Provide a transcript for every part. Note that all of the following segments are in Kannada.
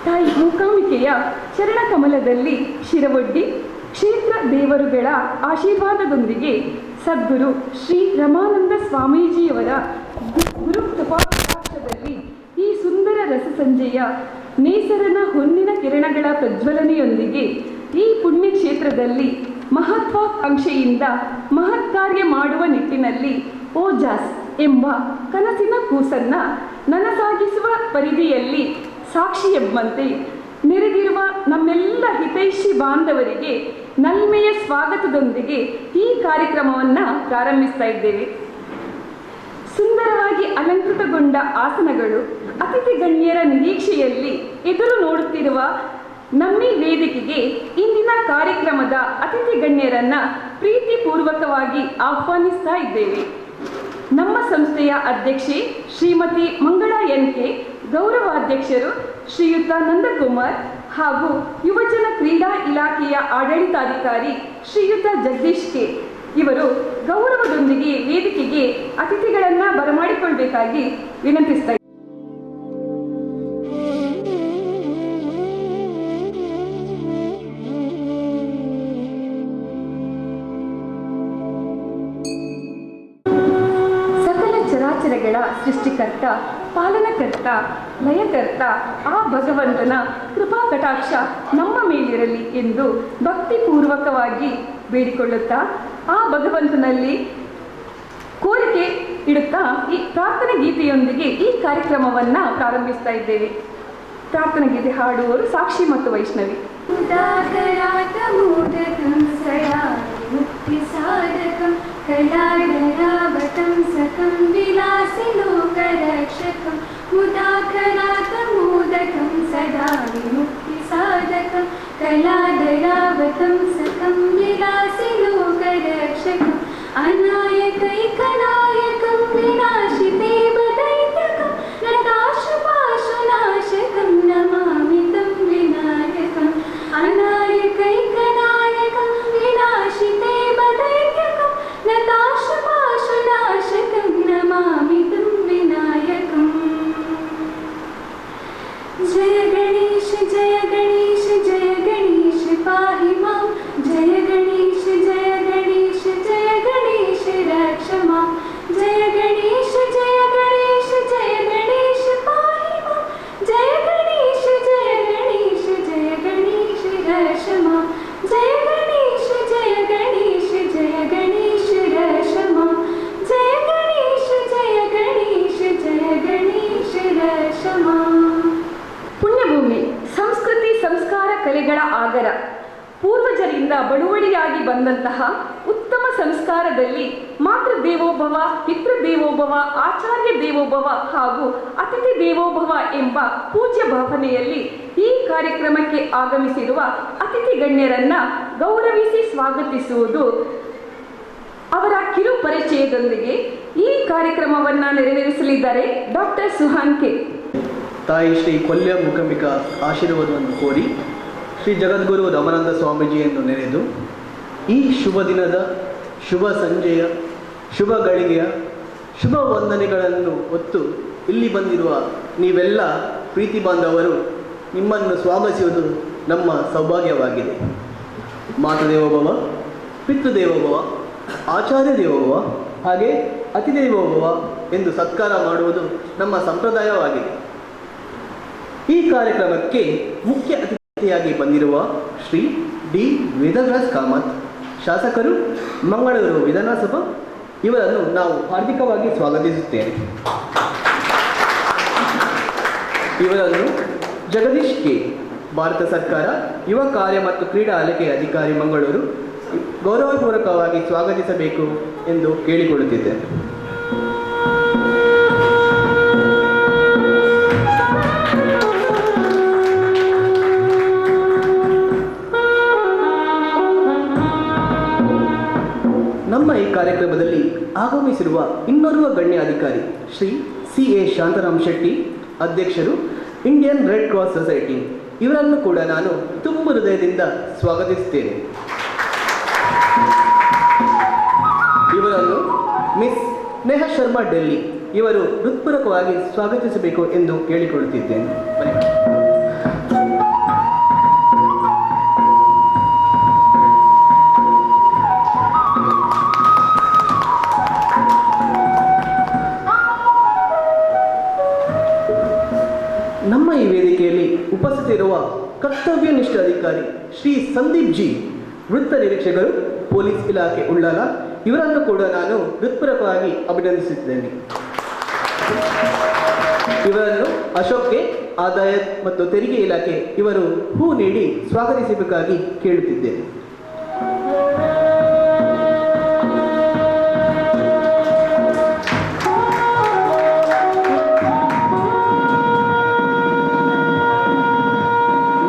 ತಾಯಿ ಮೂಕಾಂಬಿಕೆಯ ಚರಣಕಮಲದಲ್ಲಿ ಶಿರವೊಡ್ಡಿ ಕ್ಷೇತ್ರ ದೇವರುಗಳ ಆಶೀರ್ವಾದದೊಂದಿಗೆ ಸದ್ಗುರು ಶ್ರೀ ರಮಾನಂದ ಸ್ವಾಮೀಜಿಯವರ ಗುರುಕೃಪಾಕಟಾಕ್ಷದಲ್ಲಿ ಈ ಸುಂದರ ರಸಸಂಜೆಯ ನೇಸರನ ಹೊನ್ನಿನ ಕಿರಣಗಳ ಪ್ರಜ್ವಲನೆಯೊಂದಿಗೆ ಈ ಪುಣ್ಯಕ್ಷೇತ್ರದಲ್ಲಿ ಮಹತ್ವಾಕಾಂಕ್ಷೆಯಿಂದ ಮಹತ್ಕಾರ್ಯ ಮಾಡುವ ನಿಟ್ಟಿನಲ್ಲಿ ಓಜಾಸ್ ಎಂಬ ಕನಸಿನ ಕೂಸನ್ನು ನನಸಾಗಿಸುವ ಪರಿಧಿಯಲ್ಲಿ ಸಾಕ್ಷಿಯೆಂಬಂತೆ ನೆರೆದಿರುವ ನಮ್ಮೆಲ್ಲ ಹಿತೈಷಿ ಬಾಂಧವರಿಗೆ ನಲ್ಮೆಯ ಸ್ವಾಗತದೊಂದಿಗೆ ಈ ಕಾರ್ಯಕ್ರಮವನ್ನು ಪ್ರಾರಂಭಿಸ್ತಾ ಇದ್ದೇವೆ. ಸುಂದರವಾಗಿ ಅಲಂಕೃತಗೊಂಡ ಆಸನಗಳು, ಅತಿಥಿ ಗಣ್ಯರ ನಿರೀಕ್ಷೆಯಲ್ಲಿ ಎದುರು ನೋಡುತ್ತಿರುವ ನಮ್ಮಿ ವೇದಿಕೆಗೆ ಇಂದಿನ ಕಾರ್ಯಕ್ರಮದ ಅತಿಥಿ ಗಣ್ಯರನ್ನು ಪ್ರೀತಿಪೂರ್ವಕವಾಗಿ ಆಹ್ವಾನಿಸ್ತಾ ಇದ್ದೇವೆ. ನಮ್ಮ ಸಂಸ್ಥೆಯ ಅಧ್ಯಕ್ಷೆ ಶ್ರೀಮತಿ ಮಂಗಳಾ ಎನ್.ಕೆ, ಗೌರವಾಧ್ಯಕ್ಷರು ಶ್ರೀಯುತ ನಂದಕುಮಾರ್ ಹಾಗೂ ಯುವಜನ ಕ್ರೀಡಾ ಇಲಾಖೆಯ ಆಡಳಿತಾಧಿಕಾರಿ ಶ್ರೀಯುತ ಜಗದೀಶ್ ಕೆ ಇವರು ಗೌರವದೊಂದಿಗೆ ವೇದಿಕೆಗೆ ಅತಿಥಿಗಳನ್ನು ಬರಮಾಡಿಕೊಳ್ಬೇಕಾಗಿ ವಿನಂತಿಸ್ತಾ ಚರಾಚರಗಳ ಸೃಷ್ಟಿಕರ್ತ, ಪಾಲನಕರ್ತ, ಲಯಕರ್ತ ಆ ಭಗವಂತನ ಕೃಪಾ ಕಟಾಕ್ಷ ನಮ್ಮ ಮೇಲಿರಲಿ ಎಂದು ಭಕ್ತಿಪೂರ್ವಕವಾಗಿ ಬೇಡಿಕೊಳ್ಳುತ್ತಾ ಆ ಭಗವಂತನಲ್ಲಿ ಕೋರಿಕೆ ಇಡುತ್ತಾ ಈ ಪ್ರಾರ್ಥನೆ ಗೀತೆಯೊಂದಿಗೆ ಈ ಕಾರ್ಯಕ್ರಮವನ್ನು ಪ್ರಾರಂಭಿಸ್ತಾ ಇದ್ದೇವೆ. ಪ್ರಾರ್ಥನೆ ಗೀತೆ ಹಾಡುವವರು ಸಾಕ್ಷಿ ಮತ್ತು ವೈಷ್ಣವಿ. कलाडरावतं सकं विलासिलोकरक्षकं मुदाकरातमोदकं सदा विमुक्तिसाधकं कलाडरावतं सकं विलासिलोकरक्षकम् अनायकैकनायकं विनाशिते वदैत्यकं नताशुपाशुनाशकं नमामि तं विनायकम् अनायकैकनायकं विनाशिते वदैत्यकं नताशुपाशुनाशकं नमामि तं विनायकम्. जय गणेश जय गणेश जय गणेश पाहि मां. जय गणेश जय गणेश जय गणेश रक्ष मां. जय गणेश जय गणेश जय गणेश पाहि मां. जय गणेश जय गणेश जय गणेश रक्ष मां. जय गणेश जय गणेश जय गणेश रक्ष मां. जय गणेश जय गणेश जय गणेश रक्ष मां. ಪುಣ್ಯಭೂಮಿ, ಸಂಸ್ಕೃತಿ ಸಂಸ್ಕಾರ ಕಲೆಗಳ ಆಗರ, ಪೂರ್ವಜರಿಂದ ಬಳುವಳಿಯಾಗಿ ಬಂದಂತಹ ಉತ್ತಮ ಸಂಸ್ಕಾರದಲ್ಲಿ ಮಾತೃದೇವೋಭವ, ಪಿತೃದೇವೋಭವ, ಆಚಾರ್ಯ ದೇವೋಭವ ಹಾಗೂ ಅತಿಥಿ ದೇವೋಭವ ಎಂಬ ಪೂಜ್ಯ ಭಾವನೆಯಲ್ಲಿ ಈ ಕಾರ್ಯಕ್ರಮಕ್ಕೆ ಆಗಮಿಸಿರುವ ಅತಿಥಿ ಗಣ್ಯರನ್ನ ಗೌರವಿಸಿ ಸ್ವಾಗತಿಸುವುದು. ಅವರ ಕಿರು ಪರಿಚಯದೊಂದಿಗೆ ಈ ಕಾರ್ಯಕ್ರಮವನ್ನು ನೆರವೇರಿಸಲಿದ್ದಾರೆ ಡಾಕ್ಟರ್ ಸುಹಾನ್ ಕೆ. ತಾಯಿ ಶ್ರೀ ಕೊಲ್ಯ ಮೂಕಾಂಬಿಕಾ ಆಶೀರ್ವಾದವನ್ನು ಕೋರಿ ಶ್ರೀ ಜಗದ್ಗುರು ರಮಾನಂದ ಸ್ವಾಮೀಜಿಯನ್ನು ನೆನೆದು ಈ ಶುಭ ದಿನದ ಶುಭ ಸಂಜೆಯ ಶುಭ ಗಳಿಗೆಯ ಶುಭ ವಂದನೆಗಳನ್ನು ಹೊತ್ತು ಇಲ್ಲಿ ಬಂದಿರುವ ನೀವೆಲ್ಲ ಪ್ರೀತಿ ಬಾಂಧವರು ನಿಮ್ಮನ್ನು ಸ್ವಾಗತಿಸುವುದು ನಮ್ಮ ಸೌಭಾಗ್ಯವಾಗಿದೆ. ಮಾತೃದೇವೋಭವ, ಪಿತೃದೇವೋಭವ, ಆಚಾರ್ಯ ದೇವೋಭವ ಹಾಗೆ ಅತಿದೇವೋಭವ ಎಂದು ಸತ್ಕಾರ ಮಾಡುವುದು ನಮ್ಮ ಸಂಪ್ರದಾಯವಾಗಿದೆ. ಈ ಕಾರ್ಯಕ್ರಮಕ್ಕೆ ಮುಖ್ಯ ಅತಿಥಿಯಾಗಿ ಬಂದಿರುವ ಶ್ರೀ ಡಿ ವೇದವ್ಯಾಸ್ ಕಾಮತ್, ಶಾಸಕರು, ಮಂಗಳೂರು ವಿಧಾನಸಭಾ, ಇವರನ್ನು ನಾವು ಹಾರ್ದಿಕವಾಗಿ ಸ್ವಾಗತಿಸುತ್ತೇವೆ. ಇವರನ್ನು ಜಗದೀಶ್ ಕೆ, ಭಾರತ ಸರ್ಕಾರ ಯುವ ಕಾರ್ಯ ಮತ್ತು ಕ್ರೀಡಾ ಇಲಾಖೆಯ ಅಧಿಕಾರಿ, ಮಂಗಳೂರು, ಗೌರವಪೂರ್ವಕವಾಗಿ ಸ್ವಾಗತಿಸಬೇಕು ಎಂದು ಕೇಳಿಕೊಳ್ಳುತ್ತಿದ್ದೇನೆ. ನಮ್ಮ ಈ ಕಾರ್ಯಕ್ರಮದಲ್ಲಿ ಆಗಮಿಸಿರುವ ಇನ್ನೋರ್ವ ಗಣ್ಯ ಅಧಿಕಾರಿ ಶ್ರೀ ಸಿ.ಎ. ಶಾಂತರಾಮ್ ಶೆಟ್ಟಿ, ಅಧ್ಯಕ್ಷರು, ಇಂಡಿಯನ್ ರೆಡ್ ಕ್ರಾಸ್ ಸೊಸೈಟಿ, ಇವರನ್ನು ಕೂಡ ನಾನು ತುಂಬ ಹೃದಯದಿಂದ ಸ್ವಾಗತಿಸುತ್ತೇನೆ. ಇವರನ್ನು ಮಿಸ್ ನೇಹಾ ಶರ್ಮಾ ಡೆಲ್ಲಿ ಇವರು ಹೃತ್ಪೂರ್ವಕವಾಗಿ ಸ್ವಾಗತಿಸಬೇಕು ಎಂದು ಕೇಳಿಕೊಳ್ಳುತ್ತಿದ್ದೇನೆ. ಸೇರುವ ಕರ್ತವ್ಯನಿಷ್ಠ ಅಧಿಕಾರಿ ಶ್ರೀ ಸಂದೀಪ್ ಜಿ, ವೃತ್ತ ನಿರೀಕ್ಷಕರು, ಪೊಲೀಸ್ ಇಲಾಖೆ ಉಳ್ಳಾಲ, ಇವರನ್ನು ಕೂಡ ನಾನು ಹೃತ್ಪೂರ್ವಕವಾಗಿ ಅಭಿನಂದಿಸುತ್ತೇನೆ. ಇವರನ್ನು ಅಶೋಕ್ಗೆ ಆದಾಯ ಮತ್ತು ತೆರಿಗೆ ಇಲಾಖೆ ಇವರು ಹೂ ನೀಡಿ ಸ್ವಾಗತಿಸಬೇಕಾಗಿ ಕೇಳುತ್ತಿದ್ದೇನೆ.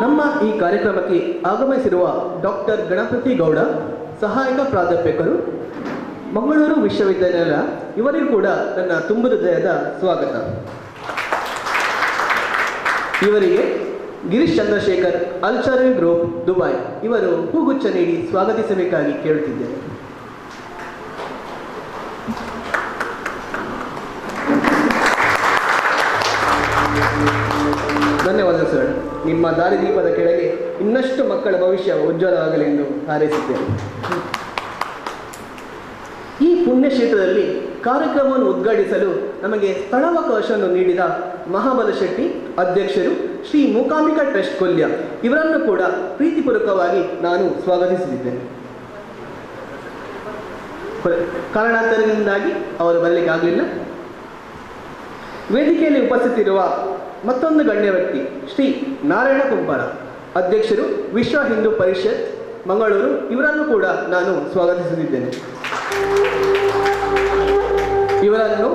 ನಮ್ಮ ಈ ಕಾರ್ಯಕ್ರಮಕ್ಕೆ ಆಗಮಿಸಿರುವ ಡಾಕ್ಟರ್ ಗಣಪತಿ ಗೌಡ, ಸಹಾಯಕ ಪ್ರಾಧ್ಯಾಪಕರು, ಮಂಗಳೂರು ವಿಶ್ವವಿದ್ಯಾನಿಲಯ, ಇವರಿಗೂ ಕೂಡ ನನ್ನ ತುಂಬು ಹೃದಯದ ಸ್ವಾಗತ. ಇವರಿಗೆ ಗಿರೀಶ್ ಚಂದ್ರಶೇಖರ್, ಅಲ್ಚಾರಿ ಗ್ರೂಪ್, ದುಬೈ, ಇವರು ಹೂಗುಚ್ಛ ನೀಡಿ ಸ್ವಾಗತಿಸಬೇಕಾಗಿ ಕೇಳುತ್ತಿದ್ದೇನೆ. ಧನ್ಯವಾದ ಸರ್. ನಿಮ್ಮ ದಾರಿದೀಪದ ಕೆಳಗೆ ಇನ್ನಷ್ಟು ಮಕ್ಕಳ ಭವಿಷ್ಯ ಉಜ್ವಲವಾಗಲೆಂದು ಹಾರೈಸುತ್ತೇನೆ. ಈ ಪುಣ್ಯಕ್ಷೇತ್ರದಲ್ಲಿ ಕಾರ್ಯಕ್ರಮವನ್ನು ಉದ್ಘಾಟಿಸಲು ನಮಗೆ ಸ್ಥಳಾವಕಾಶವನ್ನು ನೀಡಿದ ಮಹಾಬಲ ಶೆಟ್ಟಿ, ಅಧ್ಯಕ್ಷರು, ಶ್ರೀ ಮೂಕಾಂಬಿಕಾ ಟ್ರಸ್ಟ್ ಕೊಲ್ಯ, ಇವರನ್ನು ಕೂಡ ಪ್ರೀತಿಪೂರ್ವಕವಾಗಿ ನಾನು ಸ್ವಾಗತಿಸುತ್ತಿದ್ದೇನೆ. ಕಾರಣಾಂತರದಿಂದಾಗಿ ಅವರು ಬರಲಿಕ್ಕೆ ಆಗಲಿಲ್ಲ. ವೇದಿಕೆಯಲ್ಲಿ ಉಪಸ್ಥಿತಿರುವ ಮತ್ತೊಂದು ಗಣ್ಯ ವ್ಯಕ್ತಿ ಶ್ರೀ ನಾರಾಯಣ ಕುಂಪಾರ, ಅಧ್ಯಕ್ಷರು, ವಿಶ್ವ ಹಿಂದೂ ಪರಿಷತ್, ಮಂಗಳೂರು, ಇವರನ್ನು ಕೂಡ ನಾನು ಸ್ವಾಗತಿಸುತ್ತಿದ್ದೇನೆ. ಇವರನ್ನು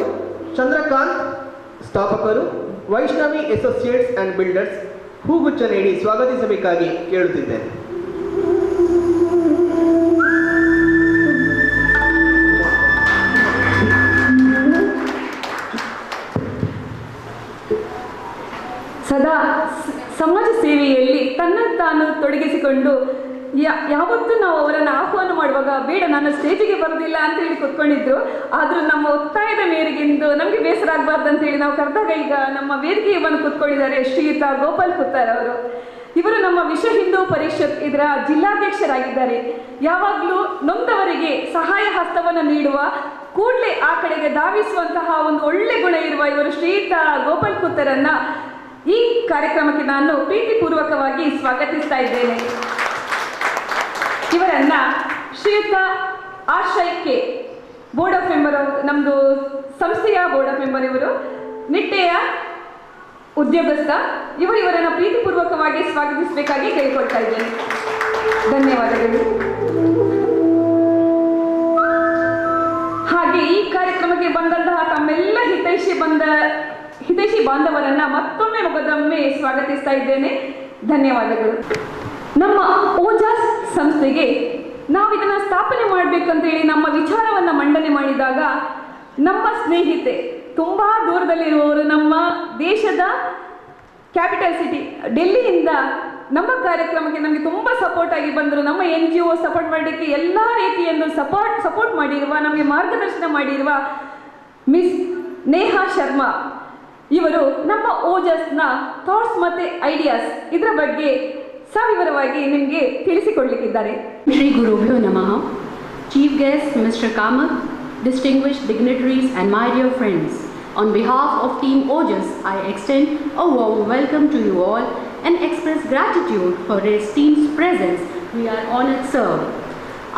ಚಂದ್ರಕಾಂತ್, ಸ್ಥಾಪಕರು, ವೈಷ್ಣವಿ ಅಸೋಸಿಯೇಟ್ಸ್ ಆ್ಯಂಡ್ ಬಿಲ್ಡರ್ಸ್, ಹೂಗುಚ್ಛ ನೀಡಿ ಸ್ವಾಗತಿಸಬೇಕಾಗಿ ಕೇಳುತ್ತಿದ್ದೇನೆ. ಸದಾ ಸಮಾಜ ಸೇವೆಯಲ್ಲಿ ತನ್ನನ್ನು ತಾನು ತೊಡಗಿಸಿಕೊಂಡು ಯಾವತ್ತೂ ನಾವು ಅವರನ್ನು ಆಹ್ವಾನ ಮಾಡುವಾಗ ಬೇಡ ನಾನು ಸ್ಟೇಜಿಗೆ ಬರೋದಿಲ್ಲ ಅಂತ ಹೇಳಿ ಕೂತ್ಕೊಂಡಿದ್ರು. ಆದರೂ ನಮ್ಮ ಒತ್ತಾಯದ ಮೇರೆಗೆಂದು ನಮಗೆ ಬೇಸರ ಆಗಬಾರ್ದು ಅಂತೇಳಿ ನಾವು ಕರೆದಾಗ ಈಗ ನಮ್ಮ ವೇದಿಕೆಗೆ ಬಂದು ಕೂತ್ಕೊಂಡಿದ್ದಾರೆ ಶ್ರೀಯುತ ಗೋಪಾಲ್ ಕುತ್ತಾರ್ ಅವರು. ಇವರು ನಮ್ಮ ವಿಶ್ವ ಹಿಂದೂ ಪರಿಷತ್ ಇದರ ಜಿಲ್ಲಾಧ್ಯಕ್ಷರಾಗಿದ್ದಾರೆ. ಯಾವಾಗಲೂ ನೊಂದವರಿಗೆ ಸಹಾಯ ಹಸ್ತವನ್ನು ನೀಡುವ, ಕೂಡಲೇ ಆ ಕಡೆಗೆ ಧಾವಿಸುವಂತಹ ಒಂದು ಒಳ್ಳೆ ಗುಣ ಇರುವ ಇವರು ಶ್ರೀಯುತ ಗೋಪಾಲ್ ಕುತ್ತಾರನ್ನ ಈ ಕಾರ್ಯಕ್ರಮಕ್ಕೆ ನಾನು ಪ್ರೀತಿಪೂರ್ವಕವಾಗಿ ಸ್ವಾಗತಿಸ್ತಾ ಇದ್ದೇನೆ. ಇವರನ್ನ ಶ್ರೀಯುತ ಆಶ್ರಯಕ್ಕೆ ಬೋರ್ಡ್ ಆಫ್ ಮೆಂಬರ್, ನಮ್ಮದು ಸಂಸ್ಥೆಯ ಬೋರ್ಡ್ ಆಫ್ ಮೆಂಬರ್, ಇವರು ನಿಟ್ಟೆಯ ಉದ್ಯೋಗಸ್ಥ, ಇವರನ್ನು ಪ್ರೀತಿಪೂರ್ವಕವಾಗಿ ಸ್ವಾಗತಿಸಬೇಕಾಗಿ ಕೇಳಿಕೊಳ್ತಾ ಇದ್ದೇನೆ. ಧನ್ಯವಾದಗಳು. ಹಾಗೆ ಈ ಕಾರ್ಯಕ್ರಮಕ್ಕೆ ಬಂದಂತಹ ತಮ್ಮೆಲ್ಲ ಹಿತೈಷಿ ಬಾಂಧವರನ್ನ ಮತ್ತೊಮ್ಮೆ ಮುಗದೊಮ್ಮೆ ಸ್ವಾಗತಿಸ್ತಾ ಇದ್ದೇನೆ. ಧನ್ಯವಾದಗಳು. ನಮ್ಮ ಓಜಾಸ್ ಸಂಸ್ಥೆಗೆ ನಾವು ಇದನ್ನು ಸ್ಥಾಪನೆ ಮಾಡಬೇಕಂತೇಳಿ ನಮ್ಮ ವಿಚಾರವನ್ನು ಮಂಡನೆ ಮಾಡಿದಾಗ ನಮ್ಮ ಸ್ನೇಹಿತೆ ತುಂಬ ದೂರದಲ್ಲಿರುವವರು, ನಮ್ಮ ದೇಶದ ಕ್ಯಾಪಿಟಲ್ ಸಿಟಿ ಡೆಲ್ಲಿಯಿಂದ ನಮ್ಮ ಕಾರ್ಯಕ್ರಮಕ್ಕೆ ನಮಗೆ ತುಂಬ ಸಪೋರ್ಟ್ ಆಗಿ ಬಂದರು. ನಮ್ಮ NGO ಸಪೋರ್ಟ್ ಮಾಡಲಿಕ್ಕೆ ಎಲ್ಲ ರೀತಿಯನ್ನು ಸಪೋರ್ಟ್ ಮಾಡಿರುವ, ನಮಗೆ ಮಾರ್ಗದರ್ಶನ ಮಾಡಿರುವ ಮಿಸ್ ನೇಹಾ ಶರ್ಮಾ ಇವರು ನಮ್ಮ ಓಜಸ್ನ ಥಾಟ್ಸ್ ಮತ್ತು ಐಡಿಯಾಸ್ ಇದರ ಬಗ್ಗೆ ಸವಿವರವಾಗಿ ನಿಮಗೆ ತಿಳಿಸಿಕೊಡಲಿಕ್ಕಿದ್ದಾರೆ. Shri Gurubhyo Namaha. Chief guest Mr. Kamath, distinguished dignitaries and my dear friends, on behalf of Team Ojhas, I extend a warm welcome to you all and express gratitude for your esteemed presence. We are honored, sir.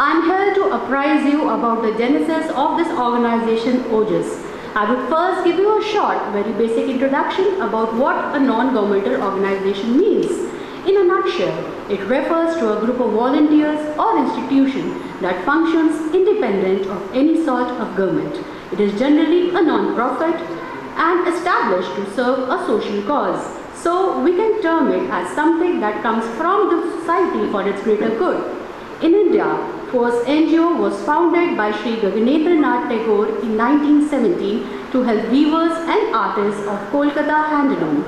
I am here to apprise you about the genesis of this organization, Ojhas. I will first give you a short, very basic introduction about what a non-governmental organization means. In a nutshell, it refers to a group of volunteers or institution that functions independent of any sort of government. It is generally a non-profit and established to serve a social cause. So we can term it as something that comes from the society for its greater good. In India, first NGO was founded by Sri Gaganendranath Tagore in 1917 to help weavers and artists of Kolkata handloom.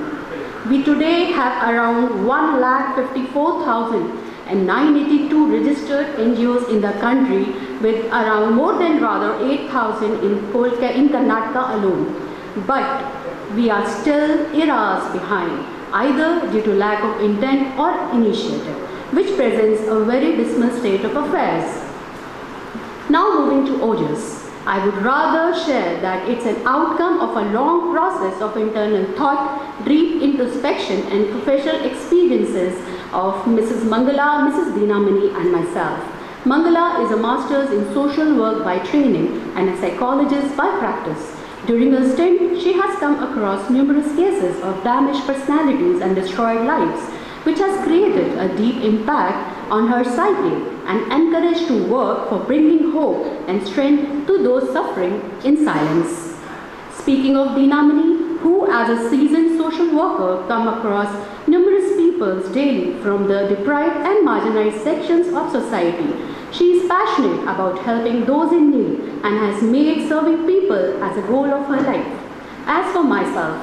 We today have around 1,54,982 registered NGOs in the country, with around more than 8,000 in Karnataka alone. But we are still eras behind, either due to lack of intent or initiative, which presents a very dismal state of affairs. Now moving to Ojhas. I would rather share that it's an outcome of a long process of internal thought, deep introspection and professional experiences of Mrs. Mangala, Mrs. Dinamani and myself. Mangala is a master's in social work by training and a psychologist by practice. During her stint, she has come across numerous cases of damaged personalities and destroyed lives, which has created a deep impact on her psyche and encouraged to work for bringing hope and strength to those suffering in silence. Speaking of Dinamani, who as a seasoned social worker come across numerous people daily from the deprived and marginalized sections of society, she is passionate about helping those in need and has made serving people as a goal of her life. As for myself,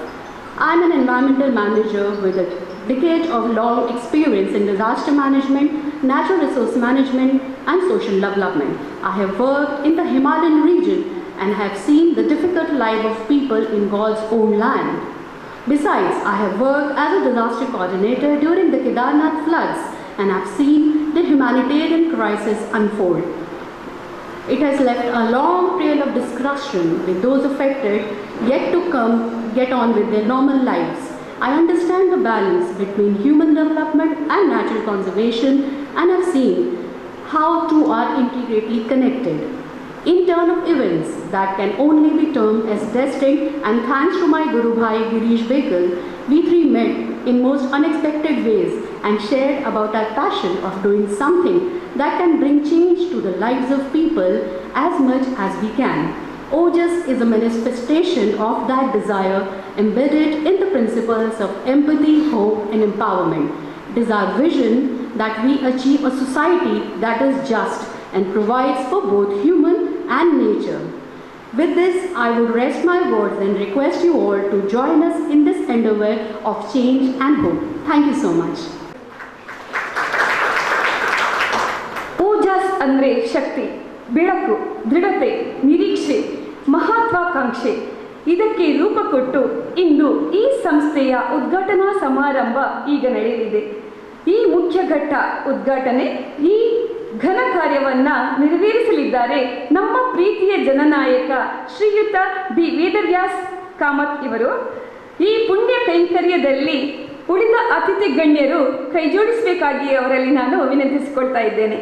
I am an environmental manager with a decade of long experience in disaster management, natural resource management and social development. I have worked in the Himalayan region and have seen the difficult life of people in God's own land. Besides, I have worked as a disaster coordinator during the Kedarnath floods and have seen the humanitarian crisis unfold. It has left a long trail of discussion with those affected yet to come get on with their normal lives. I understand the balance between human development and natural conservation and have seen how two are intricately connected. In turn of events that can only be termed as destined, and thanks to my Guru Bhai Girish Bekal, we three met in most unexpected ways and shared about our passion of doing something that can bring change to the lives of people as much as we can. Ojhas is a manifestation of that desire embedded in the principles of empathy, hope and empowerment. It is our vision that we achieve a society that is just and provides for both human and nature. With this, I would rest my words and request you all to join us in this endeavor of change and hope. Thank you so much. Ojas ಅಂದರೆ ಶಕ್ತಿ, ಬೆಳಕು, ದೃಢತೆ, ನಿರೀಕ್ಷೆ, ಮಹತ್ವಾಕಾಂಕ್ಷೆ. ಇದಕ್ಕೆ ರೂಪ ಕೊಟ್ಟು ಇಂದು ಈ ಸಂಸ್ಥೆಯ ಉದ್ಘಾಟನಾ ಸಮಾರಂಭ ಈಗ ನಡೆಯಲಿದೆ. ಈ ಮುಖ್ಯ ಘಟ್ಟ ಉದ್ಘಾಟನೆ, ಈ ಘನ ಕಾರ್ಯವನ್ನ ನೆರವೇರಿಸಲಿದ್ದಾರೆ ನಮ್ಮ ಪ್ರೀತಿಯ ಜನನಾಯಕ ಶ್ರೀಯುತ ಬಿ ವೇದವ್ಯಾಸ್ ಕಾಮತ್ ಇವರು. ಈ ಪುಣ್ಯ ಕೈಂಕರ್ಯದಲ್ಲಿ ಉಳಿದ ಅತಿಥಿ ಗಣ್ಯರು ಕೈಜೋಡಿಸಬೇಕಾಗಿ ಅವರಲ್ಲಿ ನಾನು ವಿನಂತಿಸಿಕೊಳ್ತಾ ಇದ್ದೇನೆ.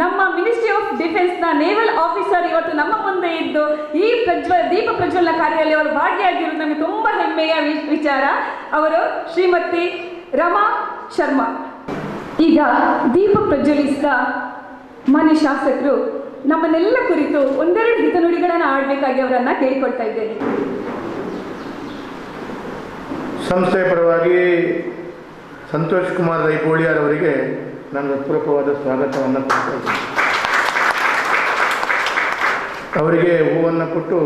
ನಮ್ಮ ಮಿನಿಸ್ಟ್ರಿ ಆಫ್ ಡಿಫೆನ್ಸ್ನ ನೇವಲ್ ಆಫೀಸರ್ ಇವತ್ತು ನಮ್ಮ ಮುಂದೆ ಇದ್ದು ಈ ದೀಪ ಪ್ರಜ್ವಲನ ಕಾರ್ಯದಲ್ಲಿ ಅವರು ಭಾಗಿಯಾಗಿರುವುದು ನಮಗೆ ತುಂಬ ಹೆಮ್ಮೆಯ ವಿಚಾರ. ಅವರು ಶ್ರೀಮತಿ ರಮಾ ಶರ್ಮಾ. ಈಗ ದೀಪ ಪ್ರಜ್ವಲಿಸಿದ ಮಾನ್ಯ ಶಾಸಕರು ನಮ್ಮನ್ನೆಲ್ಲ ಕುರಿತು ಒಂದೆರಡು ಹಿತನುಡಿಗಳನ್ನು ಆಡಬೇಕಾಗಿ ಅವರನ್ನು ಕೇಳಿಕೊಳ್ತಾ ಇದ್ದೇನೆ. ಸಂಸ್ಥೆಯ ಪರವಾಗಿ ಸಂತೋಷ್ ಕುಮಾರ್ ರೈಪೋಳಿಯಾರ್ ಅವರಿಗೆ ನಾನು ಹೃತ್ಪೂರ್ವಕವಾದ ಸ್ವಾಗತವನ್ನು ಕೊಡ್ತಾ ಇದ್ದೀನಿ. ಅವರಿಗೆ ಹೂವನ್ನು ಕೊಟ್ಟು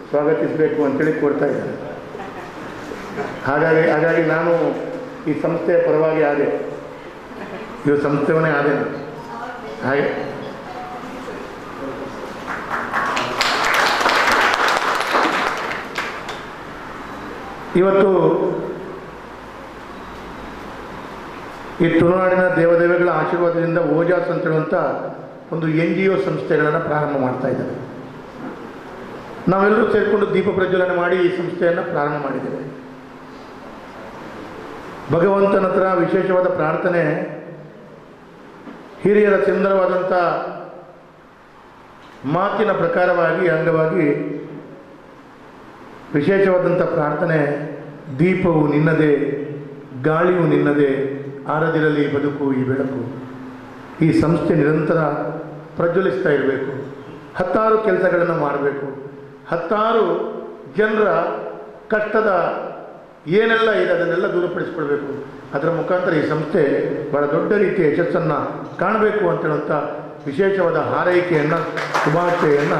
ಸ್ವಾಗತಿಸಬೇಕು ಅಂತೇಳಿ ಕೋರ್ತಾ ಇದ್ದಾರೆ. ಹಾಗಾಗಿ ನಾನು ಈ ಸಂಸ್ಥೆಯ ಪರವಾಗಿ ಆದೆ, ಇವು ಸಂಸ್ಥೆವನ್ನೇ ಆದೆ. ಹಾಗೆ ಇವತ್ತು ಈ ತುಳುನಾಡಿನ ದೇವದೇವಿಗಳ ಆಶೀರ್ವಾದದಿಂದ ಓಜಾಸ್ ಅಂತ ಹೇಳುವಂಥ ಒಂದು NGO ಸಂಸ್ಥೆಗಳನ್ನು ಪ್ರಾರಂಭ ಮಾಡ್ತಾ ಇದ್ದಾರೆ. ನಾವೆಲ್ಲರೂ ಸೇರಿಕೊಂಡು ದೀಪ ಪ್ರಜ್ವಲನೆ ಮಾಡಿ ಈ ಸಂಸ್ಥೆಯನ್ನು ಪ್ರಾರಂಭ ಮಾಡಿದ್ದೇವೆ. ಭಗವಂತನ ಹತ್ರ ವಿಶೇಷವಾದ ಪ್ರಾರ್ಥನೆ, ಹಿರಿಯರ ಸುಂದರವಾದಂಥ ಮಾತಿನ ಪ್ರಕಾರವಾಗಿ ಅಂಗವಾಗಿ ವಿಶೇಷವಾದಂಥ ಪ್ರಾರ್ಥನೆ, ದೀಪವು ನಿನ್ನದೇ, ಗಾಳಿಯು ನಿನ್ನದೇ, ಆರದಿರಲಿ ಬದುಕು ಈ ಬೆಳಕು. ಈ ಸಂಸ್ಥೆ ನಿರಂತರ ಪ್ರಜ್ವಲಿಸ್ತಾ ಇರಬೇಕು. 10 ಕೆಲಸಗಳನ್ನು ಮಾಡಬೇಕು. 10 ಜನರ ಕಷ್ಟದ ಏನೆಲ್ಲ ಇದೆ ಅದನ್ನೆಲ್ಲ ದೂರಪಡಿಸ್ಕೊಳ್ಬೇಕು. ಅದರ ಮುಖಾಂತರ ಈ ಸಂಸ್ಥೆ ಬಹಳ ದೊಡ್ಡ ರೀತಿಯ ಯಶಸ್ಸನ್ನು ಕಾಣಬೇಕು ಅಂತೇಳುವಂಥ ವಿಶೇಷವಾದ ಹಾರೈಕೆಯನ್ನು, ಶುಭಾಶಯವನ್ನು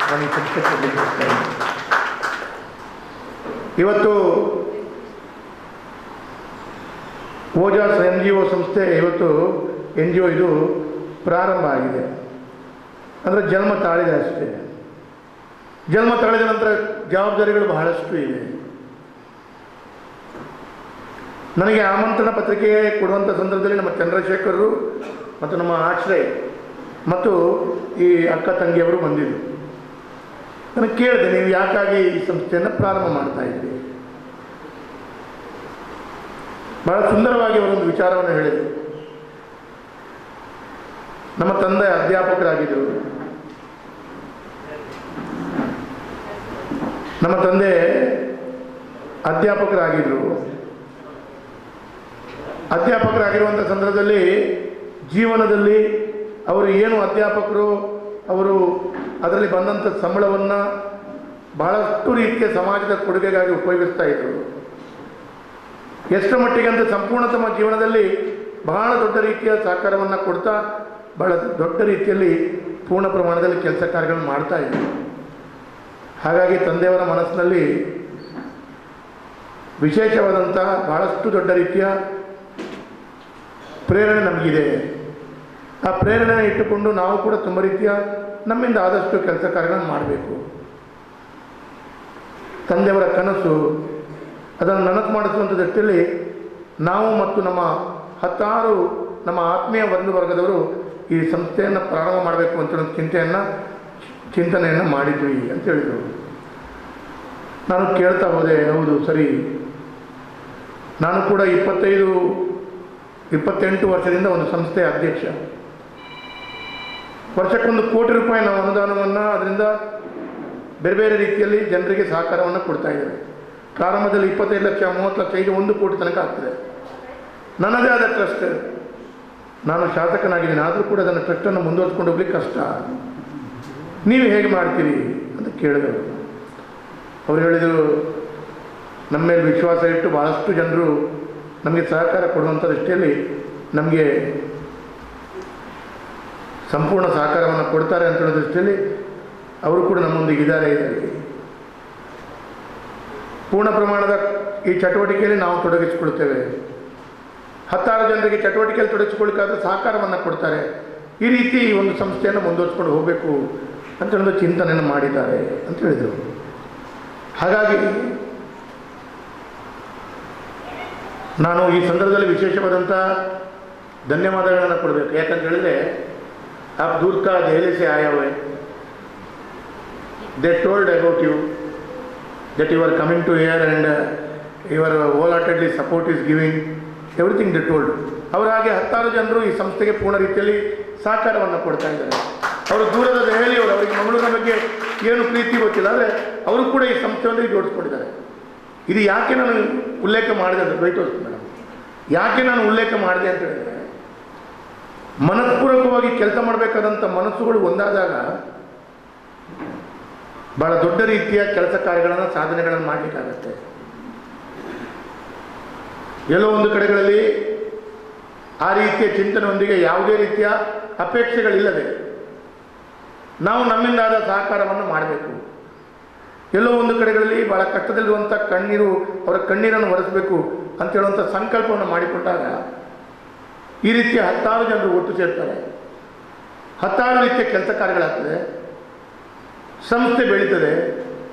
ನಾನು ಈ ಸಂಸ್ಥೆಗೆ ಕೊಡಲಿಕ್ಕೆ ಇವತ್ತು ಓಜಾಸ್ NGO ಸಂಸ್ಥೆ ಇವತ್ತು NGO ಇದು ಪ್ರಾರಂಭ ಆಗಿದೆ. ಅಂದರೆ ಜನ್ಮ ತಾಳಿದೆ ಅಷ್ಟೇ. ಜನ್ಮ ತಾಳಿದ ನಂತರ ಜವಾಬ್ದಾರಿಗಳು ಬಹಳಷ್ಟು ಇವೆ. ನನಗೆ ಆಮಂತ್ರಣ ಪತ್ರಿಕೆ ಕೊಡುವಂಥ ಸಂದರ್ಭದಲ್ಲಿ ನಮ್ಮ ಚಂದ್ರಶೇಖರರು ಮತ್ತು ನಮ್ಮ ಆಶ್ರಯ್ ಮತ್ತು ಈ ಅಕ್ಕ ತಂಗಿಯವರು ಬಂದಿದ್ದರು. ನನಗೆ ಕೇಳಿದೆ, ನೀವು ಯಾಕಾಗಿ ಈ ಸಂಸ್ಥೆಯನ್ನು ಪ್ರಾರಂಭ ಮಾಡ್ತಾ ಇದ್ದೀರಿ? ಬಹಳ ಸುಂದರವಾಗಿ ಅವರೊಂದು ವಿಚಾರವನ್ನು ಹೇಳಿದರು. ನಮ್ಮ ತಂದೆ ಅಧ್ಯಾಪಕರಾಗಿದ್ದರು. ನಮ್ಮ ತಂದೆ ಅಧ್ಯಾಪಕರಾಗಿರುವಂಥ ಸಂದರ್ಭದಲ್ಲಿ ಜೀವನದಲ್ಲಿ ಅವರು ಏನು ಅಧ್ಯಾಪಕರು, ಅವರು ಅದರಲ್ಲಿ ಬಂದಂಥ ಸಂಬಳವನ್ನು ಬಹಳಷ್ಟು ರೀತಿಯ ಸಮಾಜದ ಕೊಡುಗೆಗಾಗಿ ಉಪಯೋಗಿಸ್ತಾ ಇದ್ದರು. ಎಷ್ಟು ಮಟ್ಟಿಗೆ ಅಂತ ಸಂಪೂರ್ಣ ತಮ್ಮ ಜೀವನದಲ್ಲಿ ಬಹಳ ದೊಡ್ಡ ರೀತಿಯ ಸಹಕಾರವನ್ನು ಕೊಡ್ತಾ ಬಹಳ ದೊಡ್ಡ ರೀತಿಯಲ್ಲಿ ಪೂರ್ಣ ಪ್ರಮಾಣದಲ್ಲಿ ಕೆಲಸ ಕಾರ್ಯಗಳನ್ನು ಮಾಡ್ತಾ ಇದ್ದರು. ಹಾಗಾಗಿ ತಂದೆಯವರ ಮನಸ್ಸಿನಲ್ಲಿ ವಿಶೇಷವಾದಂಥ ಬಹಳಷ್ಟು ದೊಡ್ಡ ರೀತಿಯ ಪ್ರೇರಣೆ ನಮಗಿದೆ. ಆ ಪ್ರೇರಣೆ ಇಟ್ಟುಕೊಂಡು ನಾವು ಕೂಡ ತುಂಬ ರೀತಿಯ ನಮ್ಮಿಂದ ಆದಷ್ಟು ಕೆಲಸ ಕಾರ್ಯಗಳನ್ನು ಮಾಡಬೇಕು. ತಂದೆಯವರ ಕನಸು ಅದನ್ನು ನನಸು ಮಾಡಿಸುವಂಥ ದೃಷ್ಟಿಯಲ್ಲಿ ನಾವು ಮತ್ತು ನಮ್ಮ 10 ನಮ್ಮ ಆತ್ಮೀಯ ವರ್ಗದವರು ಈ ಸಂಸ್ಥೆಯನ್ನು ಪ್ರಾರಂಭ ಮಾಡಬೇಕು ಅಂತ ಚಿಂತನೆಯನ್ನು ಮಾಡಿದ್ವಿ ಅಂತ ಹೇಳಿದರು. ನಾನು ಕೇಳ್ತಾ ಹೋದೆ, ಹೌದು ಸರಿ, ನಾನು ಕೂಡ 28 ವರ್ಷದಿಂದ ಒಂದು ಸಂಸ್ಥೆಯ ಅಧ್ಯಕ್ಷ. ವರ್ಷಕ್ಕೊಂದು ₹1 ಕೋಟಿ ನಾವು ಅನುದಾನವನ್ನು ಅದರಿಂದ ಬೇರೆ ಬೇರೆ ರೀತಿಯಲ್ಲಿ ಜನರಿಗೆ ಸಹಕಾರವನ್ನು ಕೊಡ್ತಾ ಇದ್ದೇವೆ. ಪ್ರಾರಂಭದಲ್ಲಿ 25 ಲಕ್ಷ, 30 ಲಕ್ಷ, ಈಗ 1 ಕೋಟಿ ತನಕ ಆಗ್ತದೆ. ನನ್ನದೇ ಆದ ಟ್ರಸ್ಟ್, ನಾನು ಶಾಸಕನಾಗಿದ್ದೀನಿ, ಆದರೂ ಕೂಡ ಅದನ್ನು ಟ್ರಸ್ಟನ್ನು ಮುಂದುವರಿಸ್ಕೊಂಡು ಹೋಗ್ಲಿಕ್ಕೆ ಕಷ್ಟ. ನೀವು ಹೇಗೆ ಮಾಡ್ತೀರಿ ಅಂತ ಕೇಳಿದರು. ಅವರು ಹೇಳಿದರು, ನಮ್ಮ ಮೇಲೆ ವಿಶ್ವಾಸ ಇಟ್ಟು ಭಾಳಷ್ಟು ಜನರು ನಮಗೆ ಸಹಕಾರ ಕೊಡುವಂಥ ದೃಷ್ಟಿಯಲ್ಲಿ ನಮಗೆ ಸಂಪೂರ್ಣ ಸಹಕಾರವನ್ನು ಕೊಡ್ತಾರೆ ಅಂತ ಹೇಳೋ ದೃಷ್ಟಿಯಲ್ಲಿ ಅವರು ಕೂಡ ನಮ್ಮೊಂದಿಗೆ ಇದ್ದಾರೆ. ಇದರಲ್ಲಿ ಪೂರ್ಣ ಪ್ರಮಾಣದ ಈ ಚಟುವಟಿಕೆಯಲ್ಲಿ ನಾವು ತೊಡಗಿಸಿಕೊಳ್ತೇವೆ. 10 ಜನರಿಗೆ ಚಟುವಟಿಕೆಯಲ್ಲಿ ತೊಡಗಿಸಿಕೊಳ್ಳಿಕ್ಕಾದ್ರೆ ಸಹಕಾರವನ್ನು ಕೊಡ್ತಾರೆ. ಈ ರೀತಿ ಈ ಒಂದು ಸಂಸ್ಥೆಯನ್ನು ಮುಂದುವರಿಸ್ಕೊಂಡು ಹೋಗಬೇಕು ಅಂತ ಒಂದು ಚಿಂತನೆಯನ್ನು ಮಾಡಿದ್ದಾರೆ ಅಂತ ಹೇಳಿದರು. ಹಾಗಾಗಿ ನಾನು ಈ ಸಂದರ್ಭದಲ್ಲಿ ವಿಶೇಷವಾದಂಥ ಧನ್ಯವಾದಗಳನ್ನು ಕೊಡಬೇಕು. ಯಾಕಂತ ಹೇಳಿದರೆ आप दूर का दहली से आए हुए, they told about you that you are coming to here and your wholeheartedly support is giving everything they told. ಅವರು ಹಾಗೆ 10 ಜನರು ಈ ಸಂಸ್ಥೆಗೆ ಪೂರ್ಣ ರೀತಿಯಲ್ಲಿ ಸಹಕಾರವನ್ನು ಕೊಡ್ತಾ ಇದ್ದಾರೆ. ಅವರು ದೂರದ ದೆಹಲಿಯವರು, ಅವರಿಗೆ ಮಂಗಳೂರಿನ ಬಗ್ಗೆ ಏನು ಪ್ರೀತಿ ಗೊತ್ತಿಲ್ಲ, ಆದರೆ ಅವರು ಕೂಡ ಈ ಸಂಸ್ಥೆಯಲ್ಲಿ ಜೋಡಿಸ್ಕೊಂಡಿದ್ದಾರೆ. ಇದು ಯಾಕೆ ನಾನು ಉಲ್ಲೇಖ ಮಾಡಿದೆ ಅಂತ ಬೈತೋಸ್ತು ಮೇಡಮ್, ಯಾಕೆ ನಾನು ಉಲ್ಲೇಖ ಮಾಡಿದೆ ಅಂತ ಹೇಳಿದರೆ, ಮನಸ್ಪೂರ್ವಕವಾಗಿ ಕೆಲಸ ಮಾಡಬೇಕಾದಂಥ ಮನಸ್ಸುಗಳು ಒಂದಾದಾಗ ಬಹಳ ದೊಡ್ಡ ರೀತಿಯ ಕೆಲಸ ಕಾರ್ಯಗಳನ್ನು, ಸಾಧನೆಗಳನ್ನು ಮಾಡಲಿಕ್ಕಾಗತ್ತೆ. ಎಲ್ಲೋ ಒಂದು ಕಡೆಗಳಲ್ಲಿ ಆ ರೀತಿಯ ಚಿಂತನೆಯೊಂದಿಗೆ ಯಾವುದೇ ರೀತಿಯ ಅಪೇಕ್ಷೆಗಳಿಲ್ಲದೆ ನಾವು ನಮ್ಮಿಂದಾದ ಸಹಕಾರವನ್ನು ಮಾಡಬೇಕು. ಎಲ್ಲೋ ಒಂದು ಕಡೆಗಳಲ್ಲಿ ಬಹಳ ಕಷ್ಟದಲ್ಲಿರುವಂಥ ಅವರ ಕಣ್ಣೀರನ್ನು ಒರೆಸಬೇಕು ಅಂತ ಹೇಳುವಂಥ ಸಂಕಲ್ಪವನ್ನು ಮಾಡಿಕೊಂಡಾಗ ಈ ರೀತಿಯ 10 ಜನರು ಒಟ್ಟು ಸೇರ್ತಾರೆ. 10 ರೀತಿಯ ಕೆಲಸ ಕಾರ್ಯಗಳಾಗ್ತದೆ, ಸಂಸ್ಥೆ ಬೆಳೀತದೆ,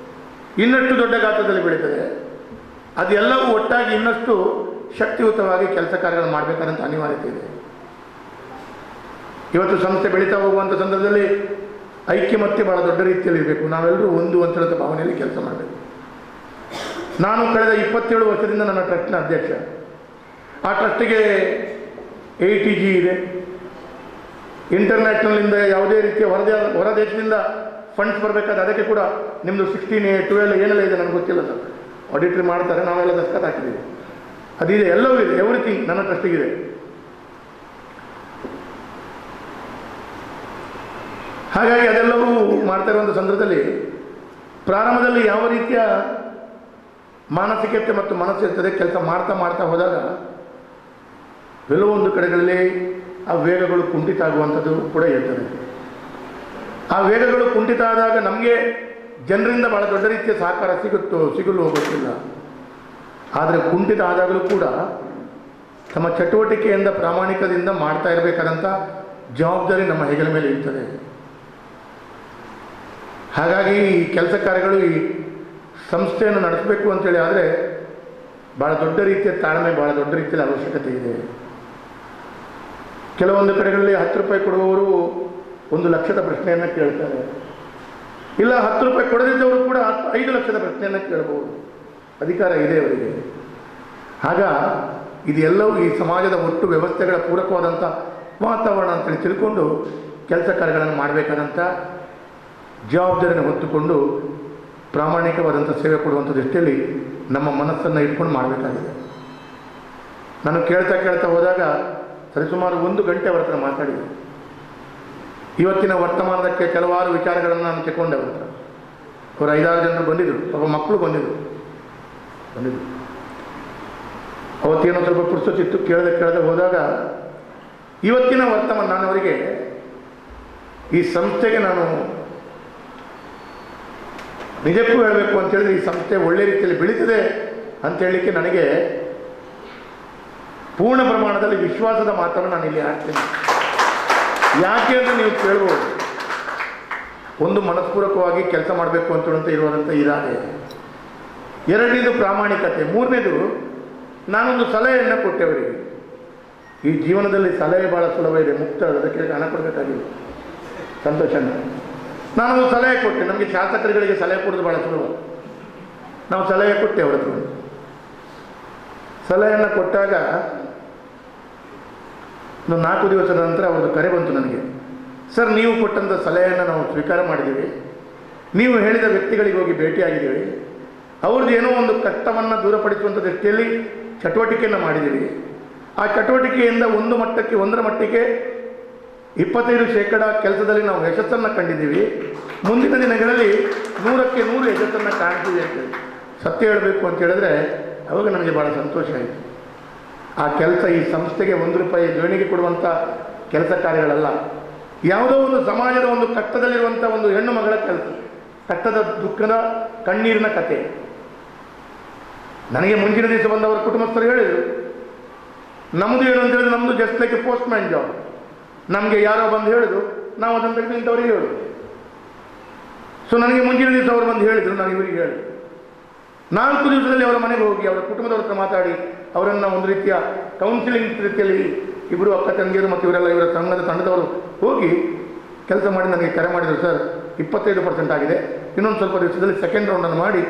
ಇನ್ನಷ್ಟು ದೊಡ್ಡ ಗಾತ್ರದಲ್ಲಿ ಬೆಳೀತದೆ. ಅದೆಲ್ಲವೂ ಒಟ್ಟಾಗಿ ಇನ್ನಷ್ಟು ಶಕ್ತಿಯುತವಾಗಿ ಕೆಲಸ ಕಾರ್ಯಗಳನ್ನು ಮಾಡಬೇಕಾದಂಥ ಅನಿವಾರ್ಯತೆ ಇದೆ. ಇವತ್ತು ಸಂಸ್ಥೆ ಬೆಳೀತಾ ಹೋಗುವಂಥ ಸಂದರ್ಭದಲ್ಲಿ ಐಕ್ಯಮತ್ಯ ಭಾಳ ದೊಡ್ಡ ರೀತಿಯಲ್ಲಿ ಇರಬೇಕು. ನಾವೆಲ್ಲರೂ ಒಂದು ಅಂತ ಹೇಳೋ ಭಾವನೆಯಲ್ಲಿ ಕೆಲಸ ಮಾಡಬೇಕು. ನಾನು ಕಳೆದ 27 ವರ್ಷದಿಂದ ನನ್ನ ಟ್ರಸ್ಟ್ನ ಅಧ್ಯಕ್ಷ. ಆ ಟ್ರಸ್ಟಿಗೆ ATG ಇದೆ, ಇಂಟರ್ನ್ಯಾಷನಲಿಂದ ಯಾವುದೇ ರೀತಿಯ ಹೊರ ದೇಶದಿಂದ ಫಂಡ್ಸ್ ಬರಬೇಕಾದ್ರೆ ಅದಕ್ಕೆ ಕೂಡ ನಿಮ್ಮದು 16A 12 ಏನೆಲ್ಲ ಇದೆ ನನಗೆ ಗೊತ್ತಿಲ್ಲ ಸರ್. ಆಡಿಟ್ರಿ ಮಾಡ್ತಾರೆ, ನಾವೆಲ್ಲ ದಸ್ಕತ್ ಹಾಕಿದ್ದೀವಿ, ಅದಿದೆ, ಎಲ್ಲವೂ ಇದೆ, ಎವ್ರಿಥಿಂಗ್ ನನ್ನ ಟ್ರಸ್ಟಿಗಿದೆ. ಹಾಗಾಗಿ ಅದೆಲ್ಲವೂ ಮಾಡ್ತಾ ಇರುವಂಥ ಸಂದರ್ಭದಲ್ಲಿ ಪ್ರಾರಂಭದಲ್ಲಿ ಯಾವ ರೀತಿಯ ಮಾನಸಿಕತೆ ಮತ್ತು ಮನಸ್ಸು ಇರ್ತದೆ, ಕೆಲಸ ಮಾಡ್ತಾ ಮಾಡ್ತಾ ಹೋದಾಗ ಕೆಲವೊಂದು ಕಡೆಗಳಲ್ಲಿ ಆ ವೇಗಗಳು ಕುಂಠಿತ ಆಗುವಂಥದ್ದು ಕೂಡ ಇರ್ತದೆ. ಆ ವೇಗಗಳು ಕುಂಠಿತ ಆದಾಗ ನಮಗೆ ಜನರಿಂದ ಭಾಳ ದೊಡ್ಡ ರೀತಿಯ ಸಹಕಾರ ಸಿಗಲು ಗೊತ್ತಿಲ್ಲ. ಆದರೆ ಕುಂಠಿತ ಆದಾಗಲೂ ಕೂಡ ತಮ್ಮ ಚಟುವಟಿಕೆಯಿಂದ ಪ್ರಾಮಾಣಿಕದಿಂದ ಮಾಡ್ತಾ ಇರಬೇಕಾದಂಥ ಜವಾಬ್ದಾರಿ ನಮ್ಮ ಹೆಗಲ ಮೇಲೆ ಇರ್ತದೆ. ಹಾಗಾಗಿ ಈ ಕೆಲಸ ಕಾರ್ಯಗಳು ಈ ಸಂಸ್ಥೆಯನ್ನು ನಡೆಸಬೇಕು ಅಂತೇಳಿ ಆದರೆ ಭಾಳ ದೊಡ್ಡ ರೀತಿಯ ತಾಳ್ಮೆ, ಭಾಳ ದೊಡ್ಡ ರೀತಿಯಲ್ಲಿ ಅವಶ್ಯಕತೆ ಇದೆ. ಕೆಲವೊಂದು ಕಡೆಗಳಲ್ಲಿ 10 ರೂಪಾಯಿ ಕೊಡುವವರು 1 ಲಕ್ಷದ ಪ್ರಶ್ನೆಯನ್ನು ಕೇಳ್ತಾರೆ. ಇಲ್ಲ 10 ರೂಪಾಯಿ ಕೊಡದಿದ್ದವರು ಕೂಡ 5 ಲಕ್ಷದ ಪ್ರಶ್ನೆಯನ್ನು ಕೇಳಬಹುದು. ಅಧಿಕಾರ ಇದೆ ಅವರಿಗೆ. ಆಗ ಇದೆಲ್ಲವೂ ಈ ಸಮಾಜದ ಒಟ್ಟು ವ್ಯವಸ್ಥೆಗಳ ಪೂರಕವಾದಂಥ ವಾತಾವರಣ ಅಂತೇಳಿ ತಿಳ್ಕೊಂಡು ಕೆಲಸ ಕಾರ್ಯಗಳನ್ನು ಮಾಡಬೇಕಾದಂಥ ಜವಾಬ್ದಾರಿಯನ್ನು ಹೊತ್ತುಕೊಂಡು ಪ್ರಾಮಾಣಿಕವಾದಂಥ ಸೇವೆ ಕೊಡುವಂಥ ದೃಷ್ಟಿಯಲ್ಲಿ ನಮ್ಮ ಮನಸ್ಸನ್ನು ಇಟ್ಕೊಂಡು ಮಾಡಬೇಕಾಗಿದೆ. ನಾನು ಕೇಳ್ತಾ ಹೋದಾಗ ಸರಿಸುಮಾರು 1 ಗಂಟೆ ಅವರ ಹತ್ರ ಮಾತಾಡಿದೆ. ಇವತ್ತಿನ ವರ್ತಮಾನದಕ್ಕೆ ಕೆಲವಾರು ವಿಚಾರಗಳನ್ನು ನಾನು ತಗೊಂಡೆ. ಅವರ ಹತ್ರ ಅವರು 5-6 ಜನರು ಬಂದಿದ್ದರು, ಒಬ್ಬ ಮಕ್ಕಳು ಬಂದಿದ್ದರು. ಅವತ್ತೇನೋ ಸ್ವಲ್ಪ ಪುರ್ಸೊತ್ತಿತ್ತು, ಕೇಳದೆ ಹೋದಾಗ ಇವತ್ತಿನ ವರ್ತಮಾನ ನಾನು ಅವರಿಗೆ ಈ ಸಂಸ್ಥೆಗೆ ನಾನು ನಿಜಕ್ಕೂ ಹೇಳಬೇಕು ಅಂತ ಹೇಳಿದ್ರೆ ಈ ಸಂಸ್ಥೆ ಒಳ್ಳೆ ರೀತಿಯಲ್ಲಿ ಬೆಳೀತದೆ ಅಂತ ಹೇಳಲಿಕ್ಕೆ ನನಗೆ ಪೂರ್ಣ ಪ್ರಮಾಣದಲ್ಲಿ ವಿಶ್ವಾಸದ ಮಾತನ್ನು ನಾನು ಇಲ್ಲಿ ಆಡ್ತೇನೆ. ಯಾಕೆ ಅಂತ ನೀವು ಕೇಳ್ಬೋದು. ಒಂದು ಮನಸ್ಪೂರ್ವಕವಾಗಿ ಕೆಲಸ ಮಾಡಬೇಕು ಅಂತ ಇರುವಂಥ ಇರಾದೆ, ಎರಡನೇದು ಪ್ರಾಮಾಣಿಕತೆ, ಮೂರನೇದು ನಾನೊಂದು ಸಲಹೆಯನ್ನು ಕೊಟ್ಟೆ ಅವರಿಗೆ. ಈ ಜೀವನದಲ್ಲಿ ಸಲಹೆ ಭಾಳ ಸುಲಭ ಇದೆ, ಮುಕ್ತ, ಅದಕ್ಕೆ ಹಣ ಕೊಡಬೇಕಾಗಿಲ್ಲ, ಸಂತೋಷ. ನಾನೊಂದು ಸಲಹೆ ಕೊಟ್ಟೆ. ನಮಗೆ ಶಾಸಕರುಗಳಿಗೆ ಸಲಹೆ ಕೊಡೋದು ಭಾಳ ಸುಲಭ. ನಾವು ಸಲಹೆ ಕೊಟ್ಟೆ ಅವರ ಹತ್ರ. ಸಲಹೆಯನ್ನು ಕೊಟ್ಟಾಗ 4 ದಿವಸದ ನಂತರ ಅವ್ರದ್ದು ಕರೆ ಬಂತು ನನಗೆ. ಸರ್, ನೀವು ಕೊಟ್ಟಂಥ ಸಲಹೆಯನ್ನು ನಾವು ಸ್ವೀಕಾರ ಮಾಡಿದ್ದೀವಿ, ನೀವು ಹೇಳಿದ ವ್ಯಕ್ತಿಗಳಿಗೆ ಹೋಗಿ ಭೇಟಿಯಾಗಿದ್ದೀವಿ, ಅವ್ರದ್ದು ಏನೋ ಒಂದು ಕಷ್ಟವನ್ನು ದೂರಪಡಿಸುವಂಥ ದೃಷ್ಟಿಯಲ್ಲಿ ಚಟುವಟಿಕೆಯನ್ನು ಮಾಡಿದ್ದೀವಿ. ಆ ಚಟುವಟಿಕೆಯಿಂದ ಒಂದರ ಮಟ್ಟಿಗೆ 25% ಕೆಲಸದಲ್ಲಿ ನಾವು ಯಶಸ್ಸನ್ನು ಕಂಡಿದ್ದೀವಿ. ಮುಂದಿನ ದಿನಗಳಲ್ಲಿ 100ಕ್ಕೆ 100 ಯಶಸ್ಸನ್ನು ಕಾಣ್ತೀವಿ ಅಂತೇಳಿ ಸತ್ಯ ಹೇಳಬೇಕು ಅಂತ ಹೇಳಿದ್ರೆ ಅವಾಗ ನನಗೆ ಭಾಳ ಸಂತೋಷ ಆಯಿತು. ಆ ಕೆಲಸ ಈ ಸಂಸ್ಥೆಗೆ 1 ರೂಪಾಯಿ ದೇಣಿಗೆ ಕೊಡುವಂಥ ಕೆಲಸ ಕಾರ್ಯಗಳಲ್ಲ. ಯಾವುದೋ ಒಂದು ಸಮಾಜದ ಒಂದು ಕಷ್ಟದಲ್ಲಿರುವಂಥ ಒಂದು ಹೆಣ್ಣು ಮಗಳ ಕೆಲಸ, ಕಷ್ಟದ ದುಃಖದ ಕಣ್ಣೀರಿನ ಕತೆ. ನನಗೆ ಮುಂಚಿನ ದಿವಸ ಬಂದವರ ಕುಟುಂಬಸ್ಥರು ಹೇಳಿದರು, ನಮ್ಮದು ಏನು ಅಂತ ಹೇಳಿದ್ರೆ ನಮ್ಮದು just like A post man job. ನಮಗೆ ಯಾರೋ ಬಂದು ಹೇಳಿದ್ರು, ನಾವು ಅದನ್ನು ತೆಗೆದು ಇಂಥವ್ರಿಗೆ ಹೇಳಿದ್ರು. ಸೊ ನನಗೆ ಮುಂಚಿನ ದಿವಸ ಅವರು ಬಂದು ಹೇಳಿದರು, ನಾನು ಇವರಿಗೆ ಹೇಳಿದೆ. 4 ದಿವಸದಲ್ಲಿ ಅವರ ಮನೆಗೆ ಹೋಗಿ ಅವರ ಕುಟುಂಬದವ್ರ ಹತ್ರ ಮಾತಾಡಿ ಅವರನ್ನು ಒಂದು ರೀತಿಯ ಕೌನ್ಸಿಲಿಂಗ್ ರೀತಿಯಲ್ಲಿ ಇಬ್ಬರು ಅಕ್ಕ ತಂಗಿಯರು ಮತ್ತು ಇವರ ತಂಡದವರು ಹೋಗಿ ಕೆಲಸ ಮಾಡಿ ನನಗೆ ಕರೆ ಮಾಡಿದರು. ಸರ್, 25% ಆಗಿದೆ, ಇನ್ನೊಂದು ಸ್ವಲ್ಪ ದಿವಸದಲ್ಲಿ ಸೆಕೆಂಡ್ ರೌಂಡನ್ನು ಮಾಡಿ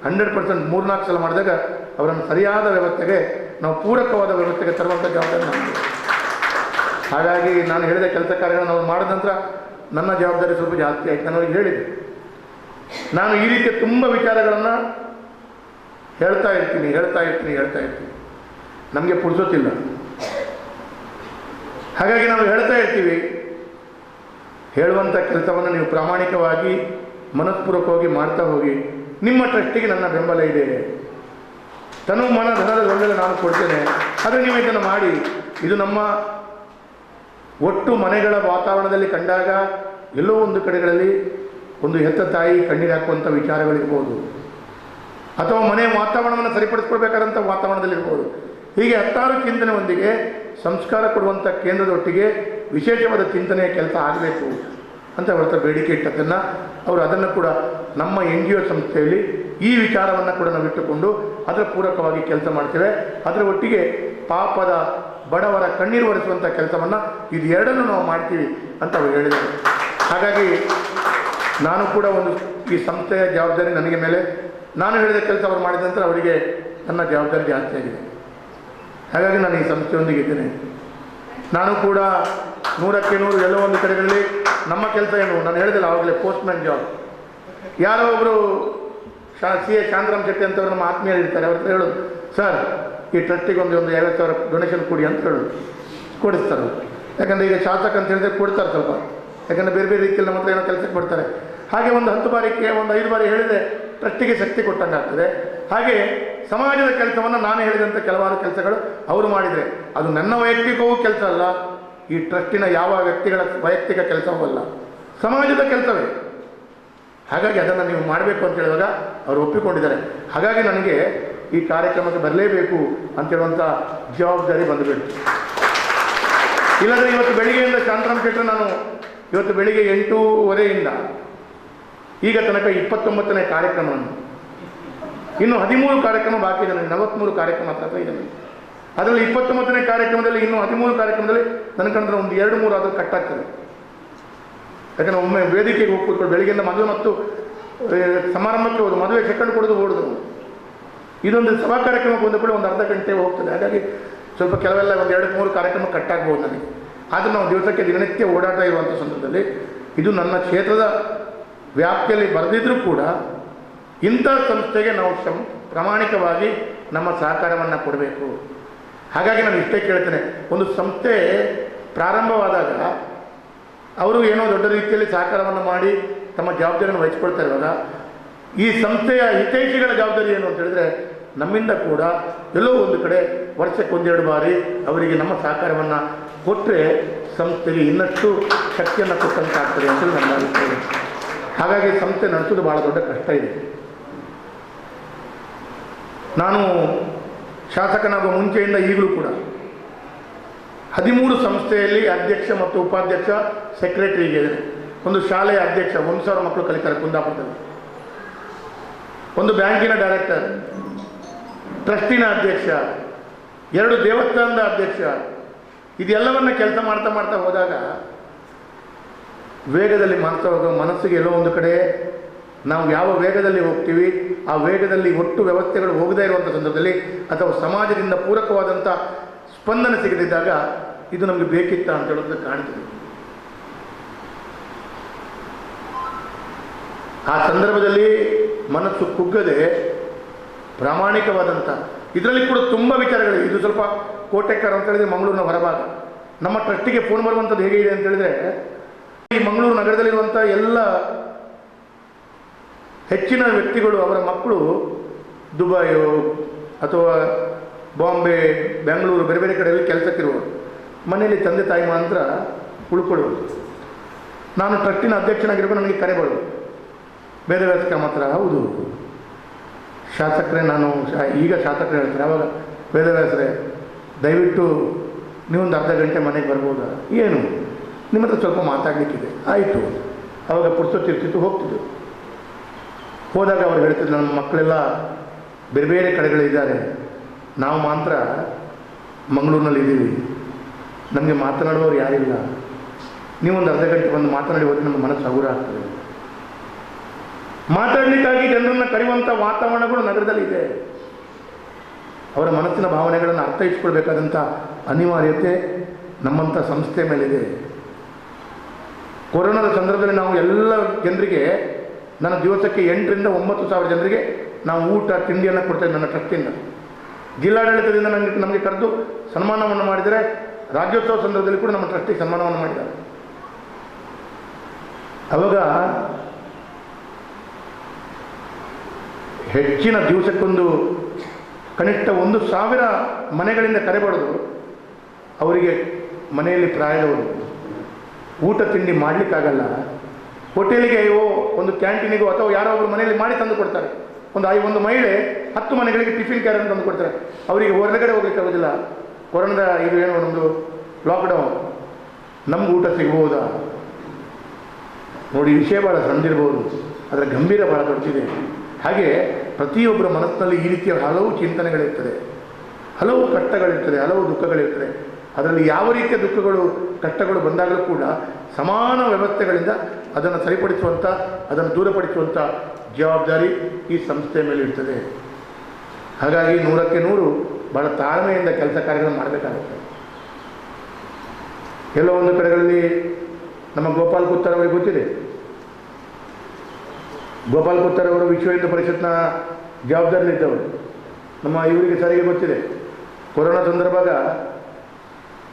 100% 3-4 ಸಲ ಮಾಡಿದಾಗ ಅವರನ್ನು ಸರಿಯಾದ ವ್ಯವಸ್ಥೆಗೆ ನಾವು ಪೂರಕವಾದ ವ್ಯವಸ್ಥೆಗೆ ತರುವಂಥ ಜವಾಬ್ದಾರಿ ನಮಗೆ. ಹಾಗಾಗಿ ನಾನು ಹೇಳಿದ ಕೆಲಸ ಕಾರ್ಯಗಳನ್ನು ನಾವು ಮಾಡಿದ ನಂತರ ನನ್ನ ಜವಾಬ್ದಾರಿ ಸ್ವಲ್ಪ ಜಾಸ್ತಿ ಆಯಿತು. ನಾನು ಅವ್ರಿಗೆ ಹೇಳಿದೆ, ನಾನು ಈ ರೀತಿಯ ತುಂಬ ವಿಚಾರಗಳನ್ನು ಹೇಳ್ತಾ ಇರ್ತೀನಿ. ನಮಗೆ ಪುರ್ಸೊತ್ತಿಲ್ಲ. ಹಾಗಾಗಿ ನಾವು ಹೇಳ್ತಾ ಇರ್ತೀವಿ. ಹೇಳುವಂಥ ಕೆಲಸವನ್ನು ನೀವು ಪ್ರಾಮಾಣಿಕವಾಗಿ ಮನಸ್ಪೂರ್ವಕವಾಗಿ ಮಾಡ್ತಾ ಹೋಗಿ. ನಿಮ್ಮ ಟ್ರಸ್ಟಿಗೆ ನನ್ನ ಬೆಂಬಲ ಇದೆ, ತನು ಮನ ಧನದ ಬೆಂಬಲ ನಾನು ಕೊಡ್ತೇನೆ, ಆದರೆ ನೀವು ಇದನ್ನು ಮಾಡಿ. ಇದು ನಮ್ಮ ಒಟ್ಟು ಮನೆಗಳ ವಾತಾವರಣದಲ್ಲಿ ಕಂಡಾಗ ಎಲ್ಲೋ ಒಂದು ಕಡೆಗಳಲ್ಲಿ ಒಂದು ಹೆತ್ತ ತಾಯಿ ಕಣ್ಣೀರು ಹಾಕುವಂಥ ವಿಚಾರಗಳಿರ್ಬೋದು, ಅಥವಾ ಮನೆ ವಾತಾವರಣವನ್ನು ಸರಿಪಡಿಸ್ಕೊಳ್ಬೇಕಾದಂಥ ವಾತಾವರಣದಲ್ಲಿರ್ಬೋದು. ಹೀಗೆ 10 ಚಿಂತನೆಯೊಂದಿಗೆ ಸಂಸ್ಕಾರ ಕೊಡುವಂಥ ಕೇಂದ್ರದೊಟ್ಟಿಗೆ ವಿಶೇಷವಾದ ಚಿಂತನೆಯ ಕೆಲಸ ಆಗಬೇಕು ಅಂತ ಅವ್ರ ಹತ್ರ ಬೇಡಿಕೆ ಇಟ್ಟದನ್ನು ಅವರು ಅದನ್ನು ಕೂಡ ನಮ್ಮ NGO ಸಂಸ್ಥೆಯಲ್ಲಿ ಈ ವಿಚಾರವನ್ನು ಕೂಡ ನಾವು ಇಟ್ಟುಕೊಂಡು ಅದರ ಪೂರಕವಾಗಿ ಕೆಲಸ ಮಾಡ್ತೇವೆ. ಅದರ ಒಟ್ಟಿಗೆ ಪಾಪದ ಬಡವರ ಕಣ್ಣೀರು ಒರೆಸುವಂಥ ಕೆಲಸವನ್ನು ಇದು ಎರಡನ್ನು ನಾವು ಮಾಡ್ತೀವಿ ಅಂತ ಅವರು ಹೇಳಿದರು. ಹಾಗಾಗಿ ನಾನು ಕೂಡ ಈ ಸಂಸ್ಥೆಯ ಜವಾಬ್ದಾರಿ ನನಗೆ ಮೇಲೆ, ನಾನು ಹೇಳಿದ ಕೆಲಸ ಅವರು ಮಾಡಿದ ನಂತರ ಅವರಿಗೆ ನನ್ನ ಜವಾಬ್ದಾರಿ ಜಾಸ್ತಿ ಆಗಿದೆ. ಹಾಗಾಗಿ ನಾನು ಈ ಸಂಸ್ಥೆಯೊಂದಿಗೆ ಇದ್ದೇನೆ. ನಾನು ಕೂಡ 100ಕ್ಕೆ 100 ಎಲ್ಲೋ ಒಂದು ಕಡೆಗಳಲ್ಲಿ ನಮ್ಮ ಕೆಲಸ ಏನು, ನಾನು ಹೇಳಿದಿಲ್ಲ ಆವಾಗಲೇ ಪೋಸ್ಟ್ಮ್ಯಾನ್ ಜಾಬ್. ಯಾರೋ ಒಬ್ಬರು CA ಶಾಂತರಾಮ್ ಶೆಟ್ಟಿ ಅಂತವ್ರು ನಮ್ಮ ಆತ್ಮೀಯರು ಇರ್ತಾರೆ, ಅವ್ರ ಹತ್ರ ಹೇಳೋದು, ಸರ್ ಈ ಟ್ರಸ್ಟಿಗೆ ಒಂದು 50,000 ಡೊನೇಷನ್ ಕೊಡಿ ಅಂತ ಹೇಳೋದು, ಕೊಡಿಸ್ತಾರೆ. ಯಾಕಂದರೆ ಈಗ ಶಾಸಕ ಅಂತ ಹೇಳಿದ್ರೆ ಕೊಡ್ತಾರೆ ಸ್ವಲ್ಪ, ಯಾಕಂದರೆ ಬೇರೆ ಬೇರೆ ರೀತಿಯಲ್ಲಿ ನಮ್ಮ ಹತ್ರ ಏನೋ ಕೆಲಸಕ್ಕೆ ಕೊಡ್ತಾರೆ. ಹಾಗೆ ಒಂದು 10 ಬಾರಿಗೆ ಒಂದು 5 ಬಾರಿ ಹೇಳಿದರೆ ಟ್ರಸ್ಟಿಗೆ ಶಕ್ತಿ ಕೊಟ್ಟಂಗೆ ಆಗ್ತದೆ. ಹಾಗೆ ಸಮಾಜದ ಕೆಲಸವನ್ನು ನಾನು ಹೇಳಿದಂಥ ಕೆಲವಾರು ಕೆಲಸಗಳು ಅವರು ಮಾಡಿದರೆ ಅದು ನನ್ನ ವೈಯಕ್ತಿಕವೂ ಕೆಲಸ ಅಲ್ಲ, ಈ ಟ್ರಸ್ಟಿನ ಯಾವ ವ್ಯಕ್ತಿಗಳ ವೈಯಕ್ತಿಕ ಕೆಲಸವೂ ಅಲ್ಲ, ಸಮಾಜದ ಕೆಲಸವೇ. ಹಾಗಾಗಿ ಅದನ್ನು ನೀವು ಮಾಡಬೇಕು ಅಂತ ಹೇಳುವಾಗ ಅವರು ಒಪ್ಪಿಕೊಂಡಿದ್ದಾರೆ. ಹಾಗಾಗಿ ನನಗೆ ಈ ಕಾರ್ಯಕ್ರಮಕ್ಕೆ ಬರಲೇಬೇಕು ಅಂತೇಳುವಂಥ ಜವಾಬ್ದಾರಿ ಬಂದುಬಿಟ್ಟು, ಇಲ್ಲಾಂದರೆ ಇವತ್ತು ಬೆಳಿಗ್ಗೆಯಿಂದ ಶಾಂತರಾಮ್ ಶೆಟ್ಟರು ನಾನು ಇವತ್ತು ಬೆಳಿಗ್ಗೆ 8:30 ಈಗ ತನಕ 29ನೇ ಕಾರ್ಯಕ್ರಮ, ಇನ್ನು 13 ಕಾರ್ಯಕ್ರಮ ಬಾಕಿ ಇದೆ ನನಗೆ, 43 ಕಾರ್ಯಕ್ರಮ ಹತ್ರ ಇದೆ ನನಗೆ. ಅದರಲ್ಲಿ 29ನೇ ಕಾರ್ಯಕ್ರಮದಲ್ಲಿ ಇನ್ನು 13 ಕಾರ್ಯಕ್ರಮದಲ್ಲಿ ನನಗಂದ್ರೆ ಒಂದು 2-3 ಆದರೂ ಕಟ್ಟಾಗ್ತದೆ. ಯಾಕಂದರೆ ಒಮ್ಮೆ ವೇದಿಕೆಗೆ ಹೋಗಿ ಕೂತ್ಕೊಂಡು ಬೆಳಿಗ್ಗೆಯಿಂದ ಮದುವೆ ಮತ್ತು ಸಮಾರಂಭಕ್ಕೆ ಹೋದು, ಮದುವೆ ಸೆಕೆಂಡ್ ಕೊಡೋದು ಓಡೋದು, ಇದೊಂದು ಸಭಾ ಕಾರ್ಯಕ್ರಮಕ್ಕೆ ಬಂದ ಕೂಡ ಒಂದು ಅರ್ಧ ಗಂಟೆ ಹೋಗ್ತದೆ. ಹಾಗಾಗಿ ಸ್ವಲ್ಪ ಕೆಲವೆಲ್ಲ ಒಂದು 2-3 ಕಾರ್ಯಕ್ರಮ ಕಟ್ಟಾಗ್ಬೋದು ನನಗೆ. ಆದರೆ ನಾವು ದಿವಸಕ್ಕೆ ದಿನನಿತ್ಯ ಓಡಾಟ ಇರುವಂಥ ಸಂದರ್ಭದಲ್ಲಿ ಇದು ನನ್ನ ಕ್ಷೇತ್ರದ ವ್ಯಾಪ್ತಿಯಲ್ಲಿ ಬರೆದಿದ್ರೂ ಕೂಡ ಇಂಥ ಸಂಸ್ಥೆಗೆ ನಾವು ಪ್ರಾಮಾಣಿಕವಾಗಿ ನಮ್ಮ ಸಹಕಾರವನ್ನು ಕೊಡಬೇಕು. ಹಾಗಾಗಿ ನಾನು ಇಷ್ಟೇ ಕೇಳ್ತೇನೆ, ಒಂದು ಸಂಸ್ಥೆ ಪ್ರಾರಂಭವಾದಾಗ ಅವರು ಏನೋ ದೊಡ್ಡ ರೀತಿಯಲ್ಲಿ ಸಹಕಾರವನ್ನು ಮಾಡಿ ತಮ್ಮ ಜವಾಬ್ದಾರಿಯನ್ನು ವಹಿಸ್ಕೊಳ್ತಾ ಇರುವಾಗ ಈ ಸಂಸ್ಥೆಯ ಹಿತೈಷಿಗಳ ಜವಾಬ್ದಾರಿ ಏನು ಅಂತ ಹೇಳಿದ್ರೆ, ನಮ್ಮಿಂದ ಕೂಡ ಎಲ್ಲೋ ಒಂದು ಕಡೆ ವರ್ಷಕ್ಕೆ 1-2 ಬಾರಿ ಅವರಿಗೆ ನಮ್ಮ ಸಹಕಾರವನ್ನು ಕೊಟ್ಟರೆ ಸಂಸ್ಥೆಗೆ ಇನ್ನಷ್ಟು ಶಕ್ತಿಯನ್ನು ಕೊಟ್ಟಂತಾಗ್ತದೆ ಅಂತ ನನ್ನ ಅಭಿಪ್ರಾಯ. ಹಾಗಾಗಿ ಸಂಸ್ಥೆ ನಡೆಸೋದು ಭಾಳ ದೊಡ್ಡ ಕಷ್ಟ ಇದೆ. ನಾನು ಶಾಸಕನಾಗುವ ಮುಂಚೆಯಿಂದ ಈಗಲೂ ಕೂಡ 13 ಸಂಸ್ಥೆಯಲ್ಲಿ ಅಧ್ಯಕ್ಷ ಮತ್ತು ಉಪಾಧ್ಯಕ್ಷ, ಸೆಕ್ರೆಟರಿಗೆ ಇದ್ದೇನೆ. ಒಂದು ಶಾಲೆಯ ಅಧ್ಯಕ್ಷ, 1,000 ಮಕ್ಕಳು ಕಲಿತಾರೆ ಕುಂದಾಪುರದಲ್ಲಿ. ಒಂದು ಬ್ಯಾಂಕಿನ ಡೈರೆಕ್ಟರ್, ಟ್ರಸ್ಟಿನ ಅಧ್ಯಕ್ಷ, 2 ದೇವಸ್ಥಾನದ ಅಧ್ಯಕ್ಷ. ಇದೆಲ್ಲವನ್ನ ಕೆಲಸ ಮಾಡ್ತಾ ಮಾಡ್ತಾ ಹೋದಾಗ ವೇಗದಲ್ಲಿ ಮಾಡ್ತಾ ಹೋಗೋ ಮನಸ್ಸಿಗೆ ಎಲ್ಲೋ ಒಂದು ಕಡೆ ನಾವು ಯಾವ ವೇಗದಲ್ಲಿ ಹೋಗ್ತೀವಿ ಆ ವೇಗದಲ್ಲಿ ಒಟ್ಟು ವ್ಯವಸ್ಥೆಗಳು ಹೋಗದೇ ಇರುವಂಥ ಸಂದರ್ಭದಲ್ಲಿ ಅಥವಾ ಸಮಾಜದಿಂದ ಪೂರಕವಾದಂಥ ಸ್ಪಂದನೆ ಸಿಗದಿದ್ದಾಗ ಇದು ನಮಗೆ ಬೇಕಿತ್ತ ಅಂತ ಹೇಳೋದು ಕಾಣ್ತದೆ. ಆ ಸಂದರ್ಭದಲ್ಲಿ ಮನಸ್ಸು ಕುಗ್ಗದೆ ಪ್ರಾಮಾಣಿಕವಾದಂಥ, ಇದರಲ್ಲಿ ಕೂಡ ತುಂಬ ವಿಚಾರಗಳಿವೆ. ಇದು ಸ್ವಲ್ಪ ಕೋಟೆಕರ್ ಅಂತ ಹೇಳಿದರೆ ಮಂಗಳೂರಿನ ಹೊರಭಾಗ. ನಮ್ಮ ಟ್ರಸ್ಟಿಗೆ ಫೋನ್ ಬರುವಂಥದ್ದು ಹೇಗೆ ಇದೆ ಅಂತ ಹೇಳಿದರೆ, ಈ ಮಂಗಳೂರು ನಗರದಲ್ಲಿರುವಂಥ ಎಲ್ಲ ಹೆಚ್ಚಿನ ವ್ಯಕ್ತಿಗಳು ಅವರ ಮಕ್ಕಳು ದುಬೈಯೋ ಅಥವಾ ಬಾಂಬೆ, ಬೆಂಗಳೂರು ಬೇರೆ ಬೇರೆ ಕಡೆಯಲ್ಲಿ ಕೆಲಸಕ್ಕಿರುವರು, ಮನೆಯಲ್ಲಿ ತಂದೆ ತಾಯಿ ಮಾತ್ರ ಉಳ್ಕೊಳ್ಳುವುದು. ನಾನು ಟ್ರಸ್ಟಿನ ಅಧ್ಯಕ್ಷನಾಗಿರ್ಬೇಕು, ನನಗೆ ಕರೆ ಬರೋದು ವೇದವ್ಯಾಸ ಮಾತ್ರ, ಹೌದು ಶಾಸಕರೇ, ನಾನು ಈಗ ಶಾಸಕರೇ ಹೇಳ್ತಾರೆ, ಆವಾಗ ವೇದವ್ಯಾಸರೇ ದಯವಿಟ್ಟು ನೀವೊಂದು ಅರ್ಧ ಗಂಟೆ ಮನೆಗೆ ಬರ್ಬೋದಾ, ಏನು ನಿಮ್ಮ ಹತ್ರ ಸ್ವಲ್ಪ ಮಾತಾಡಲಿಕ್ಕಿದೆ, ಆಯಿತು. ಆವಾಗ ಪುಸ್ತಕ ಹೋಗ್ತಿದ್ದು. ಹೋದಾಗ ಅವ್ರು ಹೇಳ್ತಿದ್ರು, ನಮ್ಮ ಮಕ್ಕಳೆಲ್ಲ ಬೇರೆ ಬೇರೆ ಕಡೆಗಳಿದ್ದಾರೆ, ನಾವು ಮಾತ್ರ ಮಂಗಳೂರಿನಲ್ಲಿ ಇದ್ದೀವಿ, ನಮಗೆ ಮಾತನಾಡುವವರು ಯಾರಿಲ್ಲ, ನೀವೊಂದು ಅರ್ಧ ಗಂಟೆ ಬಂದು ಮಾತನಾಡಿ ಹೋದರೆ ನಮ್ಮ ಮನಸ್ಸು ಹಗುರ ಆಗ್ತದೆ. ಮಾತಾಡಲಿಕ್ಕಾಗಿ ಜನರನ್ನು ಕರೆಯುವಂಥ ವಾತಾವರಣಗಳು ನಗರದಲ್ಲಿದೆ. ಅವರ ಮನಸ್ಸಿನ ಭಾವನೆಗಳನ್ನು ಅರ್ಥೈಸಿಕೊಳ್ಬೇಕಾದಂಥ ಅನಿವಾರ್ಯತೆ ನಮ್ಮಂಥ ಸಂಸ್ಥೆ ಮೇಲಿದೆ. ಕೊರೋನಾದ ಸಂದರ್ಭದಲ್ಲಿ ನಾವು ಎಲ್ಲ ಜನರಿಗೆ, ನನ್ನ ದಿವಸಕ್ಕೆ 8,000 to 9,000 ಜನರಿಗೆ ನಾವು ಊಟ ತಿಂಡಿಯನ್ನು ಕೊಡ್ತೇವೆ ನನ್ನ ಟ್ರಸ್ಟಿಂದ. ಜಿಲ್ಲಾಡಳಿತದಿಂದ ನಮಗೆ ಕರೆದು ಸನ್ಮಾನವನ್ನು ಮಾಡಿದರೆ, ರಾಜ್ಯೋತ್ಸವ ಸಂದರ್ಭದಲ್ಲಿ ಕೂಡ ನಮ್ಮ ಟ್ರಸ್ಟಿಗೆ ಸನ್ಮಾನವನ್ನು ಮಾಡಿದ್ದಾರೆ. ಅವಾಗ ಹೆಚ್ಚಿನ ದಿವಸಕ್ಕೊಂದು ಕನಿಷ್ಠ 1,000 ಮನೆಗಳಿಂದ ಕರೆ ಬರೋದು. ಅವರಿಗೆ ಮನೆಯಲ್ಲಿ ಪ್ರಾಯದವರು ಊಟ ತಿಂಡಿ ಮಾಡಲಿಕ್ಕಾಗಲ್ಲ, ಹೋಟೆಲಿಗೆ ಒಂದು ಕ್ಯಾಂಟೀನಿಗೋ ಅಥವಾ ಯಾರೋ ಒಬ್ಬರು ಮನೆಯಲ್ಲಿ ಮಾಡಿ ತಂದು ಕೊಡ್ತಾರೆ. ಒಂದು ಮಹಿಳೆ 10 ಮನೆಗಳಿಗೆ ಟಿಫಿನ್ ಕ್ಯಾರನ್ನು ತಂದು ಕೊಡ್ತಾರೆ. ಅವರಿಗೆ ಹೊರಗಡೆ ಹೋಗ್ಲಿಕ್ಕೆ ಆಗೋದಿಲ್ಲ, ಕೊರೋನಾದ ಇದು ಏನೋ ಒಂದು ಲಾಕ್ಡೌನ್, ನಮ್ಗೆ ಊಟ ಸಿಗ್ಬೋದಾ ನೋಡಿ. ವಿಷಯ ಭಾಳ ಸಣ್ಣದಿರ್ಬೋದು, ಅದರ ಗಂಭೀರ ಭಾಳ ದೊಡ್ಡದಿದೆ. ಹಾಗೆ ಪ್ರತಿಯೊಬ್ಬರ ಮನಸ್ಸಿನಲ್ಲಿ ಈ ರೀತಿಯ ಹಲವು ಚಿಂತನೆಗಳಿರ್ತದೆ, ಹಲವು ಕಷ್ಟಗಳಿರ್ತದೆ, ಹಲವು ದುಃಖಗಳಿರ್ತದೆ. ಅದರಲ್ಲಿ ಯಾವ ರೀತಿಯ ದುಃಖಗಳು ಕಷ್ಟಗಳು ಬಂದಾಗಲೂ ಕೂಡ ಸಮಾನ ವ್ಯವಸ್ಥೆಗಳಿಂದ ಅದನ್ನು ಸರಿಪಡಿಸುವಂಥ, ಅದನ್ನು ದೂರಪಡಿಸುವಂಥ ಜವಾಬ್ದಾರಿ ಈ ಸಂಸ್ಥೆಯ ಮೇಲೆ ಇರ್ತದೆ. ಹಾಗಾಗಿ 100ಕ್ಕೆ 100 ಭಾಳ ತಾಳ್ಮೆಯಿಂದ ಕೆಲಸ ಕಾರ್ಯಗಳನ್ನು ಮಾಡಬೇಕಾಗುತ್ತೆ. ಎಲ್ಲೋ ಒಂದು ಕಡೆಗಳಲ್ಲಿ ನಮ್ಮ ಗೋಪಾಲ್ ಕುತ್ತರ್ ಅವರಿಗೆ ಗೊತ್ತಿದೆ. ಗೋಪಾಲ್ ಕುತ್ತರ್ ಅವರು ವಿಶ್ವ ಹಿಂದೂ ಪರಿಷತ್ನ ಜವಾಬ್ದಾರಿಯಲ್ಲಿದ್ದವರು. ನಮ್ಮ ಇವರಿಗೆ ಸರಿಗೆ ಗೊತ್ತಿದೆ, ಕೊರೋನಾ ಸಂದರ್ಭದಾಗ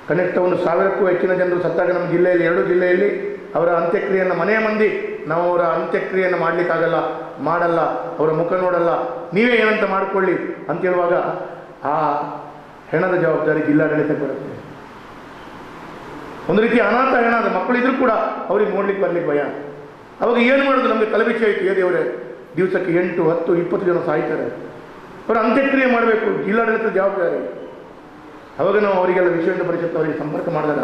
ಕನಿಷ್ಠ 1,000ಕ್ಕೂ ಹೆಚ್ಚಿನ ಜನರು ಸತ್ತಾಗ ನಮ್ಮ ಜಿಲ್ಲೆಯಲ್ಲಿ 2 ಜಿಲ್ಲೆಯಲ್ಲಿ ಅವರ ಅಂತ್ಯಕ್ರಿಯೆಯನ್ನು ಮನೆಯ ಮಂದಿ ನಾವು ಅವರ ಅಂತ್ಯಕ್ರಿಯೆಯನ್ನು ಮಾಡಲಿಕ್ಕಾಗಲ್ಲ, ಮಾಡಲ್ಲ, ಅವರ ಮುಖ ನೋಡಲ್ಲ, ನೀವೇ ಏನಂತ ಮಾಡಿಕೊಳ್ಳಿ ಅಂತ ಹೇಳುವಾಗ ಆ ಹೆಣದ ಜವಾಬ್ದಾರಿ ಜಿಲ್ಲಾಡಳಿತಕ್ಕೆ ಬರುತ್ತೆ. ಒಂದು ರೀತಿ ಅನಾಥ ಹೆಣ, ಅದು ಮಕ್ಕಳಿದ್ರೂ ಕೂಡ ಅವ್ರಿಗೆ ನೋಡ್ಲಿಕ್ಕೆ ಬರ್ಲಿಕ್ಕೆ ಭಯ. ಅವಾಗ ಏನು ಮಾಡೋದು? ನಮಗೆ ತಲೆಬಿಸಿ ಆಯಿತು, ದೇವರೇ ದಿವಸಕ್ಕೆ 8, 10, 20 ಜನ ಸಾಯ್ತಾರೆ, ಅವರ ಅಂತ್ಯಕ್ರಿಯೆ ಮಾಡಬೇಕು, ಜಿಲ್ಲಾಡಳಿತದ ಜವಾಬ್ದಾರಿ. ಅವಾಗ ನಾವು ಅವರಿಗೆಲ್ಲ ವಿಶ್ವ ಹಿಂದೂ ಪರಿಷತ್ ಅವರಿಗೆ ಸಂಪರ್ಕ ಮಾಡಿದಾಗ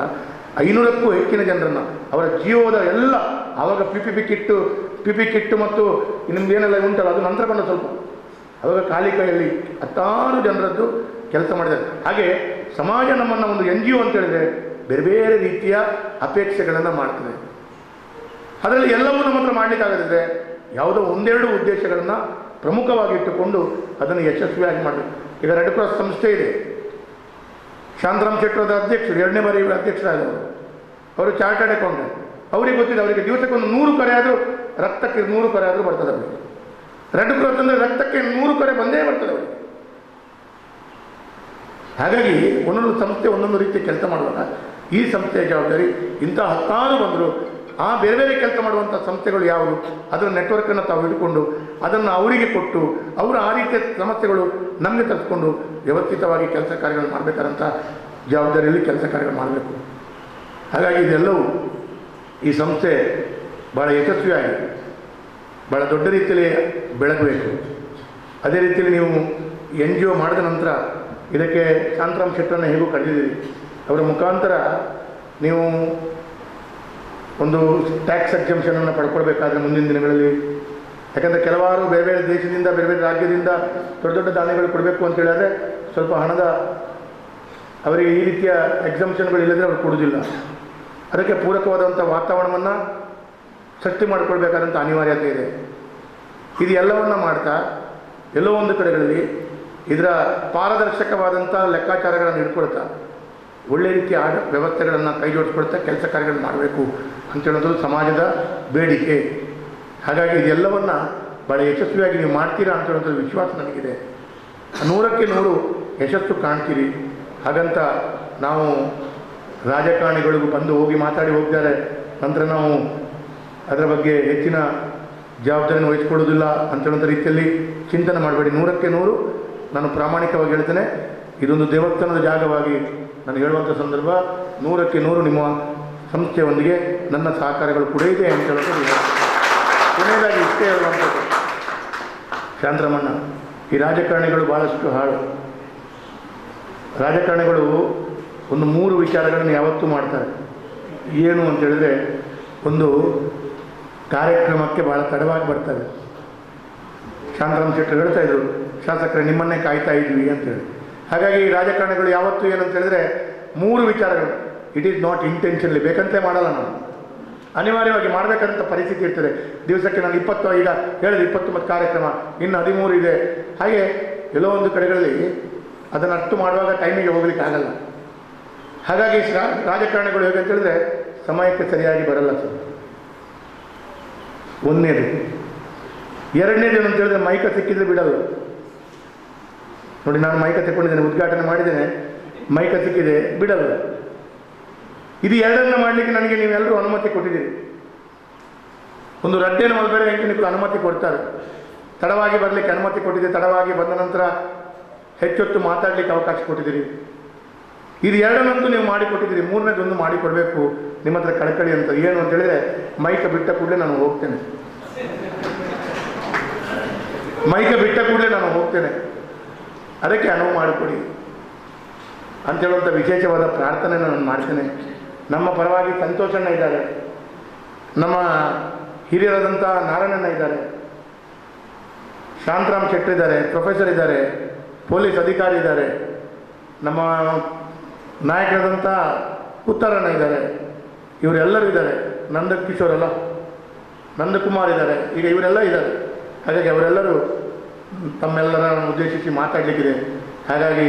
500ಕ್ಕೂ ಹೆಚ್ಚಿನ ಜನರನ್ನು ಅವರ ಜೀವದ ಎಲ್ಲ ಆವಾಗ ಪಿ ಪಿ ಕಿಟ್ಟು ಮತ್ತು ನಿಮ್ದೇನೆಲ್ಲ ಉಂಟಲ್ಲ ಅದು ನಂತರ ಬಂದ ಸ್ವಲ್ಪ, ಅವಾಗ ಖಾಲಿ ಕೈಯಲ್ಲಿ 10 ಜನರದ್ದು ಕೆಲಸ ಮಾಡಿದ್ದಾರೆ. ಹಾಗೆ ಸಮಾಜ ನಮ್ಮನ್ನು ಒಂದು NGO ಅಂತ ಹೇಳಿದರೆ ಬೇರೆ ಬೇರೆ ರೀತಿಯ ಅಪೇಕ್ಷೆಗಳನ್ನು ಮಾಡ್ತದೆ. ಅದರಲ್ಲಿ ಎಲ್ಲವೂ ನಮ್ಮ ಹತ್ರ ಮಾಡಲಿಕ್ಕಾಗದಿದ್ರೆ ಯಾವುದೋ 1-2 ಉದ್ದೇಶಗಳನ್ನು ಪ್ರಮುಖವಾಗಿ ಇಟ್ಟುಕೊಂಡು ಅದನ್ನು ಯಶಸ್ವಿಯಾಗಿ ಮಾಡಬೇಕು. ಈಗ ರೆಡ್ ಕ್ರಾಸ್ ಸಂಸ್ಥೆ ಇದೆ, ಶಾಂತರಾಮ್ ಶೆಟ್ಟರ್ ಅಧ್ಯಕ್ಷರು, 2ನೇ ಬಾರಿ ಅಧ್ಯಕ್ಷರಾದವರು. ಅವರು ಚಾರ್ಟರ್ಡ್ ಅಕೌಂಟೆಂಟ್. ಅವರಿಗೆ ಗೊತ್ತಿದೆ, ಅವರಿಗೆ ದಿವಸಕ್ಕೊಂದು 100 ಕರೆ ಆದರೂ, ರಕ್ತಕ್ಕೆ 100 ಕರೆ ಆದರೂ ಬರ್ತದೆ ಅವರಿಗೆ. ರೆಡ್ ಕ್ರಾಸ್ ಅಂದರೆ ರಕ್ತಕ್ಕೆ 100 ಕರೆ ಬಂದೇ ಬರ್ತದೆ ಅವರಿಗೆ. ಹಾಗಾಗಿ ಒಂದೊಂದು ಸಂಸ್ಥೆ ಒಂದೊಂದು ರೀತಿಯ ಕೆಲಸ ಮಾಡುವಾಗ ಈ ಸಂಸ್ಥೆಯ ಜವಾಬ್ದಾರಿ ಇಂಥ 10 ಬಂದರು ಆ ಬೇರೆ ಬೇರೆ ಕೆಲಸ ಮಾಡುವಂಥ ಸಂಸ್ಥೆಗಳು ಯಾವುದು ಅದರ ನೆಟ್ವರ್ಕನ್ನು ತಾವು ಹಿಡ್ಕೊಂಡು ಅದನ್ನು ಅವರಿಗೆ ಕೊಟ್ಟು ಅವರು ಆ ರೀತಿಯ ಸಮಸ್ಯೆಗಳು ನಮಗೆ ತರಿಸ್ಕೊಂಡು ವ್ಯವಸ್ಥಿತವಾಗಿ ಕೆಲಸ ಕಾರ್ಯಗಳು ಮಾಡಬೇಕಾದಂಥ ಜವಾಬ್ದಾರಿಯಲ್ಲಿ ಕೆಲಸ ಕಾರ್ಯಗಳು ಮಾಡಬೇಕು. ಹಾಗಾಗಿ ಇದೆಲ್ಲವೂ ಈ ಸಂಸ್ಥೆ ಭಾಳ ಯಶಸ್ವಿಯಾಗಿ ಭಾಳ ದೊಡ್ಡ ರೀತಿಯಲ್ಲಿ ಬೆಳಗಬೇಕು. ಅದೇ ರೀತಿಯಲ್ಲಿ ನೀವು NGO ಮಾಡಿದ ನಂತರ ಇದಕ್ಕೆ ಶಾಂತರಾಮ್ ಶೆಟ್ಟರನ್ನು ಹೇಗೂ ಕರೆದಿದ್ದೀರಿ, ಅವರ ಮುಖಾಂತರ ನೀವು ಒಂದು ಟ್ಯಾಕ್ಸ್ ಎಕ್ಸಂಪ್ಷನನ್ನು ಪಡ್ಕೊಳ್ಬೇಕಾದ್ರೆ ಮುಂದಿನ ದಿನಗಳಲ್ಲಿ, ಯಾಕಂದರೆ ಕೆಲವಾರು ಬೇರೆ ಬೇರೆ ದೇಶದಿಂದ ಬೇರೆ ಬೇರೆ ರಾಜ್ಯದಿಂದ ದೊಡ್ಡ ದೊಡ್ಡ ದಾನಿಗಳು ಕೊಡಬೇಕು ಅಂತ ಹೇಳಿದ್ರೆ ಸ್ವಲ್ಪ ಹಣದ ಅವರಿಗೆ ಈ ರೀತಿಯ ಎಕ್ಸಂಪ್ಷನ್ಗಳು ಇಲ್ಲದ್ರೆ ಅವ್ರು ಕೊಡೋದಿಲ್ಲ. ಅದಕ್ಕೆ ಪೂರಕವಾದಂಥ ವಾತಾವರಣವನ್ನು ಸೃಷ್ಟಿ ಮಾಡಿಕೊಳ್ಬೇಕಾದಂಥ ಅನಿವಾರ್ಯತೆ ಇದೆ. ಇದು ಎಲ್ಲವನ್ನ ಮಾಡ್ತಾ ಎಲ್ಲೋ ಒಂದು ಕಡೆಗಳಲ್ಲಿ ಇದರ ಪಾರದರ್ಶಕವಾದಂಥ ಲೆಕ್ಕಾಚಾರಗಳನ್ನು ಇಟ್ಕೊಳ್ತಾ ಒಳ್ಳೆ ರೀತಿಯ ವ್ಯವಸ್ಥೆಗಳನ್ನು ಕೈ ಜೋಡಿಸ್ಕೊಳ್ತಾ ಕೆಲಸ ಕಾರ್ಯಗಳನ್ನು ಮಾಡಬೇಕು ಅಂತ ಹೇಳೋದು ಸಮಾಜದ ಬೇಡಿಕೆ. ಹಾಗಾಗಿ ಇದೆಲ್ಲವನ್ನು ಭಾಳ ಯಶಸ್ವಿಯಾಗಿ ನೀವು ಮಾಡ್ತೀರಾ ಅಂತ ಹೇಳೋದ್ರ ವಿಶ್ವಾಸ ನನಗಿದೆ. 100ಕ್ಕೆ 100 ಯಶಸ್ಸು ಕಾಣ್ತೀರಿ. ಹಾಗಂತ ನಾವು ರಾಜಕಾರಣಿಗಳಿಗೂ ಬಂದು ಹೋಗಿ ಮಾತಾಡಿ ಹೋಗ್ತಾರೆ, ನಂತರ ನಾವು ಅದರ ಬಗ್ಗೆ ಹೆಚ್ಚಿನ ಜವಾಬ್ದಾರಿಯನ್ನು ವಹಿಸ್ಕೊಳ್ಳೋದಿಲ್ಲ ಅಂತ ಹೇಳೋಂಥ ರೀತಿಯಲ್ಲಿ ಚಿಂತನೆ ಮಾಡಬೇಡಿ. 100ಕ್ಕೆ 100 ನಾನು ಪ್ರಾಮಾಣಿಕವಾಗಿ ಹೇಳ್ತೇನೆ. ಇದೊಂದು ದೇವಸ್ಥಾನದ ಜಾಗವಾಗಿ ನಾನು ಹೇಳುವಂಥ ಸಂದರ್ಭ 100ಕ್ಕೆ 100 ನಿಮ್ಮ ಸಂಸ್ಥೆಯೊಂದಿಗೆ ನನ್ನ ಸಹಕಾರಗಳು ಕೂಡ ಇದೆ ಅಂತ ಹೇಳೋದು. ಕೊನೆಯದಾಗಿ ಇಷ್ಟೇ ಹೇಳುವಂಥದ್ದು, ಶಾಂತರಾಮಣ್ಣ, ಈ ರಾಜಕಾರಣಿಗಳು ಭಾಳಷ್ಟು ಹಾಳು. ರಾಜಕಾರಣಿಗಳು ಒಂದು 3 ವಿಚಾರಗಳನ್ನು ಯಾವತ್ತೂ ಮಾಡ್ತಾರೆ. ಏನು ಅಂತ ಹೇಳಿದ್ರೆ, ಒಂದು ಕಾರ್ಯಕ್ರಮಕ್ಕೆ ಭಾಳ ತಡವಾಗಿ ಬರ್ತಾರೆ. ಶಾಂತರಾಮ್ ಶೆಟ್ಟರ್ ಹೇಳ್ತಾ ಇದ್ರು, ಶಾಸಕರೇ ನಿಮ್ಮನ್ನೇ ಕಾಯ್ತಾ ಇದ್ವಿ ಅಂತೇಳಿ. ಹಾಗಾಗಿ ರಾಜಕಾರಣಿಗಳು ಯಾವತ್ತೂ ಏನಂತ ಹೇಳಿದ್ರೆ 3 ವಿಚಾರಗಳು, ಇಟ್ ಈಸ್ ನಾಟ್ ಇಂಟೆನ್ಷನ್ಲಿ, ಬೇಕಂತಲೇ ಮಾಡಲ್ಲ, ನಾವು ಅನಿವಾರ್ಯವಾಗಿ ಮಾಡಬೇಕಂತ ಪರಿಸ್ಥಿತಿ ಇರ್ತದೆ. ದಿವಸಕ್ಕೆ ನಾನು 20, ಈಗ ಹೇಳಿದೆ 20 ಕಾರ್ಯಕ್ರಮ, ಇನ್ನು 13 ಇದೆ. ಹಾಗೆ ಎಲ್ಲೋ ಒಂದು ಕಡೆಗಳಲ್ಲಿ ಅದನ್ನು ಅಷ್ಟು ಮಾಡುವಾಗ ಟೈಮಿಗೆ ಹೋಗ್ಲಿಕ್ಕೆ ಆಗಲ್ಲ. ಹಾಗಾಗಿ ರಾಜಕಾರಣಿಗಳು ಹೇಗಂತ ಹೇಳಿದ್ರೆ ಸಮಯಕ್ಕೆ ಸರಿಯಾಗಿ ಬರಲ್ಲ ಸರ್. ಒಂದನೇದು. ಎರಡನೇದು ಏನಂತ ಹೇಳಿದ್ರೆ ಮೈಕ ಸಿಕ್ಕಿದ್ರೆ ಬಿಡಲ್ಲ. ನೋಡಿ, ನಾನು ಮೈಕ ತಗೊಂಡಿದ್ದೇನೆ, ಉದ್ಘಾಟನೆ ಮಾಡಿದ್ದೇನೆ, ಮೈಕ ಸಿಕ್ಕಿದೆ, ಬಿಡಲ್ಲ. ಇದು ಎರಡನ್ನ ಮಾಡಲಿಕ್ಕೆ ನನಗೆ ನೀವೆಲ್ಲರೂ ಅನುಮತಿ ಕೊಟ್ಟಿದ್ದೀರಿ. ಒಂದು ರಡ್ಡೆಯನ್ನು ಮಲ್ಬೇರೆ ಎಂಟು ಅನುಮತಿ ಕೊಡ್ತಾರೆ, ತಡವಾಗಿ ಬರಲಿಕ್ಕೆ ಅನುಮತಿ ಕೊಟ್ಟಿದ್ದೀರಿ, ತಡವಾಗಿ ಬಂದ ನಂತರ ಹೆಚ್ಚೊತ್ತು ಮಾತಾಡಲಿಕ್ಕೆ ಅವಕಾಶ ಕೊಟ್ಟಿದ್ದೀರಿ. ಇದು ಎರಡನ್ನಂತೂ ನೀವು ಮಾಡಿಕೊಟ್ಟಿದ್ದೀರಿ. ಮೂರನೇದೊಂದು ಮಾಡಿಕೊಡ್ಬೇಕು ನಿಮ್ಮ ಹತ್ರ ಕಳಕಳಿ ಅಂತ. ಏನು ಅಂತ ಹೇಳಿದ್ರೆ, ಮೈಕ ಬಿಟ್ಟ ಕೂಡಲೇ ನಾನು ಹೋಗ್ತೇನೆ, ಮೈಕ ಬಿಟ್ಟ ಕೂಡಲೇ ನಾನು ಹೋಗ್ತೇನೆ, ಅದಕ್ಕೆ ಅನುವು ಮಾಡಿಕೊಡಿ ಅಂತ ಹೇಳುವಂಥ ವಿಶೇಷವಾದ ಪ್ರಾರ್ಥನೆ ನಾನು ಮಾಡ್ತೇನೆ. ನಮ್ಮ ಪರವಾಗಿ ಸಂತೋಷಣ್ಣ ಇದ್ದಾರೆ, ನಮ್ಮ ಹಿರಿಯರಾದಂಥ ನಾರಾಯಣಣ್ಣ ಇದ್ದಾರೆ, ಶಾಂತರಾಮ್ ಶೆಟ್ಟರ್ ಇದ್ದಾರೆ, ಪ್ರೊಫೆಸರ್ ಇದ್ದಾರೆ, ಪೊಲೀಸ್ ಅಧಿಕಾರಿ ಇದ್ದಾರೆ, ನಮ್ಮ ನಾಯಕರಾದಂಥ ಉತ್ತರಣ್ಣ ಇದ್ದಾರೆ, ಇವರೆಲ್ಲರೂ ಇದ್ದಾರೆ, ನಂದಕಿಶೋರ್ ಅಲ್ಲ, ನಂದಕುಮಾರ್ ಇದ್ದಾರೆ, ಈಗ ಇವರೆಲ್ಲ ಇದ್ದಾರೆ. ಹಾಗಾಗಿ ಅವರೆಲ್ಲರೂ ತಮ್ಮೆಲ್ಲರನ್ನು ಉದ್ದೇಶಿಸಿ ಮಾತಾಡಲಿಕ್ಕಿದೆ. ಹಾಗಾಗಿ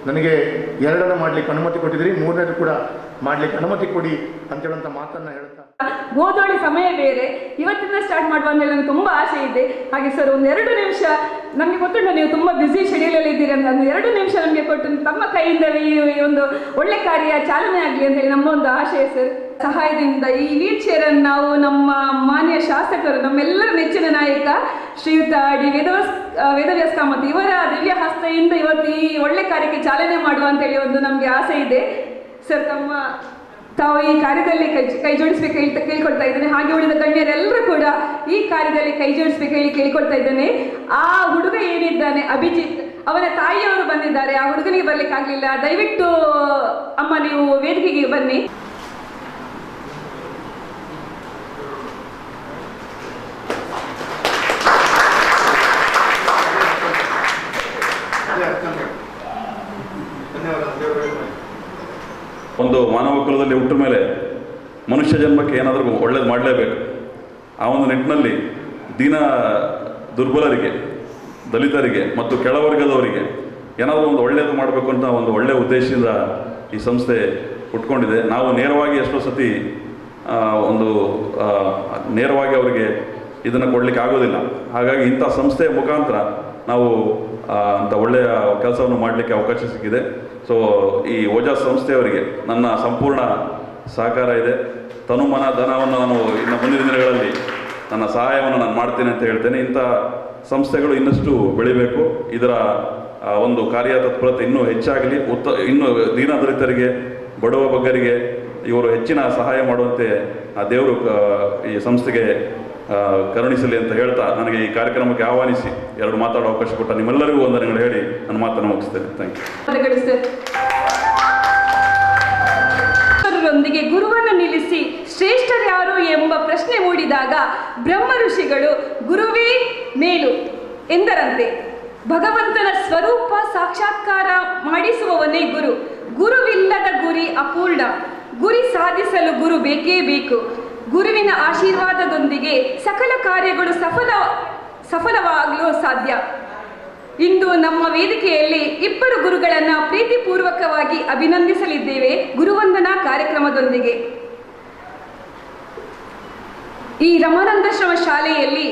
ನನಗೆ ಎರಡನ್ನು ಮಾಡಲಿಕ್ಕೆ ಅನುಮತಿ ಕೊಟ್ಟಿದ್ದೀರಿ, ಮೂರನೇದು ಕೂಡ ಮಾಡಲಿಕ್ಕೆ ಅನುಮತಿ ಕೊಡಿ ಅಂತ ಹೇಳುವಂಥ ಮಾತನ್ನು ಹೇಳ್ತಾ ಗೋಧೋಳಿ ಸಮಯ ಬೇರೆ, ಇವತ್ತಿಂದ ಸ್ಟಾರ್ಟ್ ಮಾಡುವ ಅಂತ ನನಗೆ ತುಂಬ ಆಸೆ ಇದೆ. ಹಾಗೆ ಸರ್ ಒಂದು 2 ನಿಮಿಷ, ನಮಗೆ ಗೊತ್ತುಂಟು ನೀವು ತುಂಬ ಬ್ಯುಸಿ ಶೆಡ್ಯೂಲಲ್ಲಿ ಇದ್ದೀರಿ ಅಂತ, 2 ನಿಮಿಷ ನಮಗೆ ಕೊಟ್ಟು ತಮ್ಮ ಕೈಯಿಂದಲೇ ಈ ಒಂದು ಒಳ್ಳೆ ಕಾರ್ಯ ಚಾಲನೆ ಆಗಲಿ ಅಂತ ಹೇಳಿ ನಮ್ಮ ಒಂದು ಆಶಯ ಸರ್. ಸಹಾಯದಿಂದ ಈ ವೀಲ್ ಚೇರನ್ನು ನಾವು ನಮ್ಮ ಮಾನ್ಯ ಶಾಸಕರು, ನಮ್ಮೆಲ್ಲರ ನೆಚ್ಚಿನ ನಾಯಕ ಶ್ರೀಯುತ ಡಿ ವೇದವ್ಯಾಸ ಕಾಮತ್ ಇವರ ದಿವ್ಯ ಹಸ್ತೆಯಿಂದ ಇವತ್ತು ಈ ಒಳ್ಳೆ ಕಾರ್ಯಕ್ಕೆ ಚಾಲನೆ ಮಾಡುವ ಅಂತೇಳಿ ಒಂದು ನಮಗೆ ಆಸೆ ಇದೆ ಸರ್. ತಾವು ಈ ಕಾರ್ಯದಲ್ಲಿ ಕೈ ಜೋಡಿಸ್ಬೇಕು ಕೇಳ್ಕೊಳ್ತಾ ಇದ್ದೇನೆ. ಹಾಗೆ ಉಳಿದ ಗಣ್ಯರೆಲ್ಲರೂ ಕೂಡ ಈ ಕಾರ್ಯದಲ್ಲಿ ಕೈ ಜೋಡಿಸ್ಬೇಕು ಹೇಳಿ ಕೇಳ್ಕೊಳ್ತಾ ಇದ್ದೇನೆ. ಆ ಹುಡುಗ ಏನಿದ್ದಾನೆ ಅಭಿಜಿತ್, ಅವನ ತಾಯಿಯವರು ಬಂದಿದ್ದಾರೆ, ಆ ಹುಡುಗನಿಗೆ ಬರ್ಲಿಕ್ಕೆ ಆಗ್ಲಿಲ್ಲ. ದಯವಿಟ್ಟು ಅಮ್ಮ ನೀವು ವೇದಿಕೆಗೆ ಬನ್ನಿ. ಒಂದು ಮಾನವ ಕುಲದಲ್ಲಿ ಹುಟ್ಟ ಮೇಲೆ ಮನುಷ್ಯ ಜನ್ಮಕ್ಕೆ ಏನಾದರೂ ಒಳ್ಳೇದು ಮಾಡಲೇಬೇಕು. ಆ ಒಂದು ನಿಟ್ಟಿನಲ್ಲಿ ದೀನ ದುರ್ಬಲರಿಗೆ, ದಲಿತರಿಗೆ ಮತ್ತು ಕೆಳವರ್ಗದವರಿಗೆ ಏನಾದರೂ ಒಂದು ಒಳ್ಳೆಯದು ಮಾಡಬೇಕು ಅಂತ ಒಂದು ಒಳ್ಳೆಯ ಉದ್ದೇಶದಿಂದ ಈ ಸಂಸ್ಥೆ ಹುಟ್ಕೊಂಡಿದೆ. ನಾವು ನೇರವಾಗಿ ಎಷ್ಟೋ ಸತಿ ನೇರವಾಗಿ ಅವರಿಗೆ ಇದನ್ನು ಕೊಡಲಿಕ್ಕೆ ಆಗೋದಿಲ್ಲ. ಹಾಗಾಗಿ ಇಂಥ ಸಂಸ್ಥೆಯ ಮುಖಾಂತರ ನಾವು ಅಂಥ ಒಳ್ಳೆಯ ಕೆಲಸವನ್ನು ಮಾಡಲಿಕ್ಕೆ ಅವಕಾಶ ಸಿಕ್ಕಿದೆ. ಸೊ ಈ ಓಜಾಸ್ ಸಂಸ್ಥೆಯವರಿಗೆ ನನ್ನ ಸಂಪೂರ್ಣ ಸಹಕಾರ ಇದೆ. ತನು ಮನ ಧನವನ್ನು ನಾನು ಇನ್ನು ಮುಂದಿನ ದಿನಗಳಲ್ಲಿ ನನ್ನ ಸಹಾಯವನ್ನು ನಾನು ಮಾಡ್ತೇನೆ ಅಂತ ಹೇಳ್ತೇನೆ. ಇಂಥ ಸಂಸ್ಥೆಗಳು ಇನ್ನಷ್ಟು ಬೆಳಿಬೇಕು, ಇದರ ಒಂದು ಕಾರ್ಯತತ್ಪರತೆ ಇನ್ನೂ ಹೆಚ್ಚಾಗಲಿ, ಇನ್ನೂ ದೀನದಲಿತರಿಗೆ, ಬಡವ ಬಗ್ಗರಿಗೆ ಇವರು ಹೆಚ್ಚಿನ ಸಹಾಯ ಮಾಡುವಂತೆ ಆ ದೇವರು ಈ ಸಂಸ್ಥೆಗೆ ಕರುಣಿಸಲಿ ಅಂತ ಹೇಳ್ತಾ ನನಗೆ ಈ ಕಾರ್ಯಕ್ರಮಕ್ಕೆ ಆಹ್ವಾನಿಸಿ 2 ಮಾತಾಡೋ ಅವಕಾಶ ಕೊಟ್ಟ ನಿಮ್ಮೆಲ್ಲರಿಗೂ ವಂದನೆಗಳು ಹೇಳಿ ನನ್ನ ಮಾತನ್ನು ಮುಗಿಸ್ತೇನೆ. Thank you. ರೊಂದಿಗೆ ಗುರುವನ್ನು ನಿಲ್ಲಿಸಿ ಶ್ರೇಷ್ಠರ್ಯಾರು ಎಂಬ ಪ್ರಶ್ನೆ ಮೂಡಿದಾಗ ಬ್ರಹ್ಮ ಋಷಿಗಳು ಗುರುವೇ ಮೇಲು ಎಂದರಂತೆ. ಭಗವಂತನ ಸ್ವರೂಪ ಸಾಕ್ಷಾತ್ಕಾರ ಮಾಡಿಸುವವನೇ ಗುರು. ಗುರುವಿಲ್ಲದ ಗುರಿ ಅಪೂರ್ಣ. ಗುರಿ ಸಾಧಿಸಲು ಗುರು ಬೇಕೇ ಬೇಕು. ಗುರುವಿನ ಆಶೀರ್ವಾದದೊಂದಿಗೆ ಸಕಲ ಕಾರ್ಯಗಳು ಸಫಲವಾಗಲು ಸಾಧ್ಯ. ಇಂದು ನಮ್ಮ ವೇದಿಕೆಯಲ್ಲಿ 2 ಗುರುಗಳನ್ನು ಪ್ರೀತಿಪೂರ್ವಕವಾಗಿ ಅಭಿನಂದಿಸಲಿದ್ದೇವೆ ಗುರುವಂದನಾ ಕಾರ್ಯಕ್ರಮದೊಂದಿಗೆ. ಈ ರಮಾನಂದಾಶ್ರಮ ಶಾಲೆಯಲ್ಲಿ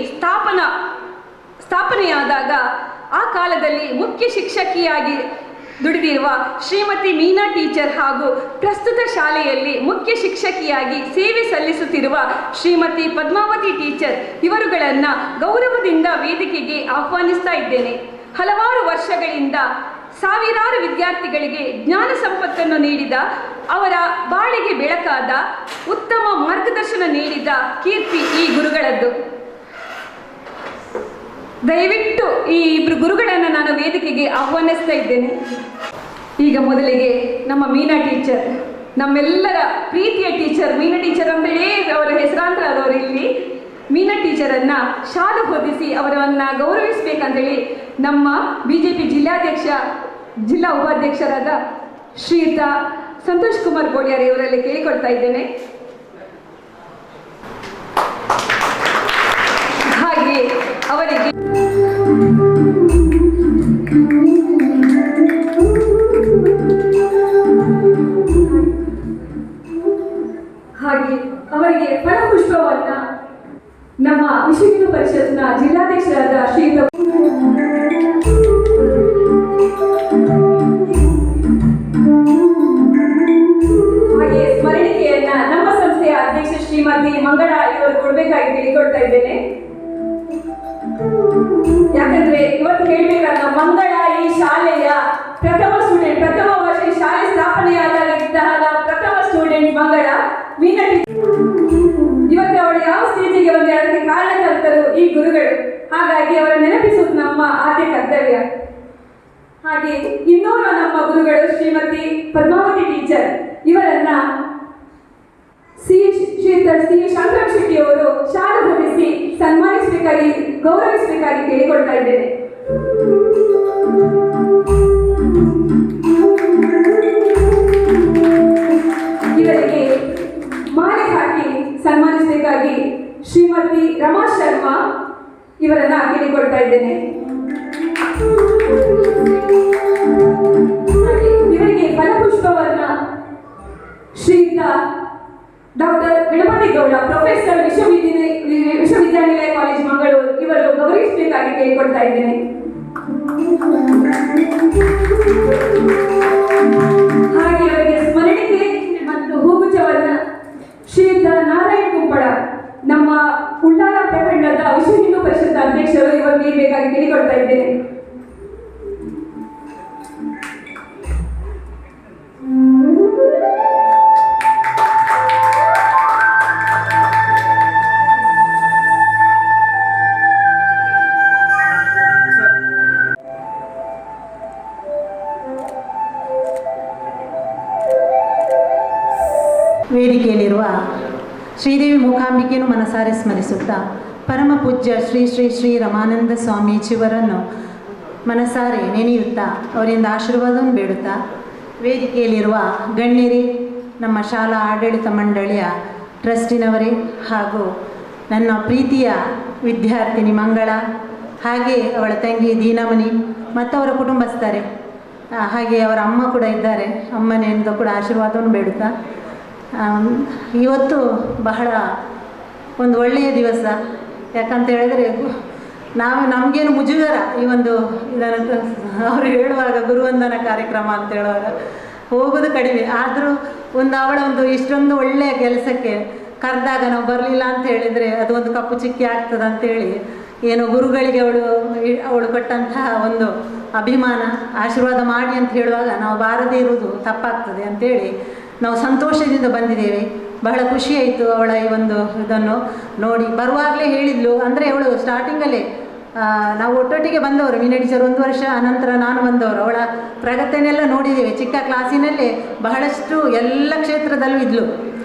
ಸ್ಥಾಪನೆಯಾದಾಗ ಆ ಕಾಲದಲ್ಲಿ ಮುಖ್ಯ ಶಿಕ್ಷಕಿಯಾಗಿ ದುಡಿದಿರುವ ಶ್ರೀಮತಿ ಮೀನಾ ಟೀಚರ್ ಹಾಗೂ ಪ್ರಸ್ತುತ ಶಾಲೆಯಲ್ಲಿ ಮುಖ್ಯ ಶಿಕ್ಷಕಿಯಾಗಿ ಸೇವೆ ಸಲ್ಲಿಸುತ್ತಿರುವ ಶ್ರೀಮತಿ ಪದ್ಮಾವತಿ ಟೀಚರ್ ಇವರುಗಳನ್ನು ಗೌರವದಿಂದ ವೇದಿಕೆಗೆ ಆಹ್ವಾನಿಸ್ತಾ ಇದ್ದೇನೆ. ಹಲವಾರು ವರ್ಷಗಳಿಂದ ಸಾವಿರಾರು ವಿದ್ಯಾರ್ಥಿಗಳಿಗೆ ಜ್ಞಾನ ಸಂಪತ್ತನ್ನು ನೀಡಿದ, ಅವರ ಬಾಳಿಗೆ ಬೆಳಕಾದ, ಉತ್ತಮ ಮಾರ್ಗದರ್ಶನ ನೀಡಿದ ಕೀರ್ತಿ ಈ ಗುರುಗಳದ್ದು. ದಯವಿಟ್ಟು ಈ 2 ಗುರುಗಳನ್ನು ನಾನು ವೇದಿಕೆಗೆ ಆಹ್ವಾನಿಸ್ತಾ ಇದ್ದೇನೆ. ಈಗ ಮೊದಲಿಗೆ ನಮ್ಮ ಮೀನಾ ಟೀಚರ್, ನಮ್ಮೆಲ್ಲರ ಪ್ರೀತಿಯ ಟೀಚರ್, ಮೀನಾ ಟೀಚರ್ ಅಂತೇಳಿ ಅವರ ಹೆಸರಾಂತರ ಆದವರು ಇಲ್ಲಿ. ಮೀನಾ ಟೀಚರನ್ನು ಶಾಲು ಹೊದಿಸಿ ಅವರನ್ನು ಗೌರವಿಸಬೇಕಂತೇಳಿ ನಮ್ಮ BJP ಜಿಲ್ಲಾ ಉಪಾಧ್ಯಕ್ಷರಾದ ಶ್ರೀಯುತ ಸಂತೋಷ್ ಕುಮಾರ್ ಗೋಳಿಯಾರ್ ಇವರಲ್ಲಿ ಕೇಳಿಕೊಳ್ತಾ ಇದ್ದೇನೆ. ಹಾಗೆ ಅವರಿಗೆ ಫಲಪುಷ್ಪವನ್ನ ನಮ್ಮ ವಿಶ್ವ ಹಿಂದೂ ಪರಿಷತ್ನ ಜಿಲ್ಲಾಧ್ಯಕ್ಷರಾದ ಶ್ರೀಯುತ ಹಾಗೆ ಸ್ಮರಣಿಕೆಯನ್ನ ನಮ್ಮ ಸಂಸ್ಥೆಯ ಅಧ್ಯಕ್ಷ ಶ್ರೀಮತಿ ಮಂಗಳ ಇವರು ಕೊಡಬೇಕಾಗಿ ಕೇಳಿಕೊಳ್ತಾ ಇದ್ದೇನೆ. ಯಾಕಂದ್ರೆ ಇವತ್ತು ಹೇಳ್ಬೇಕಲ್ಲ, ಮಂಗಳ ಈ ಶಾಲೆಯ ಪ್ರಥಮ ವರ್ಷ ಶಾಲೆ ಸ್ಥಾಪನೆಯಾದಾಗ ಪ್ರಥಮ ಸ್ಟೂಡೆಂಟ್ ಮಂಗಳ ಮೀನಾ. ಇವತ್ತು ಅವಳು ಯಾವ ಸ್ಟೇಜಿಗೆ ಬಂದು ಅದಕ್ಕೆ ಕಾರಣಕರ್ತರು ಈ ಗುರುಗಳು. ಹಾಗಾಗಿ ಅವರ ನೆನಪಿಸುವುದು ನಮ್ಮ ಆದ್ಯ ಕರ್ತವ್ಯ. ಹಾಗೆ ಇನ್ನೋರ್ವ ನಮ್ಮ ಗುರುಗಳು ಶ್ರೀಮತಿ ಪದ್ಮಾವತಿ ಟೀಚರ್ ಇವರನ್ನ ಶ್ರೀಯುತ ಶಾಂತರಾಮ್ ಶೆಟ್ಟಿ ಅವರು ಶಾಲು ಹೊದಿಸಿ ಸನ್ಮಾನಿಸಬೇಕಾಗಿ, ಗೌರವಿಸಬೇಕಾಗಿ ಕೇಳಿಕೊಳ್ತಾ ಇದ್ದೇನೆ. ಇವರಿಗೆ ಮಾಲೆ ಹಾಕಿ ಸನ್ಮಾನಿಸಬೇಕಾಗಿ ಶ್ರೀಮತಿ ರಮಾ ಶರ್ಮಾ ಇವರನ್ನ ಕೇಳಿಕೊಳ್ತಾ ಇದ್ದೇನೆ. ಹಾಗೆ ಶ್ರೀಯುತ ಡಾಕ್ಟರ್ ಗಣಪತಿ ಗೌಡ, ಪ್ರೊಫೆಸರ್, ವಿಶ್ವವಿದ್ಯಾನಿಲಯ ಕಾಲೇಜ್ ಮಂಗಳೂರು, ಇವರು ಗೌರವಿಸಬೇಕಾಗಿ ಕೇಳಿಕೊಳ್ತಾ ಇದ್ದೇನೆ. ಹಾಗೆ ಅವರಿಗೆ ಸ್ಮರಣಿಕೆ ಮತ್ತು ಹೂಗುಚ್ಛವನ್ನ ಶ್ರೀಯುತ ನಾರಾಯಣ್ ಕುಂಪಡ, ನಮ್ಮ ಉಳ್ಳಾಲ ಪ್ರಖಂಡದ ವಿಶ್ವ ಹಿಂದೂ ಪರಿಷತ್ ಅಧ್ಯಕ್ಷರು, ಇವರಿಗೆ ಬೇಕಾಗಿ ಕೇಳಿಕೊಳ್ತಾ ಇದ್ದೇನೆ. ವೇದಿಕೆಯಲ್ಲಿರುವ ಶ್ರೀದೇವಿ ಮೂಕಾಂಬಿಕೆಯನ್ನು ಮನಸಾರೆ ಸ್ಮರಿಸುತ್ತಾ ಪರಮ ಪೂಜ್ಯ ಶ್ರೀ ಶ್ರೀ ಶ್ರೀ ರಮಾನಂದ ಸ್ವಾಮೀಜಿಯವರನ್ನು ಮನಸಾರೆ ನೆನೆಯುತ್ತಾ ಅವರಿಂದ ಆಶೀರ್ವಾದವನ್ನು ಬೇಡುತ್ತಾ, ವೇದಿಕೆಯಲ್ಲಿರುವ ಗಣ್ಯರೇ, ನಮ್ಮ ಶಾಲಾ ಆಡಳಿತ ಮಂಡಳಿಯ ಟ್ರಸ್ಟಿನವರೇ ಹಾಗೂ ನನ್ನ ಪ್ರೀತಿಯ ವಿದ್ಯಾರ್ಥಿನಿ ಮಂಗಳ, ಹಾಗೆ ಅವಳ ತಂಗಿ ದೀನಮಣಿ ಮತ್ತು ಅವರ ಕುಟುಂಬಸ್ಥರೇ, ಹಾಗೆ ಅವರ ಅಮ್ಮ ಕೂಡ ಇದ್ದಾರೆ, ಅಮ್ಮನೆಯಿಂದ ಕೂಡ ಆಶೀರ್ವಾದವನ್ನು ಬೇಡುತ್ತಾ, ಇವತ್ತು ಬಹಳ ಒಂದು ಒಳ್ಳೆಯ ದಿವಸ. ಯಾಕಂತ ಹೇಳಿದರೆ ನಮಗೇನು ಮುಜುಗರ ಈ ಒಂದು ಇದನ್ನು ಅವರು ಹೇಳುವಾಗ ಗುರುವಂದನ ಕಾರ್ಯಕ್ರಮ ಅಂತ ಹೇಳುವಾಗ ಹೋಗೋದು ಕಡಿಮೆ, ಆದರೂ ಅವಳ ಇಷ್ಟೊಂದು ಒಳ್ಳೆಯ ಕೆಲಸಕ್ಕೆ ಕರೆದಾಗ ನಾವು ಬರಲಿಲ್ಲ ಅಂತ ಹೇಳಿದರೆ ಅದು ಒಂದು ಕಪ್ಪು ಚಿಕ್ಕಿ ಆಗ್ತದೆ ಅಂತೇಳಿ, ಏನೋ ಗುರುಗಳಿಗೆ ಅವಳು ಕೊಟ್ಟಂತಹ ಒಂದು ಅಭಿಮಾನ, ಆಶೀರ್ವಾದ ಮಾಡಿ ಅಂತ ಹೇಳುವಾಗ ನಾವು ಬಾರದೇ ಇರುವುದು ತಪ್ಪಾಗ್ತದೆ ಅಂತೇಳಿ ನಾವು ಸಂತೋಷದಿಂದ ಬಂದಿದ್ದೇವೆ. ಬಹಳ ಖುಷಿಯಾಯಿತು ಅವಳ ಈ ಇದನ್ನು ನೋಡಿ. ಬರುವಾಗಲೇ ಹೇಳಿದ್ಲು, ಅಂದರೆ ಅವಳು ಸ್ಟಾರ್ಟಿಂಗಲ್ಲೇ ನಾವು ಒಟ್ಟೊಟ್ಟಿಗೆ ಬಂದವರು, ಮೀನಾ ಟೀಚರ್ 1 ವರ್ಷ, ಅನಂತರ ನಾನು ಬಂದವರು. ಅವಳ ಪ್ರಗತಿಯನ್ನೆಲ್ಲ ನೋಡಿದ್ದೇವೆ. ಚಿಕ್ಕ ಕ್ಲಾಸಿನಲ್ಲೇ ಬಹಳಷ್ಟು ಎಲ್ಲ ಕ್ಷೇತ್ರದಲ್ಲೂ ಇದ್ಲು,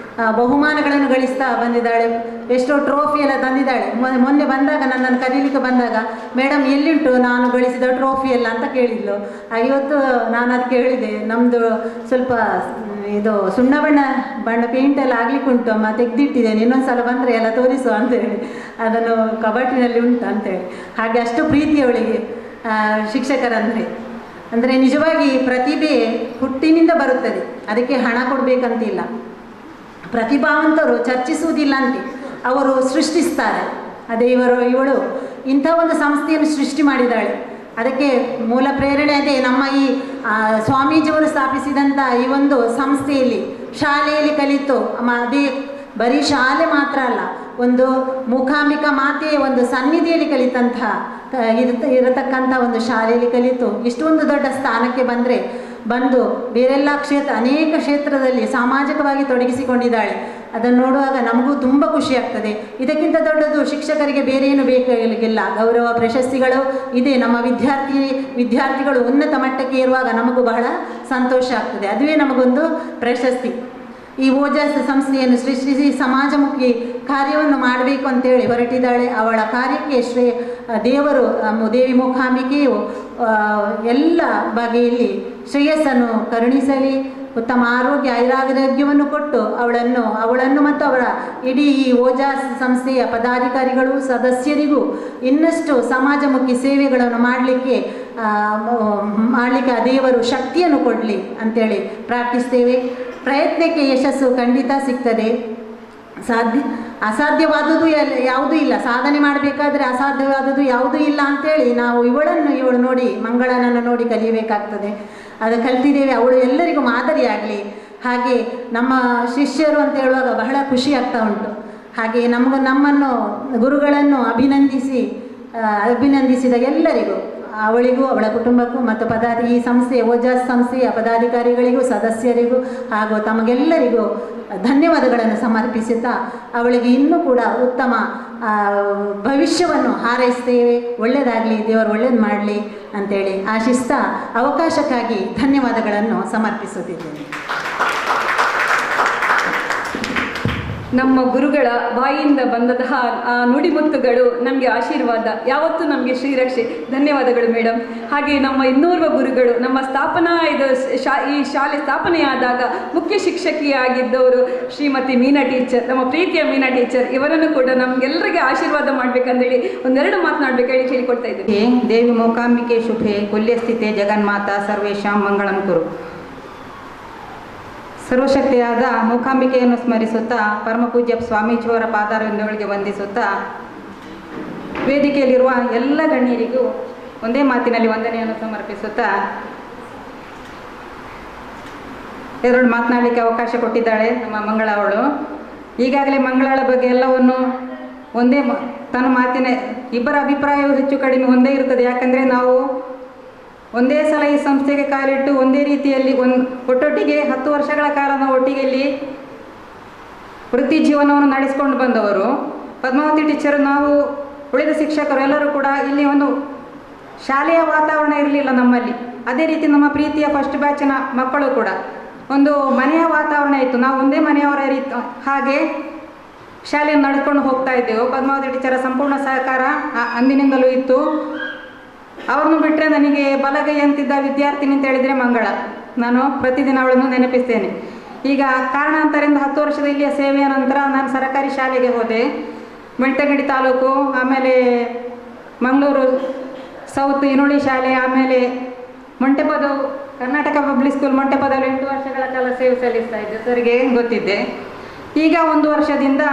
ಬಹುಮಾನಗಳನ್ನು ಗಳಿಸ್ತಾ ಬಂದಿದ್ದಾಳೆ, ಎಷ್ಟೋ ಟ್ರೋಫಿ ಎಲ್ಲ ತಂದಿದ್ದಾಳೆ. ಮೊನ್ನೆ ಬಂದಾಗ ನನ್ನನ್ನು ಕರೀಲಿಕ್ಕೆ ಬಂದಾಗ, ಮೇಡಮ್ ಎಲ್ಲಿಂಟು ನಾನು ಗಳಿಸಿದ ಟ್ರೋಫಿ ಎಲ್ಲ ಅಂತ ಕೇಳಿದ್ಲು. ಇವತ್ತು ನಾನು ಅದಕ್ಕೆ ಹೇಳಿದೆ, ನಮ್ಮದು ಸ್ವಲ್ಪ ಇದು ಸುಣ್ಣ ಬಣ್ಣ ಪೇಂಟ್ ಎಲ್ಲ ಆಗ್ಲಿಕ್ಕೆ ಉಂಟು ಅಮ್ಮ, ತೆಗೆದಿಟ್ಟಿದ್ದೇನೆ, ಇನ್ನೊಂದು ಸಲ ಬಂದರೆ ಎಲ್ಲ ತೋರಿಸು ಅಂತೇಳಿ, ಅದನ್ನು ಕಬಾಟಿನಲ್ಲಿ ಉಂಟು ಅಂತೇಳಿ. ಹಾಗೆ ಅಷ್ಟು ಪ್ರೀತಿ ಅವಳಿಗೆ ಶಿಕ್ಷಕರಂದರೆ. ಅಂದರೆ ನಿಜವಾಗಿ ಪ್ರತಿಭೆ ಹುಟ್ಟಿನಿಂದ ಬರುತ್ತದೆ, ಅದಕ್ಕೆ ಹಣ ಕೊಡಬೇಕಂತಿಲ್ಲ. ಪ್ರತಿಭಾವಂತರು ಚರ್ಚಿಸುವುದಿಲ್ಲ ಅಂತೆ, ಅವರು ಸೃಷ್ಟಿಸ್ತಾರೆ. ಅದೇ ಇವಳು ಇಂಥ ಒಂದು ಸಂಸ್ಥೆಯನ್ನು ಸೃಷ್ಟಿ ಮಾಡಿದ್ದಾಳೆ. ಅದಕ್ಕೆ ಮೂಲ ಪ್ರೇರಣೆ ಅದೇ ನಮ್ಮ ಈ ಸ್ವಾಮೀಜಿಯವರು ಸ್ಥಾಪಿಸಿದಂಥ ಈ ಒಂದು ಸಂಸ್ಥೆಯಲ್ಲಿ, ಶಾಲೆಯಲ್ಲಿ ಕಲಿತು, ಅದೇ ಬರೀ ಶಾಲೆ ಮಾತ್ರ ಅಲ್ಲ, ಒಂದು ಮೂಕಾಂಬಿಕಾ ಮಾತೆಯ ಒಂದು ಸನ್ನಿಧಿಯಲ್ಲಿ ಕಲಿತಂತಹ ಇರತಕ್ಕಂಥ ಒಂದು ಶಾಲೆಯಲ್ಲಿ ಕಲಿತು ಇಷ್ಟೊಂದು ದೊಡ್ಡ ಸ್ಥಾನಕ್ಕೆ ಬಂದು ಬೇರೆಲ್ಲ ಅನೇಕ ಕ್ಷೇತ್ರದಲ್ಲಿ ಸಾಮಾಜಿಕವಾಗಿ ತೊಡಗಿಸಿಕೊಂಡಿದ್ದಾಳೆ. ಅದನ್ನು ನೋಡುವಾಗ ನಮಗೂ ತುಂಬ ಖುಷಿ ಆಗ್ತದೆ. ಇದಕ್ಕಿಂತ ದೊಡ್ಡದು ಶಿಕ್ಷಕರಿಗೆ ಬೇರೆ ಏನು ಬೇಕಾಗಿಲ್ಲ. ಗೌರವ ಪ್ರಶಸ್ತಿಗಳು ಇದೆ. ನಮ್ಮ ವಿದ್ಯಾರ್ಥಿಗಳು ಉನ್ನತ ಮಟ್ಟಕ್ಕೆ ಇರುವಾಗ ನಮಗೂ ಬಹಳ ಸಂತೋಷ ಆಗ್ತದೆ. ಅದುವೇ ನಮಗೊಂದು ಪ್ರಶಸ್ತಿ. ಈ ಓಜಾಸ್ ಸಂಸ್ಥೆಯನ್ನು ಸೃಷ್ಟಿಸಿ ಸಮಾಜಮುಖಿ ಕಾರ್ಯವನ್ನು ಮಾಡಬೇಕು ಅಂತೇಳಿ ಹೊರಟಿದ್ದಾಳೆ. ಅವಳ ಕಾರ್ಯಕ್ಕೆ ದೇವರು ದೇವಿ ಮೂಕಾಂಬಿಕೆಯು ಎಲ್ಲ ಬಗೆಯಲ್ಲಿ ಶ್ರೇಯಸ್ಸನ್ನು ಕರುಣಿಸಲಿ, ಉತ್ತಮ ಆರೋಗ್ಯ ಐರಾರೋಗ್ಯವನ್ನು ಕೊಟ್ಟು ಅವಳನ್ನು ಮತ್ತು ಅವಳ ಇಡೀ ಈ ಓಜಾಸ್ ಸಂಸ್ಥೆಯ ಪದಾಧಿಕಾರಿಗಳು ಸದಸ್ಯರಿಗೂ ಇನ್ನಷ್ಟು ಸಮಾಜಮುಖಿ ಸೇವೆಗಳನ್ನು ಮಾಡಲಿಕ್ಕೆ ದೇವರು ಶಕ್ತಿಯನ್ನು ಕೊಡಲಿ ಅಂತೇಳಿ ಪ್ರಾರ್ಥಿಸ್ತೇವೆ. ಪ್ರಯತ್ನಕ್ಕೆ ಯಶಸ್ಸು ಖಂಡಿತ ಸಿಗ್ತದೆ. ಅಸಾಧ್ಯವಾದುದು ಯಾವುದೂ ಇಲ್ಲ. ಸಾಧನೆ ಮಾಡಬೇಕಾದ್ರೆ ಅಸಾಧ್ಯವಾದುದು ಯಾವುದೂ ಇಲ್ಲ ಅಂಥೇಳಿ ನಾವು ಇವಳು ನೋಡಿ, ಮಂಗಳನನ್ನು ನೋಡಿ ಕಲಿಯಬೇಕಾಗ್ತದೆ. ಅದು ಕಲ್ತಿದ್ದೇವೆ. ಅವಳು ಎಲ್ಲರಿಗೂ ಮಾದರಿಯಾಗಲಿ. ಹಾಗೆ ನಮ್ಮ ಶಿಷ್ಯರು ಅಂತ ಹೇಳುವಾಗ ಬಹಳ ಖುಷಿ ಆಗ್ತಾ ಉಂಟು. ಹಾಗೆ ನಮ್ಮನ್ನು ಗುರುಗಳನ್ನು ಅಭಿನಂದಿಸಿದ ಎಲ್ಲರಿಗೂ, ಅವಳಿಗೂ ಅವಳ ಕುಟುಂಬಕ್ಕೂ ಮತ್ತು ಈ ಸಂಸ್ಥೆಯ ಓಜಾಸ್ ಸಂಸ್ಥೆಯ ಪದಾಧಿಕಾರಿಗಳಿಗೂ ಸದಸ್ಯರಿಗೂ ಹಾಗೂ ತಮಗೆಲ್ಲರಿಗೂ ಧನ್ಯವಾದಗಳನ್ನು ಸಮರ್ಪಿಸುತ್ತಾ ಅವಳಿಗೆ ಇನ್ನೂ ಕೂಡ ಉತ್ತಮ ಭವಿಷ್ಯವನ್ನು ಹಾರೈಸ್ತೇವೆ. ಒಳ್ಳೆಯದಾಗಲಿ, ದೇವರು ಒಳ್ಳೇದು ಮಾಡಲಿ ಅಂತೇಳಿ ಆಶಿಸ್ತಾ ಅವಕಾಶಕ್ಕಾಗಿ ಧನ್ಯವಾದಗಳನ್ನು ಸಮರ್ಪಿಸುತ್ತಿದ್ದೇನೆ. ನಮ್ಮ ಗುರುಗಳ ಬಾಯಿಯಿಂದ ಬಂದಂತಹ ಆ ನುಡಿಮುತ್ತುಗಳು ನಮಗೆ ಆಶೀರ್ವಾದ, ಯಾವತ್ತೂ ನಮಗೆ ಶ್ರೀರಕ್ಷೆ. ಧನ್ಯವಾದಗಳು ಮೇಡಮ್. ಹಾಗೆ ನಮ್ಮ ಇನ್ನೋರ್ವ ಗುರುಗಳು, ನಮ್ಮ ಈ ಶಾಲೆ ಸ್ಥಾಪನೆಯಾದಾಗ ಮುಖ್ಯ ಶಿಕ್ಷಕಿಯಾಗಿದ್ದವರು ಶ್ರೀಮತಿ ಮೀನಾ ಟೀಚರ್, ನಮ್ಮ ಪ್ರೀತಿಯ ಮೀನಾ ಟೀಚರ್. ಇವರನ್ನು ಕೂಡ ನಮಗೆಲ್ಲರಿಗೆ ಆಶೀರ್ವಾದ ಮಾಡಬೇಕಂದೇಳಿ ಒಂದೆರಡು ಮಾತನಾಡಬೇಕೇಳಿ ಹೇಳಿಕೊಡ್ತಾ ಇದ್ದೀನಿ. ದೇವಿ ಮೂಕಾಂಬಿಕೆ ಶುಭೆ ಕುಲ್ಯಸ್ಥಿತೆ ಜಗನ್ಮಾತಾ ಸರ್ವೇಶಾಂ ಮಂಗಳಂ ಕುರು. ಸರ್ವಶಕ್ತಿಯಾದ ಮೂಕಾಂಬಿಕೆಯನ್ನು ಸ್ಮರಿಸುತ್ತಾ ಪರಮಪೂಜ್ಯ ಸ್ವಾಮೀಜಿಯವರ ಪಾದಾರವಿಂದಗಳಿಗೆ ವಂದಿಸುತ್ತಾ ವೇದಿಕೆಯಲ್ಲಿರುವ ಎಲ್ಲ ಗಣ್ಯರಿಗೂ ಒಂದೇ ಮಾತಿನಲ್ಲಿ ವಂದನೆಯನ್ನು ಸಮರ್ಪಿಸುತ್ತಾ ಎರಡು ಮಾತನಾಡಲಿಕ್ಕೆ ಅವಕಾಶ ಕೊಟ್ಟಿದ್ದಾಳೆ ನಮ್ಮ ಮಂಗಳ ಅವಳು. ಈಗಾಗಲೇ ಮಂಗಳಳ ಬಗ್ಗೆ ಎಲ್ಲವನ್ನು ಒಂದೇ ತನ್ನ ಮಾತಿನ ಇಬ್ಬರ ಅಭಿಪ್ರಾಯವು ಹೆಚ್ಚು ಕಡಿಮೆ ಒಂದೇ ಇರುತ್ತದೆ. ಯಾಕಂದರೆ ನಾವು ಒಂದೇ ಸಲ ಈ ಸಂಸ್ಥೆಗೆ ಕಾಲಿಟ್ಟು ಒಂದೇ ರೀತಿಯಲ್ಲಿ ಒಟ್ಟೊಟ್ಟಿಗೆ 10 ವರ್ಷಗಳ ಕಾಲ ನಾವು ಒಟ್ಟಿಗೆ ಇಲ್ಲಿ ವೃತ್ತಿ ಜೀವನವನ್ನು ನಡೆಸಿಕೊಂಡು ಬಂದವರು. ಪದ್ಮಾವತಿ ಟೀಚರ್, ನಾವು ಉಳಿದ ಶಿಕ್ಷಕರು ಎಲ್ಲರೂ ಕೂಡ ಇಲ್ಲಿ ಒಂದು ಶಾಲೆಯ ವಾತಾವರಣ ಇರಲಿಲ್ಲ ನಮ್ಮಲ್ಲಿ. ಅದೇ ರೀತಿ ನಮ್ಮ ಪ್ರೀತಿಯ ಫಸ್ಟ್ ಬ್ಯಾಚಿನ ಮಕ್ಕಳು ಕೂಡ ಒಂದು ಮನೆಯ ವಾತಾವರಣ ಇತ್ತು. ನಾವು ಒಂದೇ ಮನೆಯವರ ರೀತಿ ಹಾಗೆ ಶಾಲೆಯನ್ನು ನಡೆದುಕೊಂಡು ಹೋಗ್ತಾ ಇದ್ದೆವು. ಪದ್ಮಾವತಿ ಟೀಚರ ಸಂಪೂರ್ಣ ಸಹಕಾರ ಅಂದಿನಿಂದಲೂ ಇತ್ತು. ಅವ್ರನ್ನು ಬಿಟ್ಟರೆ ನನಗೆ ಬಲಗೈ ಅಂತಿದ್ದ ವಿದ್ಯಾರ್ಥಿನಿ ಅಂತ ಹೇಳಿದರೆ ಮಂಗಳ. ನಾನು ಪ್ರತಿದಿನ ಅವಳನ್ನು ನೆನಪಿಸ್ತೇನೆ. ಈಗ ಕಾರಣಾಂತರದಿಂದ 10 ವರ್ಷದ ಇಲ್ಲಿಯ ಸೇವೆಯ ನಂತರ ನಾನು ಸರ್ಕಾರಿ ಶಾಲೆಗೆ ಹೋದೆ. ಬೆಳ್ತಂಗಡಿ ತಾಲೂಕು, ಆಮೇಲೆ ಮಂಗಳೂರು ಸೌತ್ ಇನುಳಿ ಶಾಲೆ, ಆಮೇಲೆ ಮೊಂಟೆಪದವು ಕರ್ನಾಟಕ ಪಬ್ಲಿಕ್ ಸ್ಕೂಲ್ ಮೊಂಟೆಪದವು 8 ವರ್ಷಗಳ ಕಾಲ ಸೇವೆ ಸಲ್ಲಿಸ್ತಾ ಇದ್ದೆ. ಸರಿಗೆ ಗೊತ್ತಿದ್ದೆ. ಈಗ 1 ವರ್ಷದಿಂದ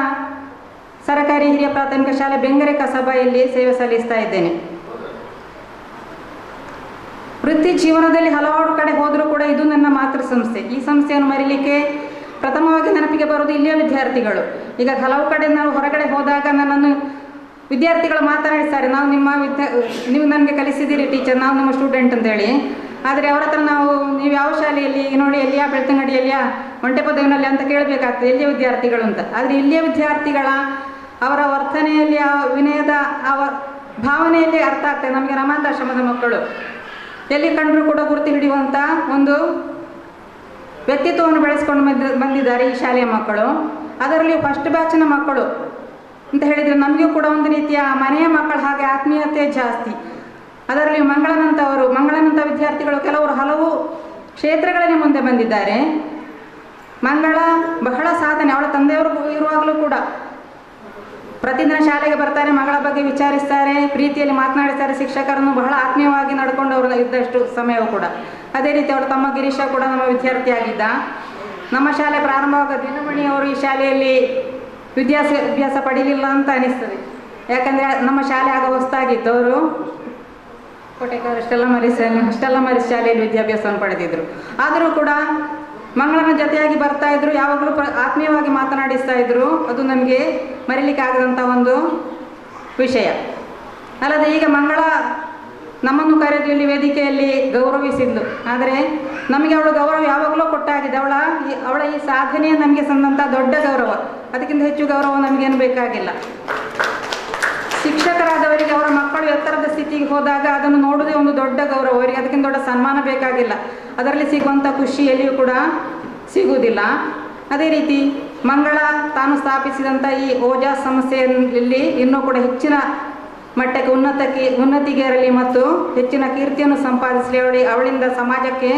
ಸರ್ಕಾರಿ ಹಿರಿಯ ಪ್ರಾಥಮಿಕ ಶಾಲೆ ಬೆಂಗರೆ ಕಸಬಾಯಲ್ಲಿ ಸೇವೆ ಸಲ್ಲಿಸ್ತಾ ಇದ್ದೇನೆ. ವೃತ್ತಿ ಜೀವನದಲ್ಲಿ ಹಲವಾರು ಕಡೆ ಹೋದರೂ ಕೂಡ ಇದು ನನ್ನ ಮಾತೃ ಸಂಸ್ಥೆ. ಈ ಸಂಸ್ಥೆಯನ್ನು ಮರೀಲಿಕ್ಕೆ ಪ್ರಥಮವಾಗಿ ನೆನಪಿಗೆ ಬರೋದು ಇಲ್ಲಿಯ ವಿದ್ಯಾರ್ಥಿಗಳು. ಈಗ ಹಲವು ಕಡೆ ನಾವು ಹೊರಗಡೆ ಹೋದಾಗ ನನ್ನನ್ನು ವಿದ್ಯಾರ್ಥಿಗಳು ಮಾತನಾಡಿಸ್ತಾರೆ, ನಾವು ನೀವು ನನಗೆ ಕಲಿಸಿದ್ದೀರಿ ಟೀಚರ್, ನಾವು ನಿಮ್ಮ ಸ್ಟೂಡೆಂಟ್ ಅಂತೇಳಿ. ಆದರೆ ಅವರ ಹತ್ರ ನಾವು ನೀವು ಯಾವ ಶಾಲೆಯಲ್ಲಿ ನೋಡಿ, ಎಲ್ಲಿಯಾ ಬೆಳ್ತಂಗಡಿಯಲ್ಲಿಯಾ ಮೊಂಟೆಪದವಿನಲ್ಲಿ ಅಂತ ಕೇಳಬೇಕಾಗ್ತದೆ ಎಲ್ಲಿಯ ವಿದ್ಯಾರ್ಥಿಗಳು ಅಂತ. ಆದರೆ ಇಲ್ಲಿಯ ವಿದ್ಯಾರ್ಥಿಗಳ ಅವರ ವರ್ತನೆಯಲ್ಲಿ, ಆ ವಿನಯದ ಭಾವನೆಯಲ್ಲಿ ಅರ್ಥ ಆಗ್ತದೆ ನಮಗೆ. ರಮಾಂತಾಶ್ರಮದ ಮಕ್ಕಳು ಎಲ್ಲಿ ಕಂಡರೂ ಕೂಡ ಗುರುತು ಹಿಡಿಯುವಂಥ ಒಂದು ವ್ಯಕ್ತಿತ್ವವನ್ನು ಬೆಳೆಸ್ಕೊಂಡು ಬಂದಿದ್ದಾರೆ ಈ ಶಾಲೆಯ ಮಕ್ಕಳು. ಅದರಲ್ಲಿ ಫಸ್ಟ್ ಬ್ಯಾಚಿನ ಮಕ್ಕಳು ಅಂತ ಹೇಳಿದರೆ ನಮಗೂ ಕೂಡ ಒಂದು ರೀತಿಯ ಮನೆಯ ಮಕ್ಕಳ ಹಾಗೆ ಆತ್ಮೀಯತೆ ಜಾಸ್ತಿ. ಅದರಲ್ಲಿ ಮಂಗಳನಂಥ ವಿದ್ಯಾರ್ಥಿಗಳು ಕೆಲವರು ಹಲವು ಕ್ಷೇತ್ರಗಳಲ್ಲಿ ಮುಂದೆ ಬಂದಿದ್ದಾರೆ. ಮಂಗಳ ಬಹಳ ಸಾಧನೆ. ಅವಳ ತಂದೆಯವರು ಇರುವಾಗಲೂ ಕೂಡ ಪ್ರತಿದಿನ ಶಾಲೆಗೆ ಬರ್ತಾರೆ, ಮಗಳ ಬಗ್ಗೆ ವಿಚಾರಿಸ್ತಾರೆ, ಪ್ರೀತಿಯಲ್ಲಿ ಮಾತನಾಡಿಸ್ತಾರೆ. ಶಿಕ್ಷಕರನ್ನು ಬಹಳ ಆತ್ಮೀಯವಾಗಿ ನಡ್ಕೊಂಡು ಅವರು ಇದ್ದಷ್ಟು ಸಮಯವೂ ಕೂಡ. ಅದೇ ರೀತಿ ಅವರ ತಮ್ಮ ಗಿರೀಶ ಕೂಡ ನಮ್ಮ ವಿದ್ಯಾರ್ಥಿಯಾಗಿದ್ದ. ನಮ್ಮ ಶಾಲೆ ಪ್ರಾರಂಭವಾಗ ದಿನಮಣಿ ಅವರು ಈ ಶಾಲೆಯಲ್ಲಿ ವಿದ್ಯಾಭ್ಯಾಸ ಪಡೀಲಿಲ್ಲ ಅಂತ ಅನಿಸ್ತದೆ. ಯಾಕಂದರೆ ನಮ್ಮ ಶಾಲೆ ಆಗ ಹೊಸದಾಗಿತ್ತು. ಅವರು ಕೋಟೆಕರ್ ಅಷ್ಟೆಲ್ಲ ಮರಿಸ್ ಶಾಲೆಯಲ್ಲಿ ವಿದ್ಯಾಭ್ಯಾಸವನ್ನು ಪಡೆದಿದ್ದರು. ಆದರೂ ಕೂಡ ಮಂಗಳನ ಜೊತೆಯಾಗಿ ಬರ್ತಾ ಇದ್ರು, ಯಾವಾಗಲೂ ಆತ್ಮೀಯವಾಗಿ ಮಾತನಾಡಿಸ್ತಾ ಇದ್ರು. ಅದು ನಮಗೆ ಮರೀಲಿಕ್ಕೆ ಆಗದಂಥ ಒಂದು ವಿಷಯ. ಅಲ್ಲದೆ ಈಗ ಮಂಗಳ ನಮ್ಮನ್ನು ಕರೆದು ಇಲ್ಲಿ ವೇದಿಕೆಯಲ್ಲಿ ಗೌರವಿಸಿದ್ಲು. ಆದರೆ ನಮಗೆ ಅವಳು ಗೌರವ ಯಾವಾಗಲೂ ಕೊಟ್ಟಾಗಿದೆ. ಅವಳ ಈ ಸಾಧನೆ ನಮಗೆ ಸಂದಂಥ ದೊಡ್ಡ ಗೌರವ. ಅದಕ್ಕಿಂತ ಹೆಚ್ಚು ಗೌರವ ನಮಗೇನು ಬೇಕಾಗಿಲ್ಲ. ಶಿಕ್ಷಕರಾದವರಿಗೆ ಅವರ ಮಕ್ಕಳು ಎತ್ತರದ ಸ್ಥಿತಿಗೆ ಹೋದಾಗ ಅದನ್ನು ನೋಡುವುದೇ ಒಂದು ದೊಡ್ಡ ಗೌರವ. ಅವರಿಗೆ ಅದಕ್ಕಿಂತ ದೊಡ್ಡ ಸನ್ಮಾನ ಬೇಕಾಗಿಲ್ಲ. ಅದರಲ್ಲಿ ಸಿಗುವಂಥ ಖುಷಿ ಎಲ್ಲಿಯೂ ಕೂಡ ಸಿಗುವುದಿಲ್ಲ. ಅದೇ ರೀತಿ ಮಂಗಳ ತಾನು ಸ್ಥಾಪಿಸಿದಂಥ ಈ ಓಜಾಸ್ ಸಂಸ್ಥೆಯಲ್ಲಿ ಇನ್ನೂ ಕೂಡ ಹೆಚ್ಚಿನ ಮಟ್ಟಕ್ಕೆ ಉನ್ನತಿಗೇರಲಿ ಮತ್ತು ಹೆಚ್ಚಿನ ಕೀರ್ತಿಯನ್ನು ಸಂಪಾದಿಸಲಿ. ಅವಳಿಂದ ಸಮಾಜಕ್ಕೆ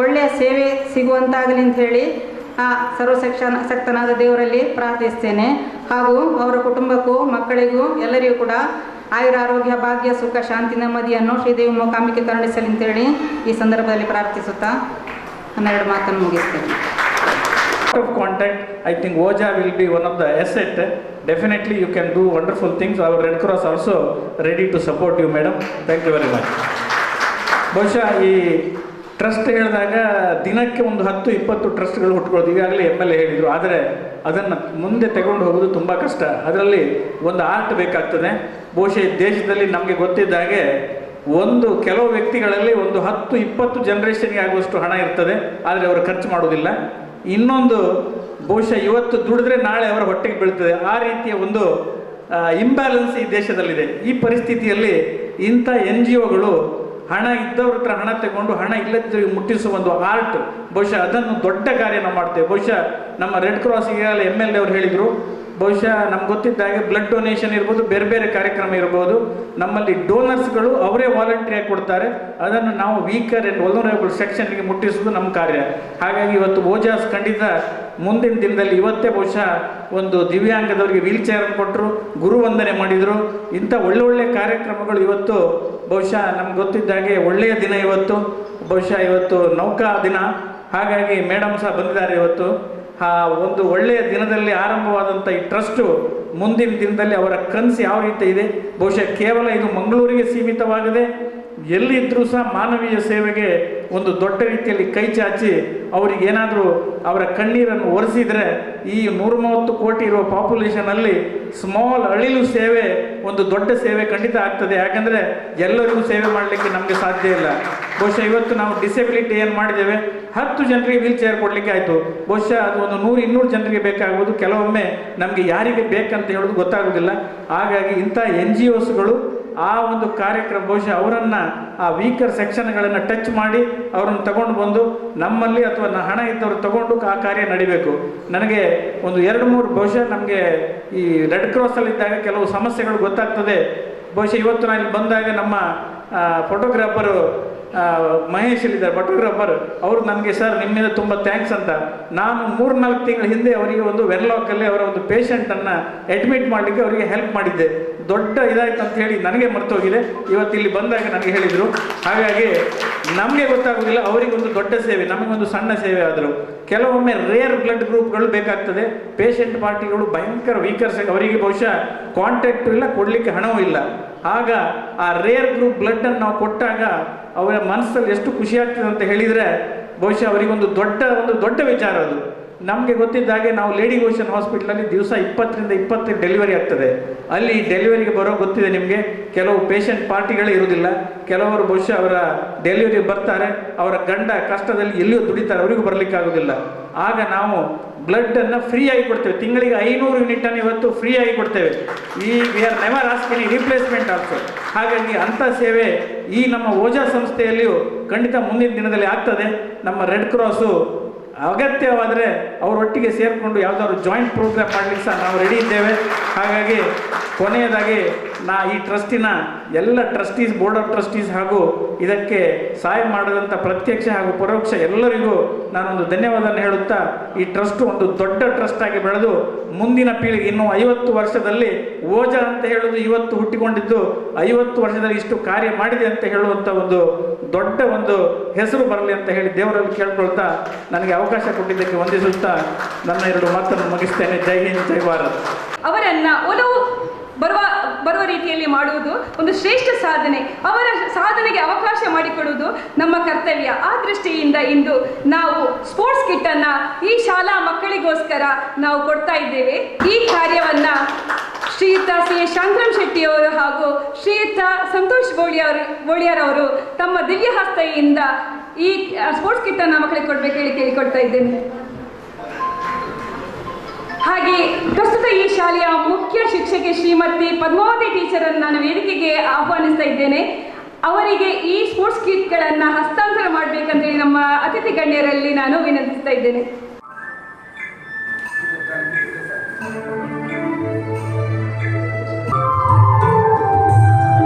ಒಳ್ಳೆಯ ಸೇವೆ ಸಿಗುವಂತಾಗಲಿ ಅಂತ ಹೇಳಿ ಆ ಸರ್ವಶಕ್ತನಾದ ದೇವರಲ್ಲಿ ಪ್ರಾರ್ಥಿಸ್ತೇನೆ. ಹಾಗೂ ಅವರ ಕುಟುಂಬಕ್ಕೂ ಮಕ್ಕಳಿಗೂ ಎಲ್ಲರಿಗೂ ಕೂಡ ಆಯುರ ಆರೋಗ್ಯ ಭಾಗ್ಯ ಸುಖ ಶಾಂತಿ ನೆಮ್ಮದಿಯನ್ನು ಶ್ರೀದೇವಿ ಮೂಕಾಂಬಿಕೆ ಕರುಣಿಸಲಿ ಅಂತೇಳಿ ಈ ಸಂದರ್ಭದಲ್ಲಿ ಪ್ರಾರ್ಥಿಸುತ್ತಾ ನನ್ನ 2 ಮಾತನ್ನು ಮುಗಿಸ್ತೇನೆ. Of contact, I think Ojha will be one of the asset. Definitely you can do wonderful things. Our Red Cross also ready to support you, madam. Thank you very much. ಬಹುಶಃ ಈ ಟ್ರಸ್ಟ್ ಹೇಳಿದಾಗ ದಿನಕ್ಕೆ ಒಂದು 10-20 ಟ್ರಸ್ಟ್ಗಳು ಹುಟ್ಕೊಳ್ಳೋದು ಈಗಾಗಲೇ MLA ಹೇಳಿದರು. ಆದರೆ ಅದನ್ನು ಮುಂದೆ ತಗೊಂಡು ಹೋಗೋದು ತುಂಬ ಕಷ್ಟ. ಅದರಲ್ಲಿ ಒಂದು ಆರ್ಟ್ ಬೇಕಾಗ್ತದೆ. ಬಹುಶಃ ದೇಶದಲ್ಲಿ ನಮಗೆ ಗೊತ್ತಿದ್ದ ಹಾಗೆ ಕೆಲವು ವ್ಯಕ್ತಿಗಳಲ್ಲಿ ಒಂದು 10-20 ಜನರೇಷನ್ಗೆ ಆಗುವಷ್ಟು ಹಣ ಇರ್ತದೆ, ಆದರೆ ಅವರು ಖರ್ಚು ಮಾಡೋದಿಲ್ಲ. ಇನ್ನೊಂದು ಬಹುಶಃ ಇವತ್ತು ದುಡಿದ್ರೆ ನಾಳೆ ಅವರ ಹೊಟ್ಟೆಗೆ ಬೀಳ್ತದೆ. ಆ ರೀತಿಯ ಒಂದು ಇಂಬ್ಯಾಲೆನ್ಸ್ ಈ ದೇಶದಲ್ಲಿದೆ. ಈ ಪರಿಸ್ಥಿತಿಯಲ್ಲಿ ಇಂಥ NGOಗಳು ಹಣ ಇದ್ದವ್ರ ಹತ್ರ ಹಣ ತಗೊಂಡು ಹಣ ಇಲ್ಲದಿದ್ದವರಿಗೆ ಮುಟ್ಟಿಸುವ ಒಂದು ಆರ್ಟ್, ಬಹುಶಃ ಅದನ್ನು ದೊಡ್ಡ ಕಾರ್ಯ ನಾವು ಮಾಡ್ತೇವೆ. ಬಹುಶಃ ನಮ್ಮ ರೆಡ್ ಕ್ರಾಸ್ ಈಗಾಗಲೇ MLA ಅವರು ಹೇಳಿದರು. ಬಹುಶಃ ನಮ್ಗೆ ಗೊತ್ತಿದ್ದಾಗೆ ಬ್ಲಡ್ ಡೊನೇಷನ್ ಇರ್ಬೋದು, ಬೇರೆ ಬೇರೆ ಕಾರ್ಯಕ್ರಮ ಇರ್ಬೋದು. ನಮ್ಮಲ್ಲಿ ಡೋನರ್ಸ್ಗಳು ಅವರೇ ವಾಲಂಟಿಯರ್ ಕೊಡ್ತಾರೆ. ಅದನ್ನು ನಾವು ವೀಕರ್ ಆ್ಯಂಡ್ ವಲ್ನರೇಬಲ್ ಸೆಕ್ಷನ್ಗೆ ಮುಟ್ಟಿಸೋದು ನಮ್ಮ ಕಾರ್ಯ. ಹಾಗಾಗಿ ಇವತ್ತು ಓಜಾಸ್ ಖಂಡಿತ ಮುಂದಿನ ದಿನದಲ್ಲಿ ಇವತ್ತೇ ಬಹುಶಃ ಒಂದು ದಿವ್ಯಾಂಗದವರಿಗೆ ವೀಲ್ ಚೇರನ್ನು ಕೊಟ್ಟರು, ಗುರುವಂದನೆ ಮಾಡಿದರು. ಇಂಥ ಒಳ್ಳೊಳ್ಳೆ ಕಾರ್ಯಕ್ರಮಗಳು ಇವತ್ತು ಬಹುಶಃ ನಮ್ಗೆ ಗೊತ್ತಿದ್ದಾಗೆ ಒಳ್ಳೆಯ ದಿನ ಇವತ್ತು. ಬಹುಶಃ ಇವತ್ತು ನೌಕಾ ದಿನ. ಹಾಗಾಗಿ ಮೇಡಮ್ ಸಹ ಬಂದಿದ್ದಾರೆ ಇವತ್ತು. ಆ ಒಂದು ಒಳ್ಳೆಯ ದಿನದಲ್ಲಿ ಆರಂಭವಾದಂಥ ಈ ಟ್ರಸ್ಟು ಮುಂದಿನ ದಿನದಲ್ಲಿ ಅವರ ಕನಸು ಯಾವ ರೀತಿ ಇದೆ, ಬಹುಶಃ ಕೇವಲ ಇದು ಮಂಗಳೂರಿಗೆ ಸೀಮಿತವಾಗದೆ ಎಲ್ಲಿದ್ದರೂ ಸಹ ಮಾನವೀಯ ಸೇವೆಗೆ ಒಂದು ದೊಡ್ಡ ರೀತಿಯಲ್ಲಿ ಕೈ ಚಾಚಿ ಅವರಿಗೆ ಏನಾದರೂ ಅವರ ಕಣ್ಣೀರನ್ನು ಒರೆಸಿದರೆ ಈ 130 ಕೋಟಿ ಇರುವ ಪಾಪ್ಯುಲೇಷನಲ್ಲಿ ಸ್ಮಾಲ್ ಅಳಿಲು ಸೇವೆ ಒಂದು ದೊಡ್ಡ ಸೇವೆ ಖಂಡಿತ ಆಗ್ತದೆ. ಯಾಕಂದರೆ ಎಲ್ಲರಿಗೂ ಸೇವೆ ಮಾಡಲಿಕ್ಕೆ ನಮಗೆ ಸಾಧ್ಯ ಇಲ್ಲ. ಬಹುಶಃ ಇವತ್ತು ನಾವು ಡಿಸೆಬಿಲಿಟಿ ಏನು ಮಾಡಿದ್ದೇವೆ, 10 ಜನರಿಗೆ ವೀಲ್ ಚೇರ್ ಕೊಡಲಿಕ್ಕೆ ಆಯಿತು, ಬಹುಶಃ ಅದು ಒಂದು 100-200 ಜನರಿಗೆ ಬೇಕಾಗ್ಬೋದು. ಕೆಲವೊಮ್ಮೆ ನಮಗೆ ಯಾರಿಗೆ ಬೇಕಂತ ಹೇಳೋದು ಗೊತ್ತಾಗೋದಿಲ್ಲ. ಹಾಗಾಗಿ ಇಂಥ NGOsಗಳು ಆ ಒಂದು ಕಾರ್ಯಕ್ರಮ ಬಹುಶಃ ಅವರನ್ನು ಆ ವೀಕರ್ ಸೆಕ್ಷನ್ಗಳನ್ನು ಟಚ್ ಮಾಡಿ ಅವರನ್ನು ತಗೊಂಡು ಬಂದು ನಮ್ಮಲ್ಲಿ ಅಥವಾ ಹಣ ಇದ್ದವರು ತಗೊಂಡು ಆ ಕಾರ್ಯ ನಡಿಬೇಕು. ನನಗೆ ಒಂದು 2-3 ಬಹುಶಃ ನಮಗೆ ಈ ರೆಡ್ ಕ್ರಾಸಲ್ಲಿದ್ದಾಗ ಕೆಲವು ಸಮಸ್ಯೆಗಳು ಗೊತ್ತಾಗ್ತದೆ. ಬಹುಶಃ ಇವತ್ತು ನಾನು ಇಲ್ಲಿ ಬಂದಾಗ ನಮ್ಮ ಫೋಟೋಗ್ರಾಫರು ಮಹೇಶ್ ಇಲ್ಲಿದ್ದಾರೆ, ಫೋಟೋಗ್ರಾಫರ್, ಅವರು ನನಗೆ ಸರ್ ನಿಮ್ಮಿಂದ ತುಂಬ ಥ್ಯಾಂಕ್ಸ್ ಅಂತ. ನಾನು 3-4 ತಿಂಗಳ ಹಿಂದೆ ಅವರಿಗೆ ಒಂದು ವೆನ್ಲಾಕಲ್ಲಿ ಅವರ ಒಂದು ಪೇಷಂಟನ್ನು ಅಡ್ಮಿಟ್ ಮಾಡಲಿಕ್ಕೆ ಅವರಿಗೆ ಹೆಲ್ಪ್ ಮಾಡಿದ್ದೆ. ದೊಡ್ಡ ಇದಾಯ್ತು ಅಂತ ಹೇಳಿ ನನಗೆ ಮರ್ತೋಗಿದೆ. ಇವತ್ತು ಇಲ್ಲಿ ಬಂದಾಗ ನನಗೆ ಹೇಳಿದರು. ಹಾಗಾಗಿ ನಮಗೆ ಗೊತ್ತಾಗೋದಿಲ್ಲ, ಅವರಿಗೊಂದು ದೊಡ್ಡ ಸೇವೆ, ನಮಗೊಂದು ಸಣ್ಣ ಸೇವೆ ಆದರು. ಕೆಲವೊಮ್ಮೆ ರೇರ್ ಬ್ಲಡ್ ಗ್ರೂಪ್ಗಳು ಬೇಕಾಗ್ತದೆ. ಪೇಷಂಟ್ ಪಾರ್ಟಿಗಳು ಭಯಂಕರ ವೀಕರ್ಸ್, ಅವರಿಗೆ ಬಹುಶಃ ಕಾಂಟ್ಯಾಕ್ಟು ಇಲ್ಲ, ಕೊಡಲಿಕ್ಕೆ ಹಣವೂ ಇಲ್ಲ. ಆಗ ಆ ರೇರ್ ಗ್ರೂಪ್ ಬ್ಲಡ್ಡನ್ನು ನಾವು ಕೊಟ್ಟಾಗ ಅವರ ಮನಸ್ಸಲ್ಲಿ ಎಷ್ಟು ಖುಷಿ ಆಗ್ತದೆ ಅಂತ ಹೇಳಿದರೆ ಬಹುಶಃ ಅವರಿಗೊಂದು ದೊಡ್ಡ ವಿಚಾರ ಅದು. ನಮಗೆ ಗೊತ್ತಿದ್ದಾಗೆ ನಾವು ಲೇಡಿ ಓಷನ್ ಹಾಸ್ಪಿಟ್ಲಲ್ಲಿ ದಿವಸ 20-25 ಡೆಲಿವರಿ ಆಗ್ತದೆ. ಅಲ್ಲಿ ಡೆಲಿವರಿಗೆ ಬರೋ ಗೊತ್ತಿದೆ ನಿಮಗೆ, ಕೆಲವು ಪೇಷಂಟ್ ಪಾರ್ಟಿಗಳೇ ಇರುವುದಿಲ್ಲ. ಕೆಲವರು ಬಹುಶಃ ಅವರ ಡೆಲಿವರಿ ಬರ್ತಾರೆ, ಅವರ ಗಂಡ ಕಷ್ಟದಲ್ಲಿ ಎಲ್ಲಿಯೂ ದುಡಿತಾರೆ, ಅವರಿಗೂ ಬರಲಿಕ್ಕಾಗೋದಿಲ್ಲ. ಆಗ ನಾವು ಬ್ಲಡ್ಡನ್ನು ಫ್ರೀಯಾಗಿ ಕೊಡ್ತೇವೆ. ತಿಂಗಳಿಗೆ 500 ಯೂನಿಟನ್ನು ಇವತ್ತು ಫ್ರೀಯಾಗಿ ಕೊಡ್ತೇವೆ. We are never asking replacement also. ಹಾಗಾಗಿ ಅಂಥ ಸೇವೆ ಈ ನಮ್ಮ ಓಜಾ ಸಂಸ್ಥೆಯಲ್ಲಿಯೂ ಖಂಡಿತ ಮುಂದಿನ ದಿನದಲ್ಲಿ ಆಗ್ತದೆ. ನಮ್ಮ ರೆಡ್ ಕ್ರಾಸು ಅಗತ್ಯವಾದರೆ ಅವರೊಟ್ಟಿಗೆ ಸೇರಿಕೊಂಡು ಯಾವುದಾದ್ರು ಜಾಯಿಂಟ್ ಪ್ರೋಗ್ರಾಮ್ ಮಾಡಲಿಕ್ಕೆ ಸಹ ನಾವು ರೆಡಿ ಇದ್ದೇವೆ. ಹಾಗಾಗಿ ಕೊನೆಯದಾಗಿ ಈ ಟ್ರಸ್ಟಿನ ಎಲ್ಲ ಟ್ರಸ್ಟೀಸ್, ಬೋರ್ಡ್ ಆಫ್ ಟ್ರಸ್ಟೀಸ್ ಹಾಗೂ ಇದಕ್ಕೆ ಸಹಾಯ ಮಾಡಿದಂಥ ಪ್ರತ್ಯಕ್ಷ ಹಾಗೂ ಪರೋಕ್ಷ ಎಲ್ಲರಿಗೂ ನಾನೊಂದು ಧನ್ಯವಾದವನ್ನು ಹೇಳುತ್ತಾ, ಈ ಟ್ರಸ್ಟು ಒಂದು ದೊಡ್ಡ ಟ್ರಸ್ಟ್ ಆಗಿ ಬೆಳೆದು ಮುಂದಿನ ಪೀಳಿಗೆ ಇನ್ನು 50 ವರ್ಷದಲ್ಲಿ ಓಜಾ ಅಂತ ಹೇಳೋದು ಇವತ್ತು ಹುಟ್ಟಿಕೊಂಡಿದ್ದು 50 ವರ್ಷದಲ್ಲಿ ಇಷ್ಟು ಕಾರ್ಯ ಮಾಡಿದೆ ಅಂತ ಹೇಳುವಂಥ ಒಂದು ದೊಡ್ಡ ಒಂದು ಹೆಸರು ಬರಲಿ ಅಂತ ಹೇಳಿ ದೇವರಲ್ಲಿ ಕೇಳ್ಕೊಳ್ತಾ ನನಗೆ ಅವಕಾಶ ಕೊಟ್ಟಿದ್ದಕ್ಕೆ ವಂದಿಸುತ್ತಾ ನನ್ನ 2 ಮಾತನ್ನು ಮುಗಿಸ್ತೇನೆ. ಜೈ ಹಿಂದ್, ಜೈ ಭಾರತ್. ಅವರನ್ನ ಒಲವು ಬರುವ ರೀತಿಯಲ್ಲಿ ಮಾಡುವುದು ಒಂದು ಶ್ರೇಷ್ಠ ಸಾಧನೆ. ಅವರ ಸಾಧನೆಗೆ ಅವಕಾಶ ಮಾಡಿಕೊಡುವುದು ನಮ್ಮ ಕರ್ತವ್ಯ. ಆ ದೃಷ್ಟಿಯಿಂದ ಇಂದು ನಾವು ಸ್ಪೋರ್ಟ್ಸ್ ಕಿಟ್ ಅನ್ನ ಈ ಶಾಲಾ ಮಕ್ಕಳಿಗೋಸ್ಕರ ನಾವು ಕೊಡ್ತಾ ಇದ್ದೇವೆ. ಈ ಕಾರ್ಯವನ್ನ ಶ್ರೀಯುತ ಸಿ ಎ ಶಾಂತರಾಮ್ ಶೆಟ್ಟಿ ಅವರು ಹಾಗೂ ಶ್ರೀಯುತ ಸಂತೋಷ್ ಬೋಳಿಯಾರ್ ಅವರು ತಮ್ಮ ದಿವ್ಯ ಹಸ್ತೆಯಿಂದ ಈ ಸ್ಪೋರ್ಟ್ಸ್ ಕಿಟ್ ಅನ್ನ ಮಕ್ಕಳಿಗೆ ಕೊಡ್ಬೇಕು ಹೇಳಿ ಕೇಳಿಕೊಡ್ತಾ ಇದ್ದೇನೆ. ಹಾಗೆ ಪ್ರಸ್ತುತ ಈ ಶಾಲೆಯ ಮುಖ್ಯ ಶಿಕ್ಷಕಿ ಶ್ರೀಮತಿ ಪದ್ಮಾವತಿ ಟೀಚರ್ ಅನ್ನು ನಾನು ವೇದಿಕೆಗೆ ಆಹ್ವಾನಿಸ್ತಾ ಇದ್ದೇನೆ. ಅವರಿಗೆ ಈ ಸ್ಪೋರ್ಟ್ಸ್ ಕಿಟ್ಗಳನ್ನು ಹಸ್ತಾಂತರ ಮಾಡಬೇಕಂತೇಳಿ ನಮ್ಮ ಅತಿಥಿ ಗಣ್ಯರಲ್ಲಿ ನಾನು ವಿನಂತಿಸ್ತಾ ಇದ್ದೇನೆ.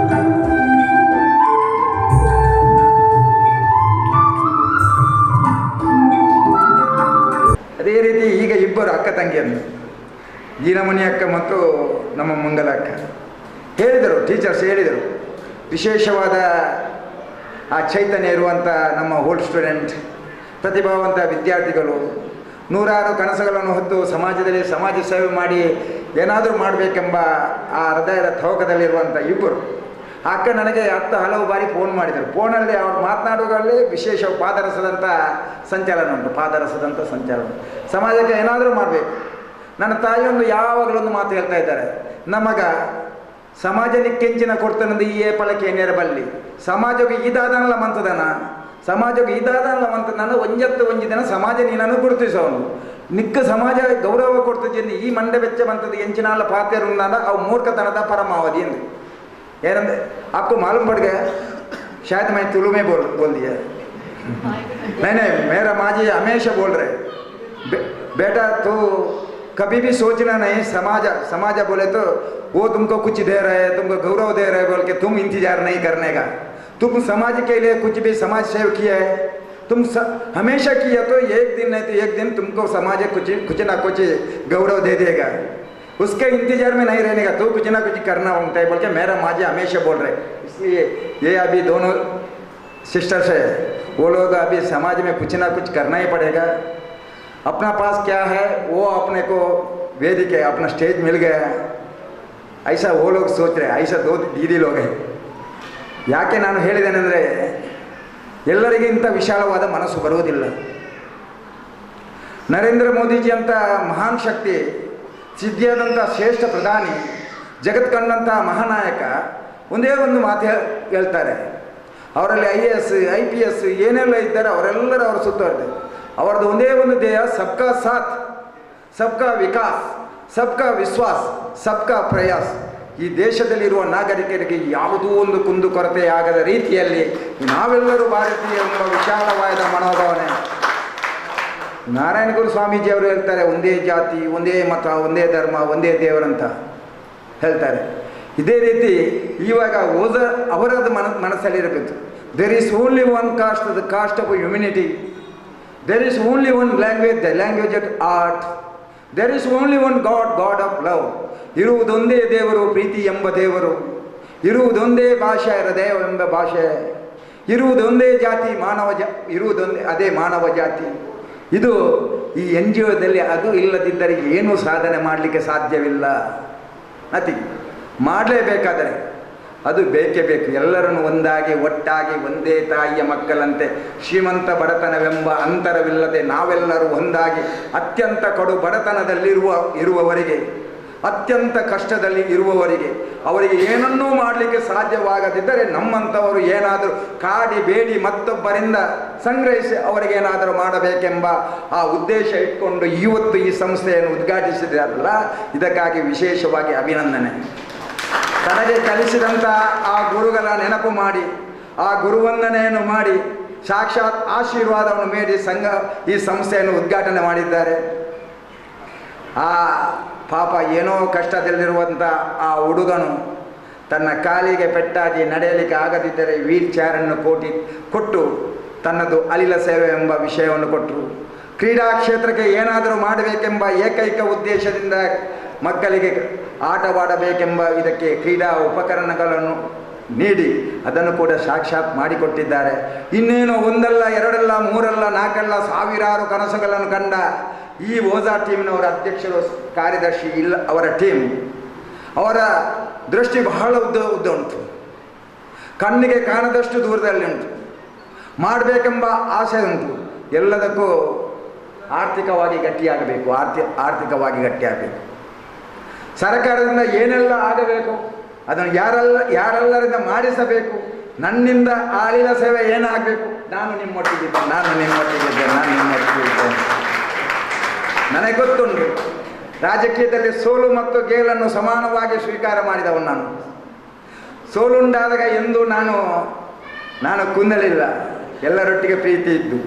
ಅದೇ ರೀತಿ ಈಗ ಇಬ್ಬರು ಅಕ್ಕ ತಂಗಿಯನ್ನು, ಜೀನಮಣಿ ಅಕ್ಕ ಮತ್ತು ನಮ್ಮ ಮಂಗಲ ಅಕ್ಕ ಹೇಳಿದರು, ಟೀಚರ್ಸ್ ಹೇಳಿದರು, ವಿಶೇಷವಾದ ಆ ಚೈತನ್ಯ ಇರುವಂಥ ನಮ್ಮ ಓಲ್ಡ್ ಸ್ಟೂಡೆಂಟ್, ಪ್ರತಿಭಾವಂತ ವಿದ್ಯಾರ್ಥಿಗಳು, ನೂರಾರು ಕನಸುಗಳನ್ನು ಹೊತ್ತು ಸಮಾಜದಲ್ಲಿ ಸಮಾಜ ಸೇವೆ ಮಾಡಿ ಏನಾದರೂ ಮಾಡಬೇಕೆಂಬ ಆ ಹೃದಯದ ತವಕದಲ್ಲಿರುವಂಥ ಇಬ್ಬರು. ಆ ಅಕ್ಕ ನನಗೆ ಹಲವು ಬಾರಿ ಫೋನ್ ಮಾಡಿದರು. ಫೋನಲ್ಲಿ ಅವ್ರು ಮಾತನಾಡುವುದರಲ್ಲಿ ವಿಶೇಷ ಪಾದರಸದಂಥ ಸಂಚಲನ ಉಂಟು, ಪಾದರಸದಂಥ ಸಂಚಲನ. ಸಮಾಜಕ್ಕೆ ಏನಾದರೂ ಮಾಡಬೇಕು. ನನ್ನ ತಾಯಿಯೊಂದು ಯಾವಾಗಲೊಂದು ಮಾತು ಹೇಳ್ತಾ ಇದ್ದಾರೆ, ನಮಗ ಸಮಾಜಕ್ಕೆ ಕೆಂಚಿನ ಕೊಡ್ತಾನಂದು ಈ ಏಪಳಕ್ಕೆ ನೇರಬಲ್ಲಿ ಸಮಾಜಕ್ಕೆ ಇದಾದನಲ್ಲ ಮಂತದನ, ಸಮಾಜಕ್ಕೆ ಇದಾದನಲ್ಲ ಮಂತದನ ಒಂಜತ್ತು ದಿನ ಸಮಾಜ ನೀನನ್ನು ಗುರುತಿಸೋನು ನಿಕ್ಕ ಸಮಾಜ ಗೌರವ ಕೊಡ್ತಿದ್ದ ಈ ಮಂಡೆ ಬೆಚ್ಚ ಬಂತದ್ದು ಎಂಚಿನಾಲ ಪಾತ್ಯರುಂದಾನ ಅವು ಮೂರ್ಖತನದ ಪರಮಾವಧಿ ಎಂದು ಏನಂದ್ರೆ आपको मालूम पड़ गया, शायद मैं तुलु में बोल दिया। नहीं, मेरा माँ जी हमेशा बोल रहे बेटा तू कभी भी सोचना नहीं, समाज बोले तो वो तुमको कुछ दे रहे, तुमको गौरव दे रहे बोल के तुम इंतजार नहीं करने का। तुम समाज के लिए कुछ भी समाज सेवा किया है, तुम हमेशा किया तो एक दिन नहीं तो एक दिन तुमको समाज कुछ ना कुछ गौरव दे देगा। उसके इंतजार में नहीं रहने का, तो कुछ ना कुछ करना होता है बोल के मेरा माँ जी हमेशा बोल रहे। इसलिए ये अभी दोनों सिस्टर्स है वो लोग अभी समाज में कुछ ना कुछ करना ही पड़ेगा। अपना पास क्या है वो अपने को वेदिके अपना स्टेज मिल गया, ऐसा वो लोग सोच रहे, ऐसा दो दीदी लोग हैं। ಯಾಕೆ ನಾನು ಹೇಳಿದ್ದೇನೆಂದರೆ ಎಲ್ಲರಿಗೆ ಇಂಥ ವಿಶಾಲವಾದ ಮನಸ್ಸು ಬರುವುದಿಲ್ಲ. ನರೇಂದ್ರ ಮೋದಿಜಿ ಅಂತ ಮಹಾನ್ ಶಕ್ತಿ, ಸಿದ್ಧಿಯಾದಂಥ ಶ್ರೇಷ್ಠ ಪ್ರಧಾನಿ, ಜಗತ್ ಕಂಡಂಥ ಮಹಾನಾಯಕ ಒಂದೇ ಒಂದು ಮಾತು ಹೇಳ್ತಾರೆ. ಅವರಲ್ಲಿ IAS IPS ಏನೆಲ್ಲ ಇದ್ದಾರೆ ಅವರೆಲ್ಲರೂ ಅವ್ರ ಸುತ್ತುವರೆದು ಅವರದ್ದು ಒಂದೇ ಒಂದು ಧ್ಯೇಯ, ಸಬ್ಕಾ ಸಾಥ್ ಸಬ್ಕಾ ವಿಕಾಸ್ ಸಬ್ಕಾ ವಿಶ್ವಾಸ್ ಸಬ್ಕಾ ಪ್ರಯಾಸ್. ಈ ದೇಶದಲ್ಲಿರುವ ನಾಗರಿಕರಿಗೆ ಯಾವುದೂ ಒಂದು ಕುಂದುಕೊರತೆಯಾಗದ ರೀತಿಯಲ್ಲಿ ನಾವೆಲ್ಲರೂ ಭಾರತೀಯ ಎಂಬ ವಿಶಾಲವಾದ ಮನೋಭಾವನೆ. ನಾರಾಯಣ ಗುರು ಸ್ವಾಮೀಜಿ ಅವರು ಹೇಳ್ತಾರೆ, ಒಂದೇ ಜಾತಿ ಒಂದೇ ಮತ ಒಂದೇ ಧರ್ಮ ಒಂದೇ ದೇವರಂತ ಹೇಳ್ತಾರೆ. ಇದೇ ರೀತಿ ಇವಾಗ ಅವರದ್ದು ಮನಸ್ಸಲ್ಲಿರಬೇಕು. There is only one caste, the caste of humanity. There is only one language, the language of art. There is only one God, God of love. ಇರುವುದೊಂದೇ ದೇವರು, ಪ್ರೀತಿ ಎಂಬ ದೇವರು. ಇರುವುದೊಂದೇ ಭಾಷೆ, ಹೃದಯ ಎಂಬ ಭಾಷೆ. ಇರುವುದೊಂದೇ ಜಾತಿ, ಇರುವುದೊಂದೇ ಅದೇ ಮಾನವ ಜಾತಿ. ಇದು ಈ NGOದಲ್ಲಿ ಅದು ಇಲ್ಲದಿದ್ದರೆ ಏನೂ ಸಾಧನೆ ಮಾಡಲಿಕ್ಕೆ ಸಾಧ್ಯವಿಲ್ಲ. ನಥಿಂಗ್. ಮಾಡಲೇಬೇಕಾದರೆ ಅದು ಬೇಕೇ ಬೇಕು. ಎಲ್ಲರನ್ನು ಒಂದಾಗಿ ಒಟ್ಟಾಗಿ ಒಂದೇ ತಾಯಿಯ ಮಕ್ಕಳಂತೆ ಶ್ರೀಮಂತ ಬಡತನವೆಂಬ ಅಂತರವಿಲ್ಲದೆ ನಾವೆಲ್ಲರೂ ಒಂದಾಗಿ ಅತ್ಯಂತ ಕಡು ಬಡತನದಲ್ಲಿರುವವರಿಗೆ, ಅತ್ಯಂತ ಕಷ್ಟದಲ್ಲಿ ಇರುವವರಿಗೆ, ಅವರಿಗೆ ಏನನ್ನೂ ಮಾಡಲಿಕ್ಕೆ ಸಾಧ್ಯವಾಗದಿದ್ದರೆ ನಮ್ಮಂಥವರು ಏನಾದರೂ ಕಾಡಿ ಬೇಡಿ ಮತ್ತೊಬ್ಬರಿಂದ ಸಂಗ್ರಹಿಸಿ ಅವರಿಗೇನಾದರೂ ಮಾಡಬೇಕೆಂಬ ಆ ಉದ್ದೇಶ ಇಟ್ಕೊಂಡು ಇವತ್ತು ಈ ಸಂಸ್ಥೆಯನ್ನು ಉದ್ಘಾಟಿಸಿದಾರಲ್ಲ, ಇದಕ್ಕಾಗಿ ವಿಶೇಷವಾಗಿ ಅಭಿನಂದನೆ. ತನಗೆ ಕಲಿಸಿದಂಥ ಆ ಗುರುಗಳ ನೆನಪು ಮಾಡಿ, ಆ ಗುರುವಂದನೆಯನ್ನು ಮಾಡಿ, ಸಾಕ್ಷಾತ್ ಆಶೀರ್ವಾದವನ್ನು ನೀಡಿ ಈ ಸಂಸ್ಥೆಯನ್ನು ಉದ್ಘಾಟನೆ ಮಾಡಿದ್ದಾರೆ. ಆ ಪಾಪ ಏನೋ ಕಷ್ಟದಲ್ಲಿರುವಂಥ ಆ ಹುಡುಗನು ತನ್ನ ಕಾಲಿಗೆ ಪೆಟ್ಟಾಗಿ ನಡೆಯಲಿಕ್ಕೆ ಆಗದಿದ್ದರೆ ವೀಲ್ ಚೇರನ್ನು ಕೊಟ್ಟು ತನ್ನದು ಅಲಿಲ ಸೇವೆ ಎಂಬ ವಿಷಯವನ್ನು ಕೊಟ್ಟರು. ಕ್ರೀಡಾ ಕ್ಷೇತ್ರಕ್ಕೆ ಏನಾದರೂ ಮಾಡಬೇಕೆಂಬ ಏಕೈಕ ಉದ್ದೇಶದಿಂದ ಮಕ್ಕಳಿಗೆ ಆಟವಾಡಬೇಕೆಂಬ ಇದಕ್ಕೆ ಕ್ರೀಡಾ ಉಪಕರಣಗಳನ್ನು ನೀಡಿ ಅದನ್ನು ಕೂಡ ಸಾಕ್ಷಾತ್ ಮಾಡಿಕೊಟ್ಟಿದ್ದಾರೆ. ಇನ್ನೇನು ಒಂದಲ್ಲ ಎರಡಲ್ಲ ಮೂರಲ್ಲ ನಾಲ್ಕಲ್ಲ ಸಾವಿರಾರು ಕನಸುಗಳನ್ನು ಕಂಡ ಈ ಓಜಾ ಟೀಮ್ನವರ ಅಧ್ಯಕ್ಷರು ಕಾರ್ಯದರ್ಶಿ ಇಲ್ಲ ಅವರ ಟೀಮ್, ಅವರ ದೃಷ್ಟಿ ಬಹಳ ಉದ್ದ ಉಂಟು, ಕಣ್ಣಿಗೆ ಕಾಣದಷ್ಟು ದೂರದಲ್ಲಿ ಉಂಟು, ಮಾಡಬೇಕೆಂಬ ಆಸೆ ಉಂಟು. ಎಲ್ಲದಕ್ಕೂ ಆರ್ಥಿಕವಾಗಿ ಗಟ್ಟಿಯಾಗಬೇಕು, ಆರ್ಥಿಕವಾಗಿ ಗಟ್ಟಿಯಾಗಬೇಕು. ಸರ್ಕಾರದಿಂದ ಏನೆಲ್ಲ ಆಗಬೇಕು ಅದನ್ನು ಯಾರೆಲ್ಲರಿಂದ ಮಾಡಿಸಬೇಕು. ನನ್ನಿಂದ ಆಳಿನ ಸೇವೆ ಏನಾಗಬೇಕು, ನಾನು ನಿಮ್ಮೊಟ್ಟಿಗಿದ್ದೆ. ನನಗೆ ಗೊತ್ತುಂಟು, ರಾಜಕೀಯದಲ್ಲಿ ಸೋಲು ಮತ್ತು ಗೆಲನ್ನು ಸಮಾನವಾಗಿ ಸ್ವೀಕಾರ ಮಾಡಿದವನು ನಾನು. ಸೋಲುಂಟಾದಾಗ ಎಂದು ನಾನು ಕುಂದಲಿಲ್ಲ, ಎಲ್ಲರೊಟ್ಟಿಗೆ ಪ್ರೀತಿ ಇದ್ದು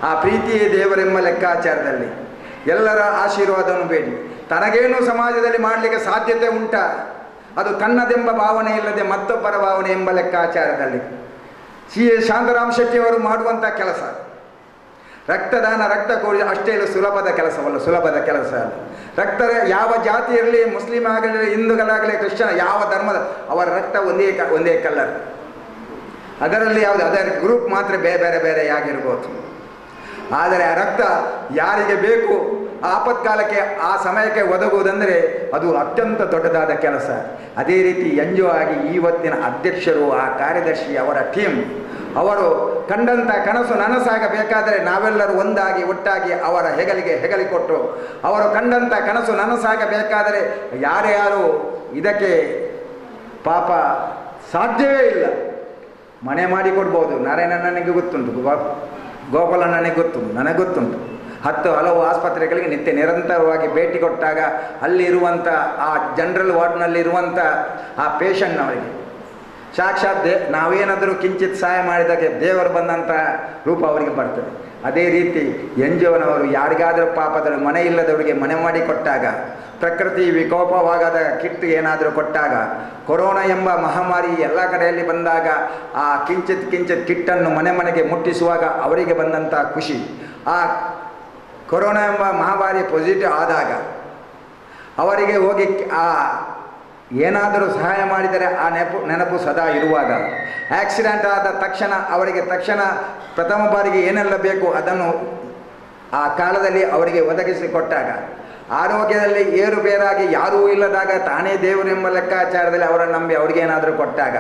ಆ ಪ್ರೀತಿಯೇ ದೇವರೆಂಬ ಲೆಕ್ಕಾಚಾರದಲ್ಲಿ ಎಲ್ಲರ ಆಶೀರ್ವಾದವನ್ನು ಬೇಡಿ. ತನಗೇನು ಸಮಾಜದಲ್ಲಿ ಮಾಡಲಿಕ್ಕೆ ಸಾಧ್ಯತೆ ಉಂಟ ಅದು ತನ್ನದೆಂಬ ಭಾವನೆ ಇಲ್ಲದೆ ಮತ್ತೊಬ್ಬರ ಭಾವನೆ ಎಂಬ ಲೆಕ್ಕಾಚಾರದಲ್ಲಿ CA ಶಾಂತರಾಮ್ ಶೆಟ್ಟಿಯವರು ಮಾಡುವಂಥ ಕೆಲಸ, ರಕ್ತದಾನ, ರಕ್ತ ಕೋರಿ ಅಷ್ಟೇ ಸುಲಭದ ಕೆಲಸ ಅಲ್ಲ. ರಕ್ತ ಯಾವ ಜಾತಿ ಇರಲಿ, ಮುಸ್ಲಿಂ ಆಗಲಿ, ಹಿಂದೂಗಳಾಗಲಿ, ಕ್ರಿಶ್ಚಿಯನ್, ಯಾವ ಧರ್ಮದ ಅವರ ರಕ್ತ ಒಂದೇ ಕಲರ್. ಅದರಲ್ಲಿ ಅದರ ಗ್ರೂಪ್ ಮಾತ್ರ ಬೇರೆ ಆಗಿರ್ಬೋದು. ಆದರೆ ಆ ರಕ್ತ ಯಾರಿಗೆ ಬೇಕು ಆಪತ್ಕಾಲಕ್ಕೆ ಆ ಸಮಯಕ್ಕೆ ಒದಗುವುದಂದರೆ ಅದು ಅತ್ಯಂತ ದೊಡ್ಡದಾದ ಕೆಲಸ. ಅದೇ ರೀತಿ NGO ಆಗಿ ಇವತ್ತಿನ ಅಧ್ಯಕ್ಷರು, ಆ ಕಾರ್ಯದರ್ಶಿ, ಅವರ ಟೀಮ್, ಅವರು ಕಂಡಂಥ ಕನಸು ನನಸಾಗಬೇಕಾದರೆ ನಾವೆಲ್ಲರೂ ಒಂದಾಗಿ ಒಟ್ಟಾಗಿ ಅವರ ಹೆಗಲಿ ಕೊಟ್ಟು, ಅವರು ಕಂಡಂಥ ಕನಸು ನನಸಾಗಬೇಕಾದರೆ ಯಾರ್ಯಾರು ಇದಕ್ಕೆ ಪಾಪ ಸಾಧ್ಯವೇ ಇಲ್ಲ, ಮನೆ ಮಾಡಿಕೊಡ್ಬೋದು. ನಾರಾಯಣ ನನಗೆ ಗೊತ್ತುಂಟು, ಗೋಪಾಲ ನನಗೆ ಗೊತ್ತುಂಟು. 10 ಹಲವು ಆಸ್ಪತ್ರೆಗಳಿಗೆ ನಿರಂತರವಾಗಿ ಭೇಟಿ ಕೊಟ್ಟಾಗ ಅಲ್ಲಿರುವಂಥ ಆ ಜನರಲ್ ವಾರ್ಡ್ನಲ್ಲಿರುವಂಥ ಆ ಪೇಷಂಟ್ನವರಿಗೆ ಸಾಕ್ಷಾತ್ ನಾವೇನಾದರೂ ಕಿಂಚಿತ್ ಸಹಾಯ ಮಾಡಿದಾಗ ದೇವರು ಬಂದಂಥ ರೂಪ ಅವರಿಗೆ ಬರ್ತದೆ. ಅದೇ ರೀತಿ NGOನವರು ಯಾರಿಗಾದರೂ ಪಾಪದಲ್ಲಿ ಮನೆ ಇಲ್ಲದವರಿಗೆ ಮನೆ ಮಾಡಿ ಕೊಟ್ಟಾಗ, ಪ್ರಕೃತಿ ವಿಕೋಪವಾಗದ ಕಿಟ್ ಏನಾದರೂ ಕೊಟ್ಟಾಗ, ಕೊರೋನಾ ಎಂಬ ಮಹಾಮಾರಿ ಎಲ್ಲ ಕಡೆಯಲ್ಲಿ ಬಂದಾಗ ಆ ಕಿಂಚಿತ್ ಕಿಟ್ಟನ್ನು ಮನೆಗೆ ಮುಟ್ಟಿಸುವಾಗ ಅವರಿಗೆ ಬಂದಂಥ ಖುಷಿ, ಆ ಕೊರೋನಾ ಎಂಬ ಮಹಾಮಾರಿ ಪಾಸಿಟಿವ್ ಆದಾಗ ಅವರಿಗೆ ಹೋಗಿ ಆ ಏನಾದರೂ ಸಹಾಯ ಮಾಡಿದರೆ ಆ ನೆನಪು ಸದಾ ಇರುವಾಗ, ಆಕ್ಸಿಡೆಂಟ್ ಆದ ತಕ್ಷಣ ಅವರಿಗೆ ಪ್ರಥಮ ಬಾರಿಗೆ ಏನೆಲ್ಲ ಬೇಕು ಅದನ್ನು ಆ ಕಾಲದಲ್ಲಿ ಅವರಿಗೆ ಒದಗಿಸಿಕೊಟ್ಟಾಗ, ಆರೋಗ್ಯದಲ್ಲಿ ಏರುಪೇರಾಗಿ ಯಾರೂ ಇಲ್ಲದಾಗ ತಾನೇ ದೇವರೆಂಬ ಲೆಕ್ಕಾಚಾರದಲ್ಲಿ ಅವರನ್ನು ನಂಬಿ ಅವ್ರಿಗೇನಾದರೂ ಕೊಟ್ಟಾಗ,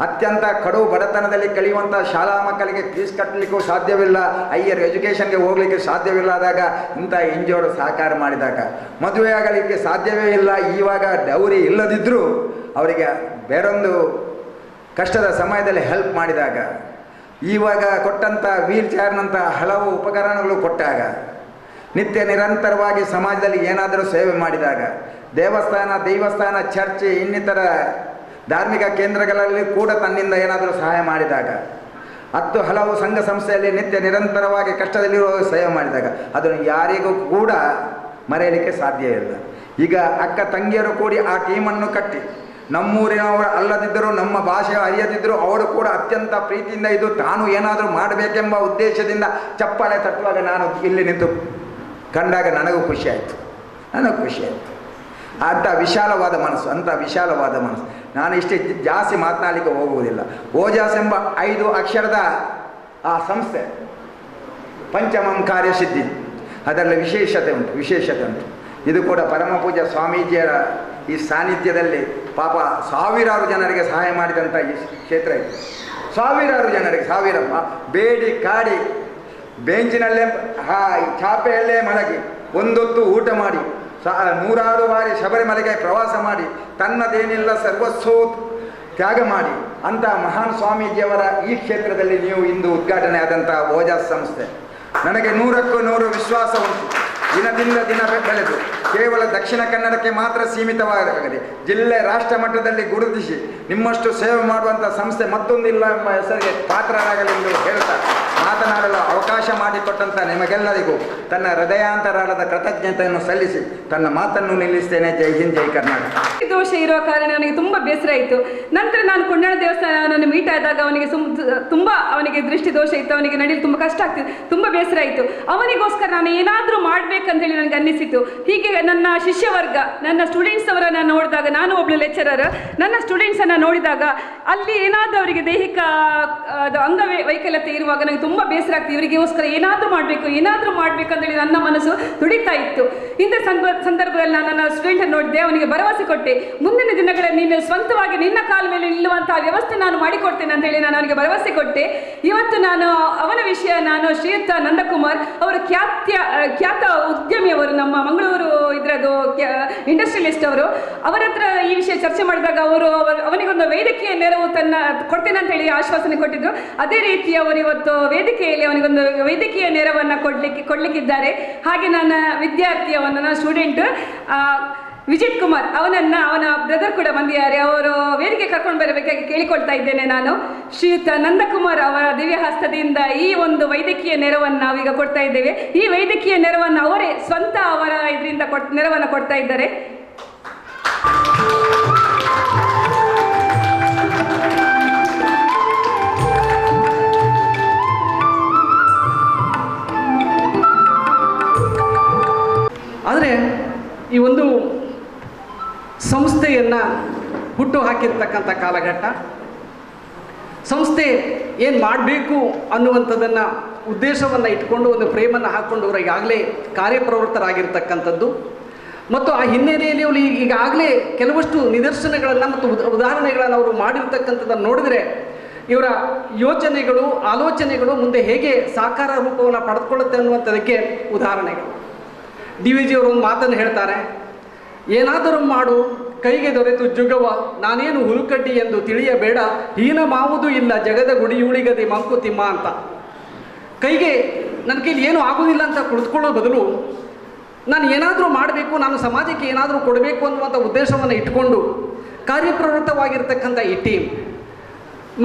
ಅತ್ಯಂತ ಕಡು ಬಡತನದಲ್ಲಿ ಕಳೆಯುವಂಥ ಶಾಲಾ ಮಕ್ಕಳಿಗೆ ಫೀಸ್ ಕಟ್ಟಲಿಕ್ಕೂ ಸಾಧ್ಯವಿಲ್ಲ, ಹೈಯರ್ ಎಜುಕೇಷನ್ಗೆ ಹೋಗಲಿಕ್ಕೆ ಸಾಧ್ಯವಿಲ್ಲದಾಗ ಇಂಥ NGO ಸಹಕಾರ ಮಾಡಿದಾಗ, ಮದುವೆ ಆಗಲಿಕ್ಕೆ ಸಾಧ್ಯವೇ ಇಲ್ಲ, ಇವಾಗ ಡೌರಿ ಇಲ್ಲದಿದ್ದರೂ ಅವರಿಗೆ ಬೇರೊಂದು ಕಷ್ಟದ ಸಮಯದಲ್ಲಿ ಹೆಲ್ಪ್ ಮಾಡಿದಾಗ, ಇವಾಗ ಕೊಟ್ಟಂಥ ವೀಲ್ ಚೇರ್ನಂಥ ಹಲವು ಉಪಕರಣಗಳು ಕೊಟ್ಟಾಗ, ನಿತ್ಯ ನಿರಂತರವಾಗಿ ಸಮಾಜದಲ್ಲಿ ಏನಾದರೂ ಸೇವೆ ಮಾಡಿದಾಗ, ದೈವಸ್ಥಾನ ಚರ್ಚ್ ಇನ್ನಿತರ ಧಾರ್ಮಿಕ ಕೇಂದ್ರಗಳಲ್ಲಿ ಕೂಡ ತನ್ನಿಂದ ಏನಾದರೂ ಸಹಾಯ ಮಾಡಿದಾಗ, ಹಲವು ಸಂಘ ಸಂಸ್ಥೆಯಲ್ಲಿ ನಿತ್ಯ ನಿರಂತರವಾಗಿ ಕಷ್ಟದಲ್ಲಿರುವ ಸೇವೆ ಮಾಡಿದಾಗ ಅದನ್ನು ಯಾರಿಗೂ ಕೂಡ ಮರೆಯಲಿಕ್ಕೆ ಸಾಧ್ಯ ಇಲ್ಲ. ಈಗ ಅಕ್ಕ ತಂಗಿಯರು ಕೂಡಿ ಆ ಟೀಮನ್ನು ಕಟ್ಟಿ, ನಮ್ಮೂರಿನವರು ಅಲ್ಲದಿದ್ದರೂ ನಮ್ಮ ಭಾಷೆ ಅರಿಯದಿದ್ದರೂ ಅವರು ಕೂಡ ಅತ್ಯಂತ ಪ್ರೀತಿಯಿಂದ ಇದು ತಾನು ಏನಾದರೂ ಮಾಡಬೇಕೆಂಬ ಉದ್ದೇಶದಿಂದ ಚಪ್ಪಾಳೆ ತಟ್ಟುವಾಗ ನಾನು ಇಲ್ಲಿ ನಿಂತು ಕಂಡಾಗ ನನಗೂ ಖುಷಿಯಾಯಿತು. ಅಂಥ ವಿಶಾಲವಾದ ಮನಸ್ಸು. ನಾನು ಇಷ್ಟೇ ಜಾಸ್ತಿ ಮಾತನಾಡಲಿಕ್ಕೆ ಹೋಗುವುದಿಲ್ಲ. ಓಜಾಸ್ ಎಂಬ 5 ಅಕ್ಷರದ ಆ ಸಂಸ್ಥೆ ಪಂಚಮಂ ಕಾರ್ಯಸಿದ್ಧಿ, ಅದರಲ್ಲಿ ವಿಶೇಷತೆ ಉಂಟು. ಇದು ಕೂಡ ಪರಮ ಪೂಜ್ಯ ಸ್ವಾಮೀಜಿಯರ ಈ ಸಾನ್ನಿಧ್ಯದಲ್ಲಿ ಪಾಪ ಸಾವಿರಾರು ಜನರಿಗೆ ಸಹಾಯ ಮಾಡಿದಂಥ ಈ ಕ್ಷೇತ್ರ ಇದು. ಸಾವಿರಾರು ಬೇಡಿ ಕಾಡಿ ಬೆಂಚಿನಲ್ಲೇ ಚಾಪೆಯಲ್ಲೇ ಮಲಗಿ ಒಂದೊತ್ತು ಊಟ ಮಾಡಿ ನೂರಾರು ಬಾರಿ ಶಬರಿಮಲೆಗೆ ಪ್ರವಾಸ ಮಾಡಿ ತನ್ನದೇನಿಲ್ಲ ಸರ್ವಸ್ವೂ ತ್ಯಾಗ ಮಾಡಿ ಅಂಥ ಮಹಾನ್ ಸ್ವಾಮೀಜಿಯವರ ಈ ಕ್ಷೇತ್ರದಲ್ಲಿ ನೀವು ಇಂದು ಉದ್ಘಾಟನೆ ಆದಂಥ ಓಜಾಸ್ ಸಂಸ್ಥೆ ನನಗೆ 100ಕ್ಕೂ 100 ವಿಶ್ವಾಸ ಉಂಟು. ದಿನದಿಂದ ದಿನ ಬೆಳೆದು ಕೇವಲ ದಕ್ಷಿಣ ಕನ್ನಡಕ್ಕೆ ಮಾತ್ರ ಸೀಮಿತವಾಗದೆ ಜಿಲ್ಲೆ ರಾಷ್ಟ್ರ ಮಟ್ಟದಲ್ಲಿ ಗುರುತಿಸಿ ನಿಮ್ಮಷ್ಟು ಸೇವೆ ಮಾಡುವಂಥ ಸಂಸ್ಥೆ ಮತ್ತೊಂದಿಲ್ಲ ಎಂಬ ಹೆಸರಿಗೆ ಪಾತ್ರರಾಗಲೆಂದು ಹೇಳ್ತಾ ಮಾತನಾಡಲು ಅವಕಾಶ ಮಾಡಿಕೊಟ್ಟಂಥ ನಿಮಗೆಲ್ಲರಿಗೂ ತನ್ನ ಹೃದಯಾಂತರಾಳದ ಕೃತಜ್ಞತೆಯನ್ನು ಸಲ್ಲಿಸಿ ತನ್ನ ಮಾತನ್ನು ನಿಲ್ಲಿಸ್ತೇನೆ. ಜೈ ಹಿಂದ್, ಜೈ ಕರ್ನಾಟಕ. ದೋಷ ಇರುವ ಕಾರಣ ನನಗೆ ತುಂಬ ಬೇಸರ ಆಯಿತು. ನಂತರ ನಾನು ಕೊಂಡಣ ದೇವಸ್ಥಾನವನ್ನು ಮೀಟ್ ಆದಾಗ ಅವನಿಗೆ ದೃಷ್ಟಿ ದೋಷ ಇತ್ತು, ಅವನಿಗೆ ನಡೆಯಲು ತುಂಬ ಕಷ್ಟ ಆಗ್ತಿತ್ತು, ತುಂಬ ಬೇಸರ ಆಯಿತು. ಅವನಿಗೋಸ್ಕರ ನಾನು ಏನಾದರೂ ಮಾಡಬೇಕಂತೇಳಿ ನನಗೆ ಅನ್ನಿಸಿತು. ಹೀಗೆ ನನ್ನ ಶಿಷ್ಯವರ್ಗ, ನನ್ನ ಸ್ಟೂಡೆಂಟ್ಸ್ ಅವರನ್ನು ನೋಡಿದಾಗ, ನಾನು ಒಬ್ಬಳು ಲೆಕ್ಚರರ್, ನನ್ನ ಸ್ಟೂಡೆಂಟ್ಸನ್ನು ನೋಡಿದಾಗ ಅಲ್ಲಿ ಏನಾದರೂ ಅವರಿಗೆ ದೈಹಿಕ ಅಂಗವೈಕಲ್ಯತೆ ಇರುವಾಗ ನನಗೆ ತುಂಬ ಬೇಸರ ಆಗ್ತದೆ. ಇವರಿಗೋಸ್ಕರ ಏನಾದರೂ ಮಾಡಬೇಕಂತೇಳಿ ನನ್ನ ಮನಸ್ಸು ತುಡಿತಾ ಇತ್ತು. ಇಂಥ ಸಂದರ್ಭದಲ್ಲಿ ನಾನು ನನ್ನ ಸ್ಟೂಡೆಂಟನ್ನು ನೋಡಿದೆ, ಅವನಿಗೆ ಭರವಸೆ ಕೊಟ್ಟೆ, ಮುಂದಿನ ದಿನಗಳಲ್ಲಿ ನೀನು ಸ್ವಂತವಾಗಿ ನಿನ್ನ ಕಾಲ ಮೇಲೆ ನಿಲ್ಲುವಂತಹ ವ್ಯವಸ್ಥೆ ನಾನು ಮಾಡಿಕೊಡ್ತೇನೆ ಅಂತೇಳಿ ನಾನು ಅವನಿಗೆ ಭರವಸೆ ಕೊಟ್ಟೆ. ಇವತ್ತು ಅವನ ವಿಷಯ ಶ್ರೀಯುತ ನಂದಕುಮಾರ್ ಅವರು ಖ್ಯಾತ ಉದ್ಯಮಿಯವರು, ನಮ್ಮ ಮಂಗಳೂರು ಇದರದು ಇಂಡಸ್ಟ್ರಿಯಲಿಸ್ಟ್ ಅವರು, ಅವರ ಹತ್ರ ಈ ವಿಷಯ ಚರ್ಚೆ ಮಾಡಿದಾಗ ಅವನಿಗೊಂದು ವೈದ್ಯಕೀಯ ನೆರವು ಕೊಡ್ತೇನೆ ಅಂತೇಳಿ ಆಶ್ವಾಸನೆ ಕೊಟ್ಟಿದ್ರು. ಅದೇ ರೀತಿ ಅವರು ಇವತ್ತು ವೇದಿಕೆಯಲ್ಲಿ ಅವನಿಗೊಂದು ವೈದ್ಯಕೀಯ ನೆರವನ್ನು ಕೊಡ್ಲಿಕ್ಕಿದ್ದಾರೆ. ಹಾಗೆ ನನ್ನ ನನ್ನ ಸ್ಟೂಡೆಂಟ್ ವಿಜಿತ್ ಕುಮಾರ್ ಅವನ ಬ್ರದರ್ ಕೂಡ ಬಂದಿದ್ದಾರೆ, ಅವರು ವೇದಿಕೆ ಕರ್ಕೊಂಡು ಬರಬೇಕಾಗಿ ಕೇಳಿಕೊಳ್ತಾ ಇದ್ದೇನೆ. ನಾನು ಶ್ರೀಯುತ ನಂದಕುಮಾರ್ ಅವರ ದಿವ್ಯ ಹಸ್ತದಿಂದ ಈ ಒಂದು ವೈದ್ಯಕೀಯ ನೆರವನ್ನು ನಾವೀಗ ಕೊಡ್ತಾ ಇದ್ದೇವೆ. ಈ ವೈದ್ಯಕೀಯ ನೆರವನ್ನು ಅವರೇ ಸ್ವಂತ ಅವರ ಇದರಿಂದ ನೆರವನ್ನು ಕೊಡ್ತಾ ಇದ್ದಾರೆ. ಆದರೆ ಈ ಒಂದು ಸಂಸ್ಥೆಯನ್ನು ಹುಟ್ಟು ಹಾಕಿರ್ತಕ್ಕಂಥ ಕಾಲಘಟ್ಟ, ಸಂಸ್ಥೆ ಏನು ಮಾಡಬೇಕು ಅನ್ನುವಂಥದ್ದನ್ನು ಉದ್ದೇಶವನ್ನು ಇಟ್ಕೊಂಡು ಒಂದು ಫ್ರೇಮನ್ನು ಹಾಕ್ಕೊಂಡು ಅವರು ಈಗಾಗಲೇ ಕಾರ್ಯಪ್ರವೃತ್ತರಾಗಿರ್ತಕ್ಕಂಥದ್ದು ಮತ್ತು ಆ ಹಿನ್ನೆಲೆಯಲ್ಲಿ ಅವರು ಈಗಾಗಲೇ ಕೆಲವಷ್ಟು ನಿದರ್ಶನಗಳನ್ನು ಮತ್ತು ಉದಾಹರಣೆಗಳನ್ನು ಅವರು ಮಾಡಿರ್ತಕ್ಕಂಥದ್ದನ್ನು ನೋಡಿದರೆ ಇವರ ಯೋಚನೆಗಳು, ಆಲೋಚನೆಗಳು ಮುಂದೆ ಹೇಗೆ ಸಾಕಾರ ರೂಪವನ್ನು ಪಡೆದುಕೊಳ್ಳುತ್ತೆ ಅನ್ನುವಂಥದ್ದಕ್ಕೆ ಉದಾಹರಣೆಗಳು. DVG ಅವರು ಒಂದು ಮಾತನ್ನು ಹೇಳ್ತಾರೆ, ಏನಾದರೂ ಮಾಡು ಕೈಗೆ ದೊರೆತು ಜುಗವ, ನಾನೇನು ಹುಲುಕಡ್ಡಿ ಎಂದು ತಿಳಿಯಬೇಡ, ಹೀನ ಮಾವುದೂ ಇಲ್ಲ ಜಗದ ಗುಡಿಯುಳಿಗದೆ ಮಂಕುತಿಮ್ಮ ಅಂತ. ಕೈಗೆ ನನ್ನ ಕೈಲಿ ಏನೂ ಆಗೋದಿಲ್ಲ ಅಂತ ಕುಳಿತುಕೊಳ್ಳೋ ಬದಲು ನಾನು ಏನಾದರೂ ಮಾಡಬೇಕು, ನಾನು ಸಮಾಜಕ್ಕೆ ಏನಾದರೂ ಕೊಡಬೇಕು ಅನ್ನುವಂಥ ಉದ್ದೇಶವನ್ನು ಇಟ್ಕೊಂಡು ಕಾರ್ಯಪ್ರವೃತ್ತವಾಗಿರ್ತಕ್ಕಂಥ ಈ ಟೀಮ್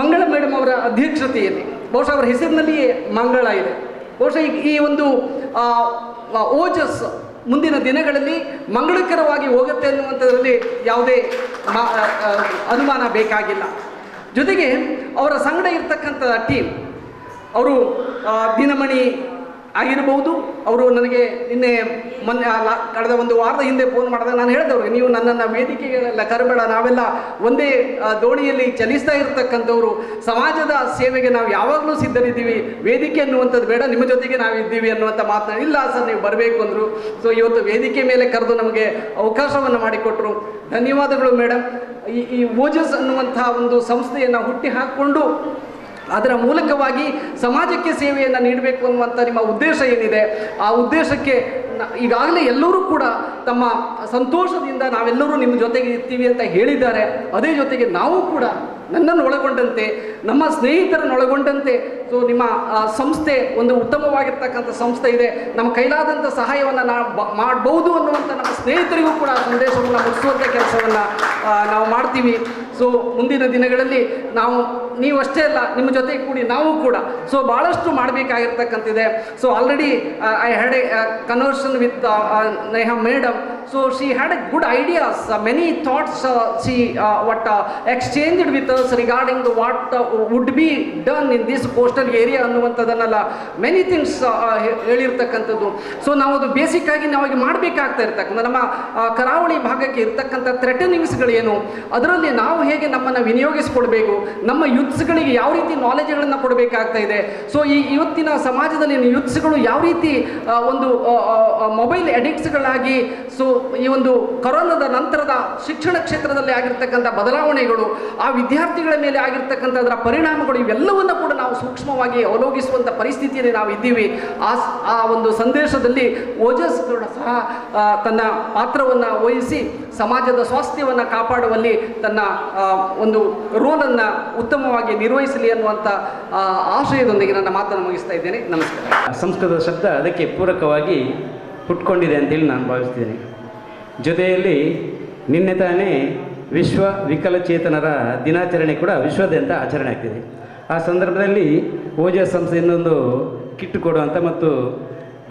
ಮಂಗಳ ಮೇಡಮ್ ಅವರ ಅಧ್ಯಕ್ಷತೆಯಲ್ಲಿ, ಬಹುಶಃ ಅವರ ಹೆಸರಿನಲ್ಲಿಯೇ ಮಂಗಳ ಇದೆ. ಬಹುಶಃ ಈ ಒಂದು ಓಜಸ್ ಮುಂದಿನ ದಿನಗಳಲ್ಲಿ ಮಂಗಳಕರವಾಗಿ ಹೋಗುತ್ತೆ ಅನ್ನುವಂಥದ್ರಲ್ಲಿ ಯಾವುದೇ ಅನುಮಾನ ಬೇಕಾಗಿಲ್ಲ. ಜೊತೆಗೆ ಅವರ ಸಂಗಡ ಇರ್ತಕ್ಕಂಥ ಟೀಮ್, ಅವರು ದಿನಮಣಿ ಆಗಿರಬಹುದು. ಅವರು ನನಗೆ ನಿನ್ನೆ ಮೊನ್ನೆ ಕಳೆದ ಒಂದು ವಾರದ ಹಿಂದೆ ಫೋನ್ ಮಾಡಿದಾಗ ನಾನು ಹೇಳಿದೆ ಅವ್ರಿಗೆ, ನೀವು ನನ್ನನ್ನು ವೇದಿಕೆಗಳೆಲ್ಲ ಕರಬೇಡ, ನಾವೆಲ್ಲ ಒಂದೇ ದೋಣಿಯಲ್ಲಿ ಚಲಿಸ್ತಾ ಇರತಕ್ಕಂಥವ್ರು, ಸಮಾಜದ ಸೇವೆಗೆ ನಾವು ಯಾವಾಗಲೂ ಸಿದ್ಧರಿದ್ದೀವಿ, ವೇದಿಕೆ ಅನ್ನುವಂಥದ್ದು ಬೇಡ, ನಿಮ್ಮ ಜೊತೆಗೆ ನಾವಿದ್ದೀವಿ ಅನ್ನುವಂಥ ಮಾತನಾಡಿ, ಇಲ್ಲ ಸರ್ ನೀವು ಬರಬೇಕು ಅಂದರು. ಸೊ ಇವತ್ತು ವೇದಿಕೆ ಮೇಲೆ ಕರೆದು ನಮಗೆ ಅವಕಾಶವನ್ನು ಮಾಡಿಕೊಟ್ರು. ಧನ್ಯವಾದಗಳು ಮೇಡಮ್. ಈ ಓಜಸ್ ಅನ್ನುವಂಥ ಒಂದು ಸಂಸ್ಥೆಯನ್ನು ಹುಟ್ಟಿ ಹಾಕ್ಕೊಂಡು ಅದರ ಮೂಲಕವಾಗಿ ಸಮಾಜಕ್ಕೆ ಸೇವೆಯನ್ನು ನೀಡಬೇಕು ಅನ್ನುವಂಥ ನಿಮ್ಮ ಉದ್ದೇಶ ಏನಿದೆ, ಆ ಉದ್ದೇಶಕ್ಕೆ ಈಗಾಗಲೇ ಎಲ್ಲರೂ ಕೂಡ ತಮ್ಮ ಸಂತೋಷದಿಂದ ನಾವೆಲ್ಲರೂ ನಿಮ್ಮ ಜೊತೆಗೆ ಇರ್ತೀವಿ ಅಂತ ಹೇಳಿದ್ದಾರೆ. ಅದೇ ಜೊತೆಗೆ ನಾವು ಕೂಡ ನನ್ನನ್ನು ಒಳಗೊಂಡಂತೆ, ನಮ್ಮ ಸ್ನೇಹಿತರನ್ನು ಒಳಗೊಂಡಂತೆ, ಸೊ ನಿಮ್ಮ ಸಂಸ್ಥೆ ಒಂದು ಉತ್ತಮವಾಗಿರ್ತಕ್ಕಂಥ ಸಂಸ್ಥೆ ಇದೆ, ನಮ್ಮ ಕೈಲಾದಂಥ ಸಹಾಯವನ್ನು ನಾವು ಮಾಡ್ಬೋದು ಅನ್ನುವಂಥ ನಮ್ಮ ಸ್ನೇಹಿತರಿಗೂ ಕೂಡ ಸಂದೇಶವನ್ನು ಮುಗಿಸುವಂಥ ಕೆಲಸವನ್ನು ನಾವು ಮಾಡ್ತೀವಿ. ಸೊ ಮುಂದಿನ ದಿನಗಳಲ್ಲಿ ನೀವು ಅಷ್ಟೇ ಅಲ್ಲ, ನಿಮ್ಮ ಜೊತೆಗೆ ಕೂಡಿ ನಾವು ಕೂಡ ಸೊ ಭಾಳಷ್ಟು ಮಾಡಬೇಕಾಗಿರ್ತಕ್ಕಂಥದ್ದಿದೆ. So already I had a conversion with Neha madam. So she had a good ideas, many thoughts she exchanged with us regarding the what would be done in this coastal area ಅನ್ನುವಂಥದ್ದನ್ನೆಲ್ಲ ಮೆನಿ ಥಿಂಗ್ಸ್ ಹೇಳಿರ್ತಕ್ಕಂಥದ್ದು. ಸೊ ನಾವು ಅದು ಬೇಸಿಕ್ ಆಗಿ ನಾವಾಗಿ ಮಾಡಬೇಕಾಗ್ತಾ ಇರ್ತಕ್ಕಂಥ ನಮ್ಮ ಕರಾವಳಿ ಭಾಗಕ್ಕೆ ಇರ್ತಕ್ಕಂಥ ಥ್ರೆಟನಿಂಗ್ಸ್ಗಳೇನು, ಅದರಲ್ಲಿ ನಾವು ಹೇಗೆ ನಮ್ಮನ್ನು ವಿನಿಯೋಗಿಸ್ಕೊಡ್ಬೇಕು, ನಮ್ಮ ಯೂತ್ಸ್ಗಳಿಗೆ ಯಾವ ರೀತಿ ನಾಲೆಜ್ಗಳನ್ನು ಕೊಡಬೇಕಾಗ್ತಾ ಇದೆ. ಸೊ ಇವತ್ತಿನ ಸಮಾಜದಲ್ಲಿ ಯೂತ್ಸ್ಗಳು ಯಾವ ರೀತಿ ಒಂದು ಮೊಬೈಲ್ ಅಡಿಕ್ಟ್ಸ್ಗಳಾಗಿ, ಸೊ ಈ ಒಂದು ಕೊರೋನಾದ ನಂತರದ ಶಿಕ್ಷಣ ಕ್ಷೇತ್ರದಲ್ಲಿ ಆಗಿರ್ತಕ್ಕಂಥ ಬದಲಾವಣೆಗಳು, ಆ ವಿದ್ಯಾರ್ಥಿಗಳ ಮೇಲೆ ಆಗಿರ್ತಕ್ಕಂಥ ಅದರ ಪರಿಣಾಮಗಳು, ಇವೆಲ್ಲವನ್ನು ಕೂಡ ನಾವು ಸೂಕ್ಷ್ಮವಾಗಿ ಅವಲೋಕಿಸುವಂಥ ಪರಿಸ್ಥಿತಿಯಲ್ಲಿ ನಾವು ಇದ್ದೀವಿ. ಆ ಒಂದು ಸಂದೇಶದಲ್ಲಿ ಓಜಸ್ ಕೂಡ ಸಹ ತನ್ನ ಪಾತ್ರವನ್ನು ವಹಿಸಿ ಸಮಾಜದ ಸ್ವಾಸ್ಥ್ಯವನ್ನು ಕಾಪಾಡುವಲ್ಲಿ ತನ್ನ ಒಂದು ರೋಲನ್ನು ಉತ್ತಮವಾಗಿ ನಿರ್ವಹಿಸಲಿ ಅನ್ನುವಂಥ ಆಶಯದೊಂದಿಗೆ ನನ್ನ ಮಾತನ್ನು ಮುಗಿಸ್ತಾ ಇದ್ದೇನೆ. ನಮಸ್ಕಾರ. ಸಂಸ್ಕೃತ ಶಬ್ದ ಅದಕ್ಕೆ ಪೂರಕವಾಗಿ ಹುಟ್ಕೊಂಡಿದೆ ಅಂತೇಳಿ ನಾನು ಭಾವಿಸ್ತೀನಿ. ಜೊತೆಯಲ್ಲಿ ನಿನ್ನೆ ತಾನೇ ವಿಶ್ವ ವಿಕಲಚೇತನರ ದಿನಾಚರಣೆ ಕೂಡ ವಿಶ್ವಾದ್ಯಂತ ಆಚರಣೆ ಆಗ್ತಿದೆ. ಆ ಸಂದರ್ಭದಲ್ಲಿ ಓಜಸ್ ಸಂಸ್ಥೆ ಇನ್ನೊಂದು ಕಿಟ್ ಕೊಡುವಂಥ ಮತ್ತು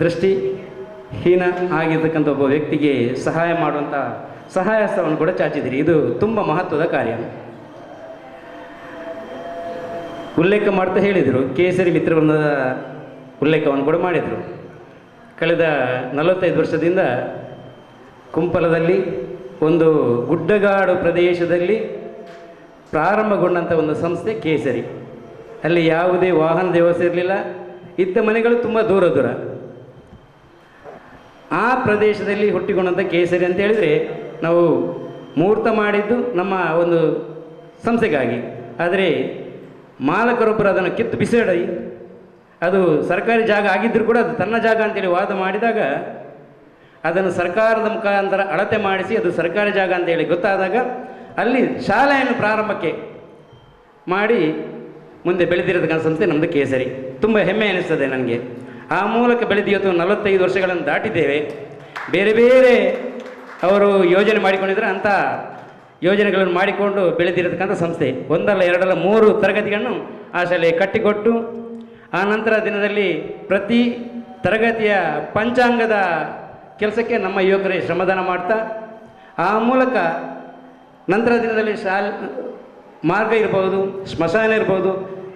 ದೃಷ್ಟಿಹೀನ ಆಗಿರ್ತಕ್ಕಂಥ ಒಬ್ಬ ವ್ಯಕ್ತಿಗೆ ಸಹಾಯ ಮಾಡುವಂಥ ಸಹಾಯಹಸ್ತವನ್ನು ಕೂಡ ಚಾಚಿದ್ದೀರಿ. ಇದು ತುಂಬ ಮಹತ್ವದ ಕಾರ್ಯ. ಉಲ್ಲೇಖ ಮಾಡ್ತಾ ಹೇಳಿದರು, ಕೇಸರಿ ಮಿತ್ರವೃಂದದ ಉಲ್ಲೇಖವನ್ನು ಕೂಡ ಮಾಡಿದರು. ಕಳೆದ 45 ವರ್ಷದಿಂದ ಕುಂಪಲದಲ್ಲಿ ಒಂದು ಗುಡ್ಡಗಾಡು ಪ್ರದೇಶದಲ್ಲಿ ಪ್ರಾರಂಭಗೊಂಡಂಥ ಒಂದು ಸಂಸ್ಥೆ ಕೇಸರಿ. ಅಲ್ಲಿ ಯಾವುದೇ ವಾಹನದ ವ್ಯವಸ್ಥೆ ಇರಲಿಲ್ಲ, ಇದ್ದ ಮನೆಗಳು ತುಂಬ ದೂರ ದೂರ. ಆ ಪ್ರದೇಶದಲ್ಲಿ ಹುಟ್ಟಿಕೊಂಡಂಥ ಕೇಸರಿ ಅಂತ ಹೇಳಿದರೆ ನಾವು ಮುಹೂರ್ತ ಮಾಡಿದ್ದು ನಮ್ಮ ಒಂದು ಸಂಸ್ಥೆಗಾಗಿ. ಆದರೆ ಮಾಲಕರೊಬ್ಬರು ಅದನ್ನು ಕಿತ್ತು ಬಿಸಾಡಿ, ಅದು ಸರ್ಕಾರಿ ಜಾಗ ಆಗಿದ್ದರೂ ಕೂಡ ಅದು ತನ್ನ ಜಾಗ ಅಂತೇಳಿ ವಾದ ಮಾಡಿದಾಗ ಅದನ್ನು ಸರ್ಕಾರದ ಮುಖಾಂತರ ಅಳತೆ ಮಾಡಿಸಿ ಅದು ಸರ್ಕಾರಿ ಜಾಗ ಅಂತೇಳಿ ಗೊತ್ತಾದಾಗ ಅಲ್ಲಿ ಶಾಲೆಯನ್ನು ಪ್ರಾರಂಭಕ್ಕೆ ಮಾಡಿ ಮುಂದೆ ಬೆಳೆದಿರತಕ್ಕಂಥ ಸಂಸ್ಥೆ ನಮ್ಮದು ಕೇಸರಿ. ತುಂಬ ಹೆಮ್ಮೆ ಅನ್ನಿಸ್ತದೆ ನನಗೆ. ಆ ಮೂಲಕ ಬೆಳೆದು ಇವತ್ತು 45 ವರ್ಷಗಳನ್ನು ದಾಟಿದ್ದೇವೆ. ಬೇರೆ ಬೇರೆ ಅವರು ಯೋಜನೆ ಮಾಡಿಕೊಂಡಿದ್ರೆ ಅಂಥ ಯೋಜನೆಗಳನ್ನು ಮಾಡಿಕೊಂಡು ಬೆಳೆದಿರತಕ್ಕಂಥ ಸಂಸ್ಥೆ. ಒಂದಲ್ಲ ಎರಡಲ್ಲ 3 ತರಗತಿಗಳನ್ನು ಆ ಶಾಲೆ ಕಟ್ಟಿಕೊಟ್ಟು ಆ ನಂತರ ದಿನದಲ್ಲಿ ಪ್ರತಿ ತರಗತಿಯ ಪಂಚಾಂಗದ ಕೆಲಸಕ್ಕೆ ನಮ್ಮ ಯುವಕರೇ ಶ್ರಮದಾನ ಮಾಡ್ತಾ, ಆ ಮೂಲಕ ನಂತರ ದಿನದಲ್ಲಿ ಮಾರ್ಗ ಇರ್ಬೋದು, ಸ್ಮಶಾನ ಇರ್ಬೋದು,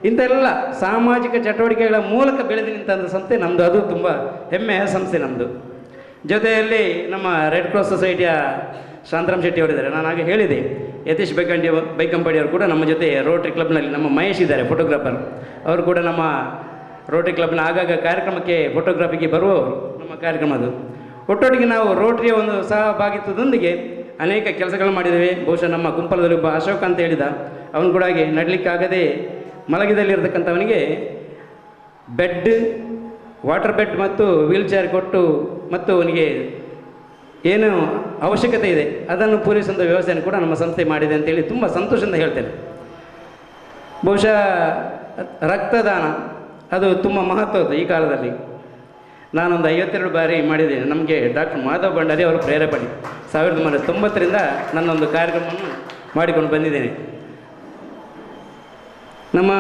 ಇಂಥೆಲ್ಲ ಸಾಮಾಜಿಕ ಚಟುವಟಿಕೆಗಳ ಮೂಲಕ ಬೆಳೆದು ನಿಂತ ಸಂಸ್ಥೆ ನಮ್ಮದು. ಅದು ತುಂಬ ಹೆಮ್ಮೆಯ ಸಂಸ್ಥೆ ನಮ್ಮದು. ಜೊತೆಯಲ್ಲಿ ನಮ್ಮ ರೆಡ್ ಕ್ರಾಸ್ ಸೊಸೈಟಿಯ ಶಾಂತರಾಮ್ ಶೆಟ್ಟಿ ಅವರಿದ್ದಾರೆ. ನಾನು ಹಾಗೆ ಹೇಳಿದೆ, ಯತೀಶ್ ಬೈಕಂಪಡಿ ಅವರು ಕೂಡ ನಮ್ಮ ಜೊತೆ ರೋಟರಿ ಕ್ಲಬ್ನಲ್ಲಿ, ನಮ್ಮ ಮಹೇಶ್ ಇದ್ದಾರೆ ಫೋಟೋಗ್ರಾಫರ್, ಅವರು ಕೂಡ ನಮ್ಮ ರೋಟರಿ ಕ್ಲಬ್ನ ಆಗಾಗ ಕಾರ್ಯಕ್ರಮಕ್ಕೆ ಫೋಟೋಗ್ರಾಫಿಗೆ ಬರುವವರು ನಮ್ಮ ಕಾರ್ಯಕ್ರಮದು. ಒಟ್ಟೊಟ್ಟಿಗೆ ನಾವು ರೋಟರಿಯ ಒಂದು ಸಹಭಾಗಿತ್ವದೊಂದಿಗೆ ಅನೇಕ ಕೆಲಸಗಳು ಮಾಡಿದ್ದೇವೆ. ಬಹುಶಃ ನಮ್ಮ ಗುಂಪಲದಲ್ಲಿ ಒಬ್ಬ ಅಶೋಕ್ ಅಂತ ಹೇಳಿದ, ಅವನು ಕೂಡ ಹಾಗೆ ನಡಲಿಕ್ಕಾಗದೆ ಮಲಗಿದಲ್ಲಿರ್ತಕ್ಕಂಥವನಿಗೆ ಬೆಡ್, ವಾಟರ್ ಬೆಡ್ ಮತ್ತು ವೀಲ್ ಚೇರ್ ಕೊಟ್ಟು ಮತ್ತು ಅವನಿಗೆ ಏನು ಅವಶ್ಯಕತೆ ಇದೆ ಅದನ್ನು ಪೂರೈಸುವಂಥ ವ್ಯವಸ್ಥೆಯನ್ನು ಕೂಡ ನಮ್ಮ ಸಂಸ್ಥೆ ಮಾಡಿದೆ ಅಂತೇಳಿ ತುಂಬ ಸಂತೋಷದಿಂದ ಹೇಳ್ತೇನೆ. ಬಹುಶಃ ರಕ್ತದಾನ ಅದು ತುಂಬ ಮಹತ್ವದ್ದು ಈ ಕಾಲದಲ್ಲಿ. ನಾನೊಂದು 52 ಬಾರಿ ಮಾಡಿದ್ದೇನೆ. ನಮಗೆ ಡಾಕ್ಟರ್ ಮಾಧವ್ ಭಂಡಾರಿ ಅವರು ಪ್ರೇರೇಪಣೆ 1990ರಿಂದ ನನ್ನೊಂದು ಕಾರ್ಯಕ್ರಮವನ್ನು ಮಾಡಿಕೊಂಡು ಬಂದಿದ್ದೇನೆ. ನಮ್ಮ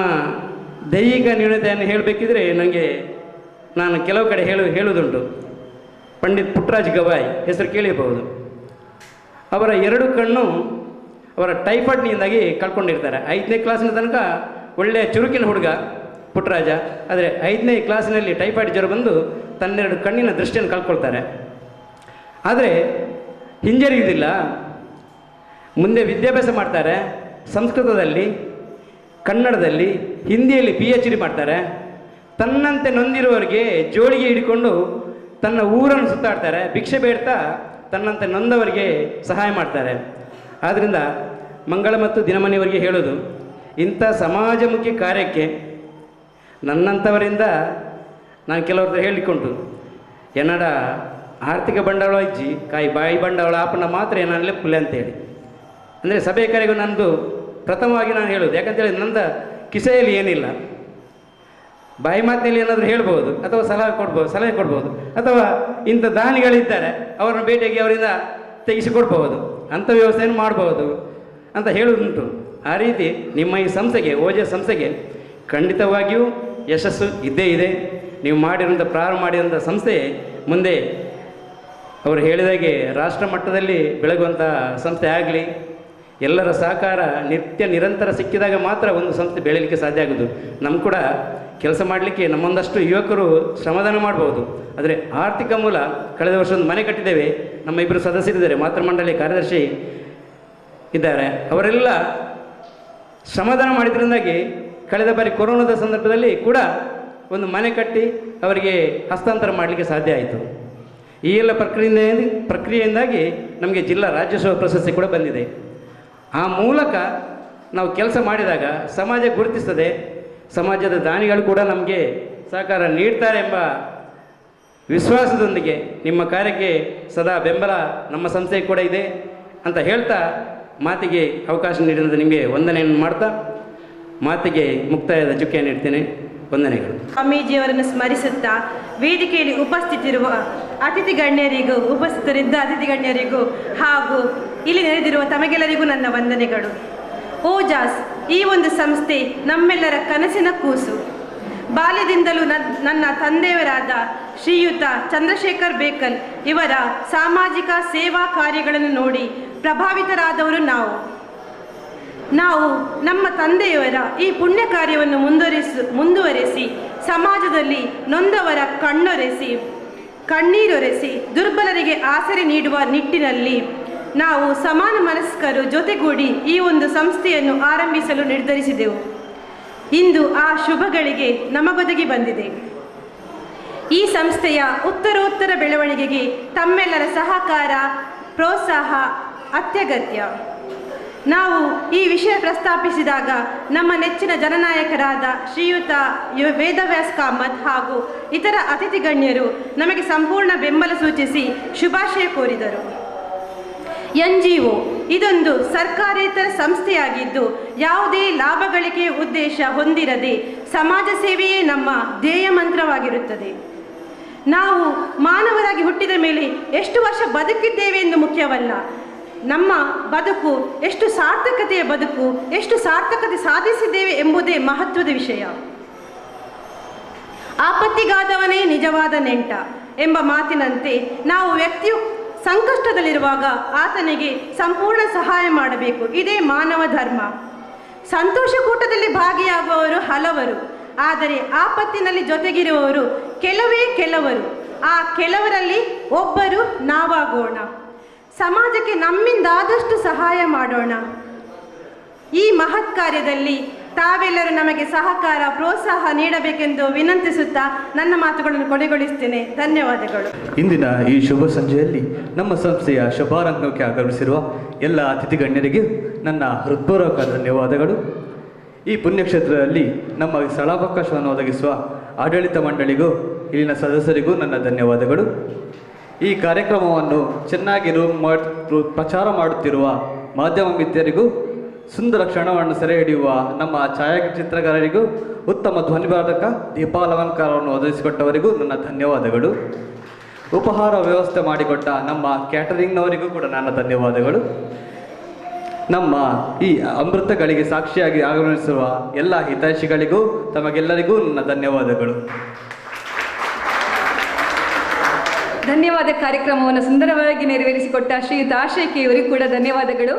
ದೈಹಿಕ ನ್ಯೂನತೆಯನ್ನು ಹೇಳಬೇಕಿದ್ರೆ ನಾನು ಕೆಲವು ಕಡೆ ಹೇಳುವುದುಂಟು. ಪಂಡಿತ್ ಪುಟ್ಟರಾಜ್ ಗವಾಯ್ ಹೆಸರು ಕೇಳಿರಬಹುದು. ಅವರ 2 ಕಣ್ಣು ಅವರ ಟೈಫಾಯ್ಡ್ನಿಂದಾಗಿ ಕಳ್ಕೊಂಡಿರ್ತಾರೆ. 5ನೇ ಕ್ಲಾಸಿನ ತನಕ ಒಳ್ಳೆಯ ಚುರುಕಿನ ಹುಡುಗ, ಪುಟ್ಟರಾಜ. ಆದರೆ 5ನೇ ಕ್ಲಾಸಿನಲ್ಲಿ ಟೈಫಾಯ್ಡ್ ಜ್ವರ ಬಂದು ತನ್ನೆರಡು ಕಣ್ಣಿನ ದೃಷ್ಟಿಯನ್ನು ಕಳ್ಕೊಳ್ತಾರೆ. ಆದರೆ ಹಿಂಜರಿಯುವುದಿಲ್ಲ, ಮುಂದೆ ವಿದ್ಯಾಭ್ಯಾಸ ಮಾಡ್ತಾರೆ. ಸಂಸ್ಕೃತದಲ್ಲಿ, ಕನ್ನಡದಲ್ಲಿ, ಹಿಂದಿಯಲ್ಲಿ PhD ಮಾಡ್ತಾರೆ. ತನ್ನಂತೆ ನೊಂದಿರುವವರಿಗೆ ಜೋಳಿಗೆ ಹಿಡ್ಕೊಂಡು ತನ್ನ ಊರನ್ನು ಸುತ್ತಾಡ್ತಾರೆ. ಭಿಕ್ಷೆ ಬೇಡ್ತಾ ತನ್ನಂತೆ ನೊಂದವರಿಗೆ ಸಹಾಯ ಮಾಡ್ತಾರೆ. ಆದ್ದರಿಂದ ಮಂಗಳ ಮತ್ತು ದಿನಮಣಿಯವರಿಗೆ ಹೇಳೋದು, ಇಂಥ ಸಮಾಜಮುಖಿ ಕಾರ್ಯಕ್ಕೆ ನನ್ನಂಥವರಿಂದ ನಾನು ಕೆಲವ್ರದ್ದು ಹೇಳಿಕೊಂಡು ಎನ್ನಡ ಆರ್ಥಿಕ ಬಂಡವಾಳ ಇಜ್ಜಿ ಕಾಯಿ ಬಾಯಿ ಬಂಡವಾಳ ಆಪಣ ಮಾತ್ರ ಏನಾಗಲೇ ಪುಲೆ ಅಂತೇಳಿ. ಅಂದರೆ ಸಭೆ ಕರೆಗೂ ನಂದು ಪ್ರಥಮವಾಗಿ ನಾನು ಹೇಳೋದು, ಯಾಕಂತೇಳಿ ನಂದ ಕಿಸೆಯಲ್ಲಿ ಏನಿಲ್ಲ. ಬಾಯಿ ಮಾತಿನಲ್ಲಿ ಏನಾದರೂ ಹೇಳ್ಬೋದು ಅಥವಾ ಸಲಹೆ ಕೊಡ್ಬೋದು ಅಥವಾ ಇಂಥ ದಾನಿಗಳಿದ್ದಾರೆ ಅವರನ್ನು ಭೇಟಿಯಾಗಿ ಅವರಿಂದ ತೆಗೆಸಿಕೊಡ್ಬೋದು, ಅಂಥ ವ್ಯವಸ್ಥೆಯನ್ನು ಮಾಡ್ಬೋದು ಅಂತ ಹೇಳುವುದುಂಟು. ಆ ರೀತಿ ನಿಮ್ಮ ಈ ಸಂಸ್ಥೆಗೆ, ಓಜಸ್ ಸಂಸ್ಥೆಗೆ ಖಂಡಿತವಾಗಿಯೂ ಯಶಸ್ಸು ಇದ್ದೇ ಇದೆ. ನೀವು ಪ್ರಾರಂಭ ಮಾಡಿರುವಂಥ ಸಂಸ್ಥೆ ಮುಂದೆ ಅವರು ಹೇಳಿದಾಗೆ ರಾಷ್ಟ್ರ ಮಟ್ಟದಲ್ಲಿ ಬೆಳಗುವಂಥ ಸಂಸ್ಥೆ ಆಗಲಿ. ಎಲ್ಲರ ಸಹಕಾರ ನಿರಂತರ ಸಿಕ್ಕಿದಾಗ ಮಾತ್ರ ಒಂದು ಸಂಸ್ಥೆ ಬೆಳೀಲಿಕ್ಕೆ ಸಾಧ್ಯ ಆಗೋದು. ನಮ್ಮ ಕೂಡ ಕೆಲಸ ಮಾಡಲಿಕ್ಕೆ ನಮ್ಮೊಂದಷ್ಟು ಯುವಕರು ಶ್ರಮದಾನ ಮಾಡ್ಬೋದು, ಆದರೆ ಆರ್ಥಿಕ ಮೂಲ ಕಳೆದ ವರ್ಷ ಒಂದು ಮನೆ ಕಟ್ಟಿದ್ದೇವೆ. ನಮ್ಮ ಇಬ್ಬರು ಸದಸ್ಯರಿದ್ದಾರೆ, ಮಾತೃಮಂಡಳಿ ಕಾರ್ಯದರ್ಶಿ ಇದ್ದಾರೆ. ಅವರೆಲ್ಲ ಶ್ರಮದಾನ ಮಾಡಿದ್ರಿಂದಾಗಿ ಕಳೆದ ಬಾರಿ ಕೊರೋನಾದ ಸಂದರ್ಭದಲ್ಲಿ ಕೂಡ ಒಂದು ಮನೆ ಕಟ್ಟಿ ಅವರಿಗೆ ಹಸ್ತಾಂತರ ಮಾಡಲಿಕ್ಕೆ ಸಾಧ್ಯ ಆಯಿತು. ಈ ಎಲ್ಲ ಪ್ರಕ್ರಿಯೆಯಿಂದಾಗಿ ನಮಗೆ ಜಿಲ್ಲಾ ರಾಜ್ಯೋತ್ಸವ ಪ್ರಶಸ್ತಿ ಕೂಡ ಬಂದಿದೆ. ಆ ಮೂಲಕ ನಾವು ಕೆಲಸ ಮಾಡಿದಾಗ ಸಮಾಜ ಗುರುತಿಸ್ತದೆ, ಸಮಾಜದ ದಾನಿಗಳು ಕೂಡ ನಮಗೆ ಸಹಕಾರ ನೀಡ್ತಾರೆ ಎಂಬ ವಿಶ್ವಾಸದೊಂದಿಗೆ ನಿಮ್ಮ ಕಾರ್ಯಕ್ಕೆ ಸದಾ ಬೆಂಬಲ ನಮ್ಮ ಸಂಸ್ಥೆಗೆ ಕೂಡ ಇದೆ ಅಂತ ಹೇಳ್ತಾ ಮಾತಿಗೆ ಅವಕಾಶ ನೀಡಿದ ನಿಮಗೆ ವಂದನೆಯನ್ನು ಮಾಡ್ತಾ ಮಾತಿಗೆ ಮುಕ್ತಾಯದ ಚುಕ್ಕೆಯನ್ನು ನೀಡ್ತೇನೆ. ವಂದನೆಗಳು. ಸ್ವಾಮೀಜಿಯವರನ್ನು ಸ್ಮರಿಸುತ್ತಾ ವೇದಿಕೆಯಲ್ಲಿ ಉಪಸ್ಥಿತಿರುವ ಅತಿಥಿ ಗಣ್ಯರಿಗೂ ಹಾಗೂ ಇಲ್ಲಿ ನೆರೆದಿರುವ ತಮಗೆಲ್ಲರಿಗೂ ನನ್ನ ವಂದನೆಗಳು. ಓಜಾಸ್ ಈ ಒಂದು ಸಂಸ್ಥೆ ನಮ್ಮೆಲ್ಲರ ಕನಸಿನ ಕೂಸು. ಬಾಲ್ಯದಿಂದಲೂ ನನ್ನ ತಂದೆಯವರಾದ ಶ್ರೀಯುತ ಚಂದ್ರಶೇಖರ್ ಬೇಕಲ್ ಇವರ ಸಾಮಾಜಿಕ ಸೇವಾ ಕಾರ್ಯಗಳನ್ನು ನೋಡಿ ಪ್ರಭಾವಿತರಾದವರು ನಾವು ನಮ್ಮ ತಂದೆಯವರ ಈ ಪುಣ್ಯ ಕಾರ್ಯವನ್ನು ಮುಂದುವರೆಸಿ ಸಮಾಜದಲ್ಲಿ ನೊಂದವರ ಕಣ್ಣೀರೊರೆಸಿ ದುರ್ಬಲರಿಗೆ ಆಸರೆ ನೀಡುವ ನಿಟ್ಟಿನಲ್ಲಿ ನಾವು ಸಮಾನ ಮನಸ್ಕರು ಜೊತೆಗೂಡಿ ಈ ಒಂದು ಸಂಸ್ಥೆಯನ್ನು ಆರಂಭಿಸಲು ನಿರ್ಧರಿಸಿದೆವು. ಇಂದು ಆ ಶುಭಗಳಿಗೆ ನಮಗೊದಗಿ ಬಂದಿದೆ. ಈ ಸಂಸ್ಥೆಯ ಉತ್ತರೋತ್ತರ ಬೆಳವಣಿಗೆಗೆ ತಮ್ಮೆಲ್ಲರ ಸಹಕಾರ, ಪ್ರೋತ್ಸಾಹ ಅತ್ಯಗತ್ಯ. ನಾವು ಈ ವಿಷಯ ಪ್ರಸ್ತಾಪಿಸಿದಾಗ ನಮ್ಮ ನೆಚ್ಚಿನ ಜನನಾಯಕರಾದ ಶ್ರೀಯುತ ವೇದವ್ಯಾಸ್ ಕಾಮತ್ ಹಾಗೂ ಇತರ ಅತಿಥಿ ಗಣ್ಯರು ನಮಗೆ ಸಂಪೂರ್ಣ ಬೆಂಬಲ ಸೂಚಿಸಿ ಶುಭಾಶಯ ಕೋರಿದರು. NGO ಇದೊಂದು ಸರ್ಕಾರೇತರ ಸಂಸ್ಥೆಯಾಗಿದ್ದು ಯಾವುದೇ ಲಾಭ ಗಳಿಕೆಯ ಉದ್ದೇಶ ಹೊಂದಿರದೆ ಸಮಾಜ ಸೇವೆಯೇ ನಮ್ಮ ಧ್ಯೇಯ ಮಂತ್ರವಾಗಿರುತ್ತದೆ. ನಾವು ಮಾನವರಾಗಿ ಹುಟ್ಟಿದ ಮೇಲೆ ಎಷ್ಟು ವರ್ಷ ಬದುಕಿದ್ದೇವೆ ಎಂದು ಮುಖ್ಯವಲ್ಲ, ನಮ್ಮ ಬದುಕು ಎಷ್ಟು ಸಾರ್ಥಕತೆಯ ಬದುಕು, ಎಷ್ಟು ಸಾರ್ಥಕತೆ ಸಾಧಿಸಿದ್ದೇವೆ ಎಂಬುದೇ ಮಹತ್ವದ ವಿಷಯ. ಆಪತ್ತಿಗಾದವನೇ ನಿಜವಾದ ನೆಂಟ ಎಂಬ ಮಾತಿನಂತೆ ನಾವು ವ್ಯಕ್ತಿಯು ಸಂಕಷ್ಟದಲ್ಲಿರುವಾಗ ಆತನಿಗೆ ಸಂಪೂರ್ಣ ಸಹಾಯ ಮಾಡಬೇಕು. ಇದೇ ಮಾನವ ಧರ್ಮ. ಸಂತೋಷ ಕೂಟದಲ್ಲಿ ಭಾಗಿಯಾಗುವವರು ಹಲವರು, ಆದರೆ ಆಪತ್ತಿನಲ್ಲಿ ಜೊತೆಗಿರುವವರು ಕೆಲವರು. ಆ ಕೆಲವರಲ್ಲಿ ಒಬ್ಬರು ನಾವಾಗೋಣ. ಸಮಾಜಕ್ಕೆ ನಮ್ಮಿಂದಾದಷ್ಟು ಸಹಾಯ ಮಾಡೋಣ. ಈ ಮಹತ್ ಕಾರ್ಯದಲ್ಲಿ ತಾವೆಲ್ಲರೂ ನಮಗೆ ಸಹಕಾರ, ಪ್ರೋತ್ಸಾಹ ನೀಡಬೇಕೆಂದು ವಿನಂತಿಸುತ್ತಾ ನನ್ನ ಮಾತುಗಳನ್ನು ಕೊನೆಗೊಳಿಸುತ್ತೇನೆ. ಧನ್ಯವಾದಗಳು. ಇಂದಿನ ಈ ಶುಭ ಸಂಜೆಯಲ್ಲಿ ನಮ್ಮ ಸಂಸ್ಥೆಯ ಶುಭಾರಂಭಕ್ಕೆ ಆಗಮಿಸಿರುವ ಎಲ್ಲ ಅತಿಥಿ ಗಣ್ಯರಿಗೆ ನನ್ನ ಹೃತ್ಪೂರ್ವಕ ಧನ್ಯವಾದಗಳು. ಈ ಪುಣ್ಯಕ್ಷೇತ್ರದಲ್ಲಿ ನಮ್ಮ ಸ್ಥಳಾವಕಾಶವನ್ನು ಒದಗಿಸುವ ಆಡಳಿತ ಮಂಡಳಿಗೂ ಇಲ್ಲಿನ ಸದಸ್ಯರಿಗೂ ನನ್ನ ಧನ್ಯವಾದಗಳು. ಈ ಕಾರ್ಯಕ್ರಮವನ್ನು ಚೆನ್ನಾಗಿ ಪ್ರಚಾರ ಮಾಡುತ್ತಿರುವ ಮಾಧ್ಯಮ ಮಿತ್ರರಿಗೂ, ಸುಂದರ ಕ್ಷಣವನ್ನು ಸೆರೆ ಹಿಡಿಯುವ ನಮ್ಮ ಛಾಯಾಚಿತ್ರಗಾರರಿಗೂ, ಉತ್ತಮ ಧ್ವನಿವಾದಕ ದೀಪಾಲಂಕಾರವನ್ನು ಒದಗಿಸಿಕೊಟ್ಟವರಿಗೂ ನನ್ನ ಧನ್ಯವಾದಗಳು. ಉಪಹಾರ ವ್ಯವಸ್ಥೆ ಮಾಡಿಕೊಟ್ಟ ನಮ್ಮ ಕ್ಯಾಟರಿಂಗ್ನವರಿಗೂ ಕೂಡ ನನ್ನ ಧನ್ಯವಾದಗಳು. ನಮ್ಮ ಈ ಅಮೃತಗಳಿಗೆ ಸಾಕ್ಷಿಯಾಗಿ ಆಗಮಿಸುವ ಎಲ್ಲ ಹಿತೈಷಿಗಳಿಗೂ ತಮಗೆಲ್ಲರಿಗೂ ನನ್ನ ಧನ್ಯವಾದಗಳು. ಧನ್ಯವಾದ. ಕಾರ್ಯಕ್ರಮವನ್ನು ಸುಂದರವಾಗಿ ನೆರವೇರಿಸಿಕೊಟ್ಟ ಶ್ರೀಯುತ ಆಶಯಕ್ಕೆ ಇವರಿಗೂ ಕೂಡ ಧನ್ಯವಾದಗಳು.